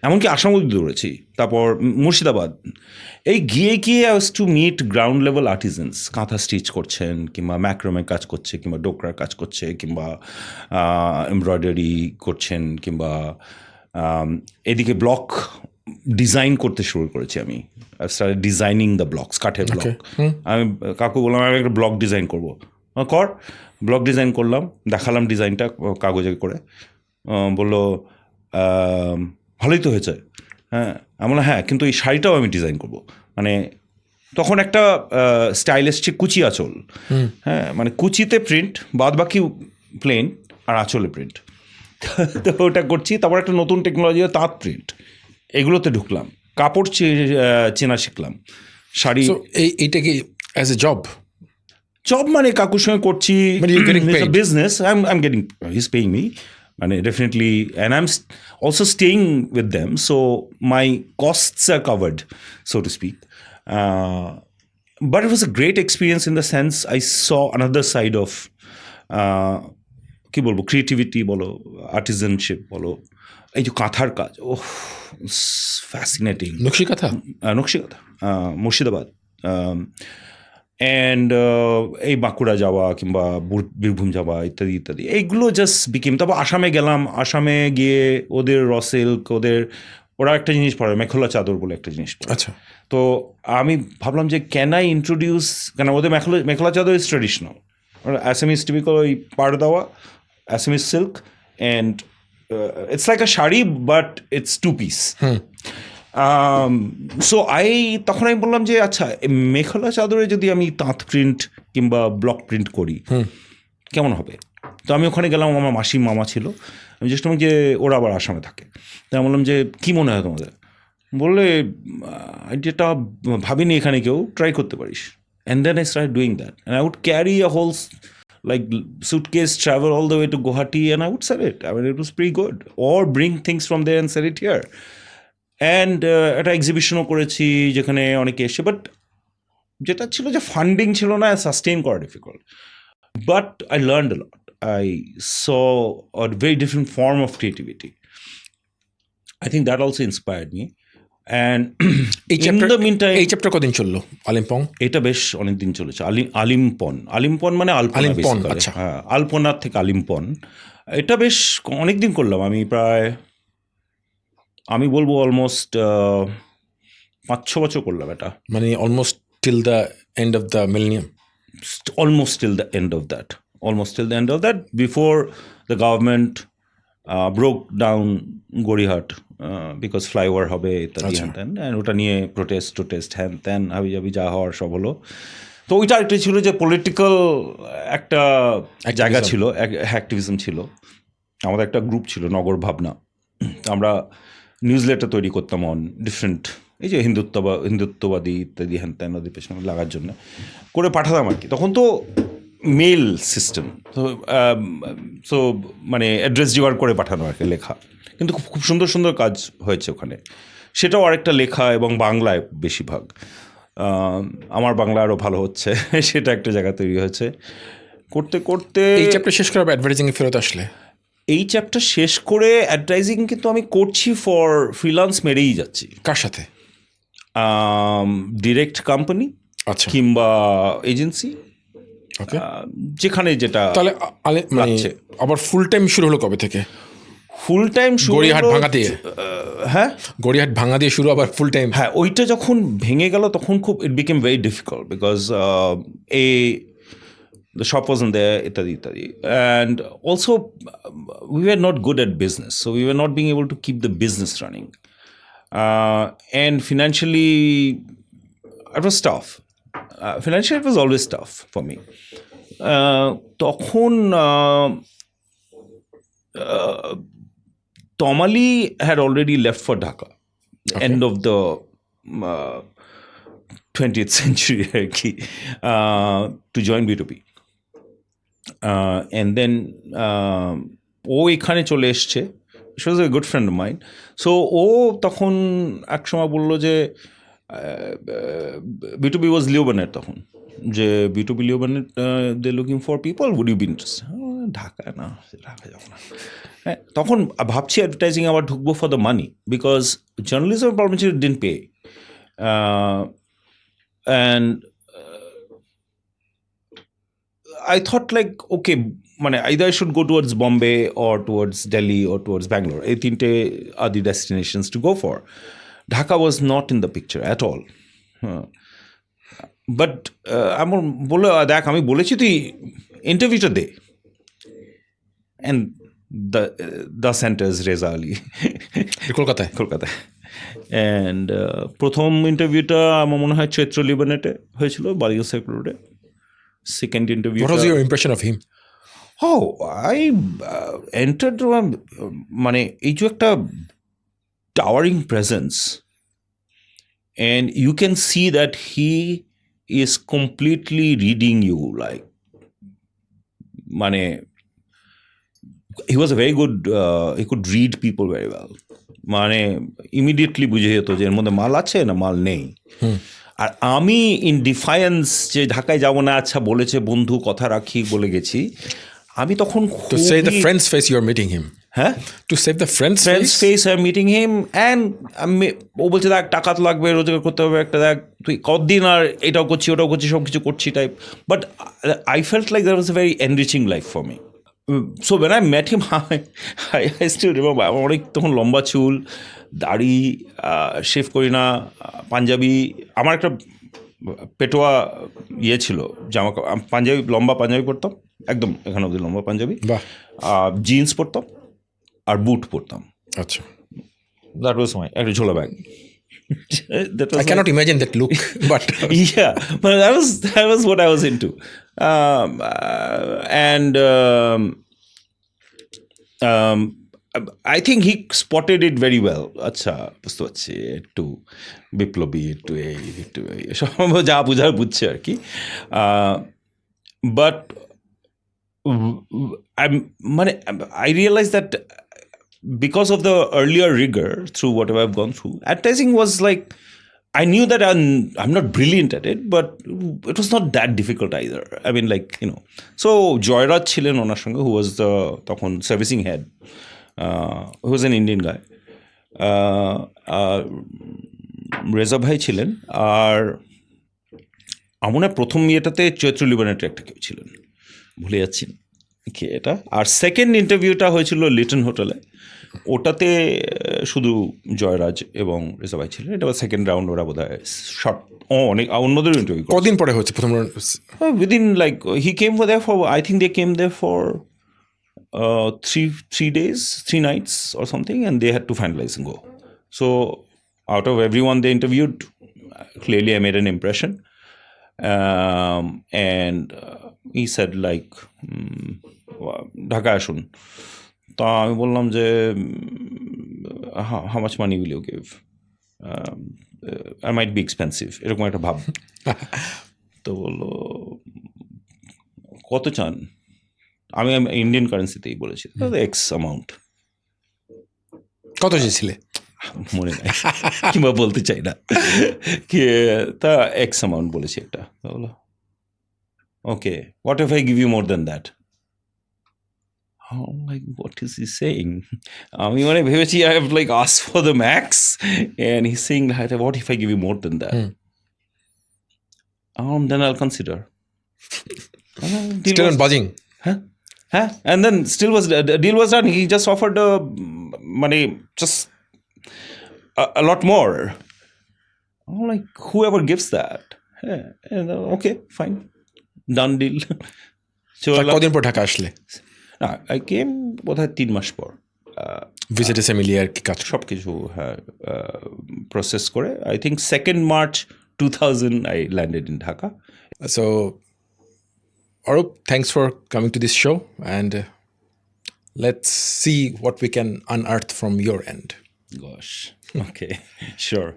এমনকি আসাম অবধি দৌড়েছি, তারপর মুর্শিদাবাদ। এই গিয়ে I was to meet ground level artisans, kantha stitch করছেন, কিংবা ম্যাক্রোমে কাজ করছে, কিংবা ডোকরার কাজ করছে, কিংবা এমব্রয়ডারি করছেন, কিংবা এদিকে ব্লক ডিজাইন করতে শুরু করেছি আমি। স্টার্টেড ডিজাইনিং দ্য ব্লকস, কাঠের ব্লক। আমি কাকু বললাম আমি একটা ব্লক ডিজাইন করবো, কর। ব্লক ডিজাইন করলাম, দেখালাম ডিজাইনটা কাগজে করে, বললো ভালোই তো হয়েছে। হ্যাঁ, আমি বললাম হ্যাঁ, কিন্তু এই শাড়িটাও আমি ডিজাইন করবো। মানে তখন একটা স্টাইল এসছে কুচি আঁচল, হ্যাঁ, মানে কুচিতে প্রিন্ট, বাদ বাকি প্লেন, আর আঁচলে প্রিন্ট, তো ওটা করছি। তারপর একটা নতুন টেকনোলজি তাঁত প্রিন্ট, এগুলোতে ঢুকলাম, কাপড় চেনা শিখলাম, শাড়ি। সো এইটা কি অ্যাজ এ জব? জব মানে কাকুর সঙ্গে করছি, But you're getting paid. Business, I'm getting, he's paying me, মানে definitely, and I'm also staying with them, so my costs are covered, so to speak. But it was a great experience in the sense I saw another side of কি বলবো, creativity বলো, আর্টিজানশিপ বলো, এই যে কাঁথার কাজ, ওহ, fascinating. Nakshi Kantha? Nakshi Kantha, Murshidabad, and এই বাঁকুড়া যাওয়া কিংবা বীরভূম যাওয়া ইত্যাদি ইত্যাদি, এইগুলো জাস্ট বিকেম। তারপর আসামে গেলাম, আসামে গিয়ে ওদের র সিল্ক, ওরা একটা জিনিস পড়ে, মেখলা চাদর বলে একটা জিনিস পড়ে। আচ্ছা। তো আমি ভাবলাম যে ক্যান আই ইন্ট্রোডিউস, কেন ওদের মেখলা চাদর ইজ ট্রেডিশনাল, অ্যাসামিজ টিপিক্যাল ওই পাড় দেওয়া Assamese silk, and it's like a sari but it's two piece. So তখন আমি বললাম যে আচ্ছা, মেখলা চাদরে যদি আমি তাঁত প্রিন্ট কিংবা ব্লক প্রিন্ট করি কেমন হবে। তো আমি ওখানে গেলাম, আমার মাসি মামা ছিল, আমি চেষ্টা করলাম যে ওরা আবার আসামে থাকে। তো আমি বললাম যে কী মনে হয় তোমাদের, বললে যেটা ভাবিনি এখানে কেউ, ট্রাই করতে পারিস। And then I start doing that, and I would carry a whole like suitcase, travel all the way to Guwahati, and I would sell it. I mean, it was pretty good. Or bring things from there and sell it here. And একটা এক্সিবিশনও করেছি যেখানে অনেকে এসে, but যেটা ছিল যে funding ছিল না, সাস্টেইন করা difficult. But I learned a lot, I saw a very different form of creativity. I think that also inspired me. And এই চ্যাপ্টার কদিন চললো আলিম্পং? এটা বেশ অনেকদিন চলেছে। আলিম্পন মানে আলিম্পন, আচ্ছা। হ্যাঁ, আলপনার থেকে আলিম্পন, এটা বেশ অনেকদিন করলাম। আমি বলবো অলমোস্ট 5-6 বছর করলাম এটা, মানে almost till the end of the millennium. almost till the end of that, before the government broke down Gariahat because flyover হবে ইত্যাদি হ্যান ত্যান, অ্যান্ড ওটা নিয়ে প্রোটেস্ট হ্যান ত্যান হাবি যা হওয়ার সব হলো। তো ওইটা একটা ছিল যে পলিটিক্যাল একটা জায়গা ছিল, অ্যাক্টিভিজম ছিল। আমাদের একটা গ্রুপ ছিল নগর ভাবনা, আমরা নিউজ লেটার তৈরি করতাম অন ডিফারেন্ট, এই যে হিন্দুত্ববাদী ইত্যাদি হ্যান ত্যান ওদের পেছনে লাগার জন্য করে পাঠাতাম আর কি। তখন তো মেল সিস্টেম, সো মানে অ্যাড্রেস জোগাড় করে পাঠানো আর কি, লেখা। কিন্তু খুব সুন্দর সুন্দর কাজ হয়েছে ওখানে, সেটাও আরেকটা লেখা, এবং বাংলায় বেশিরভাগ। আমার বাংলা আরও ভালো হচ্ছে, সেটা একটা জায়গা তৈরি হয়েছে করতে করতে। এই চ্যাপ্টার শেষ করে অ্যাডভার্টাইজিংয়ে ফেরত আসলে? এই চ্যাপ্টার শেষ করে অ্যাডভার্টাইজিং কিন্তু আমি করছি ফর ফ্রিল্যান্স, মেরেই যাচ্ছি। কার সাথে? ডিরেক্ট কোম্পানি, আচ্ছা, কিংবা এজেন্সি, যেখানে যেটা। তাহলে মানে আবার ফুল টাইম শুরু হলো কবে থেকে? ফুল টাইম গড়িয়াহাট ভাঙা দিয়ে? হ্যাঁ, গড়িয়াহাট ভাঙা দিয়ে শুরু, আবার ফুল টাইম। হ্যাঁ, ওইটা যখন ভেঙে গেল তখন খুব ইট became very difficult, because the shop wasn't there, ইত্যাদি, and also we were not good at business, so we were not being able to keep the business running, and financially it was tough. Financially it was always tough for me. তখন Tomali had already left for Dhaka, end of the 20th century to join B2B. And then ও এখানে চলে এসছে, she was a good friend of mine. So ও তখন এক সময় বললো যে B2B was লিওবানের তখন, যে B2B লিওবানের they looking for people, would you be interested? Dhaka যাবো না। হ্যাঁ, তখন ভাবছি অ্যাডভার্টাইজিং আবার ঢুকবো for the money, because journalism problem ছিল, didn't pay, and I thought like, okay, মানে either I should go towards Bombay or towards Delhi or towards Bangalore. এই তিনটে are the destinations to go for. Dhaka was not in the picture at all. But আমার বলে দেখ, আমি বলেছি তুই ইন্টারভিউটা দে, and the center is Reza Ali, কলকাতায়। অ্যান্ড প্রথম ইন্টারভিউটা আমার মনে হয় চৈত্র লিবানেটে হয়েছিল, বালিগঞ্জ সাইকেল রোডে। Second interview. What was your impression of him? Oh, I entered মানে এই যে একটা towering presence, and you can see that he is completely reading you, like মানে he was a very good he could read people very well, মানে immediately বুঝে যেত যে এর মধ্যে মাল আছে না মাল নেই। আর আমি ইন ডিফায়েন্স যে ঢাকায় যাব না, আচ্ছা বলেছে বন্ধু কথা রাখি বলে গেছি, আমি তখন To save the খুবই- friend's face, you're meeting him. হ্যাঁ To save the friend's friends face? Face I am meeting him, and ও বলছে দেখ টাকা তো লাগবে, রোজগার করতে হবে একটা, দেখ তুই কতদিন আর এটাও করছি ওটাও করছি সব কিছু করছি type. But I felt like that was a very enriching life for me. So when I met him I still remember, আমার অনেক তখন লম্বা চুল, দাড়ি, শেভ করি না, পাঞ্জাবি, আমার একটা পেটোয়া ইয়ে ছিল জামা পাঞ্জাবি, লম্বা পাঞ্জাবি পরতাম একদম এখানে অবধি লম্বা পাঞ্জাবি, বাহ, জিন্স পরতাম আর বুট পরতাম। আচ্ছা। That was my একটা ঝোলা bag. That was I cannot imagine that look, but yeah, but that was what I was into, and I think he spotted it very well. আচ্ছা বুঝতে পারছি, একটু বিপ্লবী, একটু এই সব যা বুঝার বুঝছে আর কি। But I realized that because of the earlier rigor through whatever I've gone through, advertising was like, I knew that I'm not brilliant at it, but it was not that difficult either. I mean, like, you know, so Joyraj ছিলেন ওনার সঙ্গে, who was the তখন servicing head, who was an Indian guy. Reza ভাই ছিলেন, আর আমার মনে হয় প্রথম ইয়েটাতে চৈত্র লিবানের একটা কেউ ছিলেন, ভুলে যাচ্ছি কি এটা। আর সেকেন্ড ইন্টারভিউটা হয়েছিল লিটন হোটেলে, ওটাতে শুধু জয়রাজ এবং রেজা ভাই ছিলেন। এটা সেকেন্ড রাউন্ড, ওরা বোধ হয় শর্ট অনেক অন্যদেরও ইন্টারভিউ কদিন পরে হচ্ছে প্রথম round? within, like, he came for there for, I think they came there for 3 days, 3 nights or something, and they had to finalize and go. So out of everyone they interviewed, clearly I made an impression, and he said like, Dhaka আসুন। তা আমি বললাম যে how much money will you give? I might be expensive, এরকম একটা ভাব। তো বললো কত চান? আমি ইন্ডিয়ান কারেন্সিতেই বলেছি, এক্স অ্যামাউন্ট, কত চেয়েছিলে? মনে নাই কিংবা বলতে চাই না, কি তা এক্স অ্যামাউন্ট বলেছি একটা। বলো okay, what if I give you more than that? Like what is he saying? আমি মানে ভেবেছি I have like asked for the max, and he saying what if I give you more than that? Then I'll consider. Still not budging. Huh? And then still was the deal was done. He just offered money, just a lot more. I'm like, whoever gives that, and, okay, fine, done deal. So তার কদিন পর ঢাকা আসলে? I came বোধহয় 3 মাস পর, ভিজিটে মিলিয়ে কি কাজ? সব কিছু প্রসেস করে, I think 2nd March 2000 I landed in Dhaka. So, Arup, thanks for coming to this show, and let's see what we can unearth from your end. Gosh, okay, sure.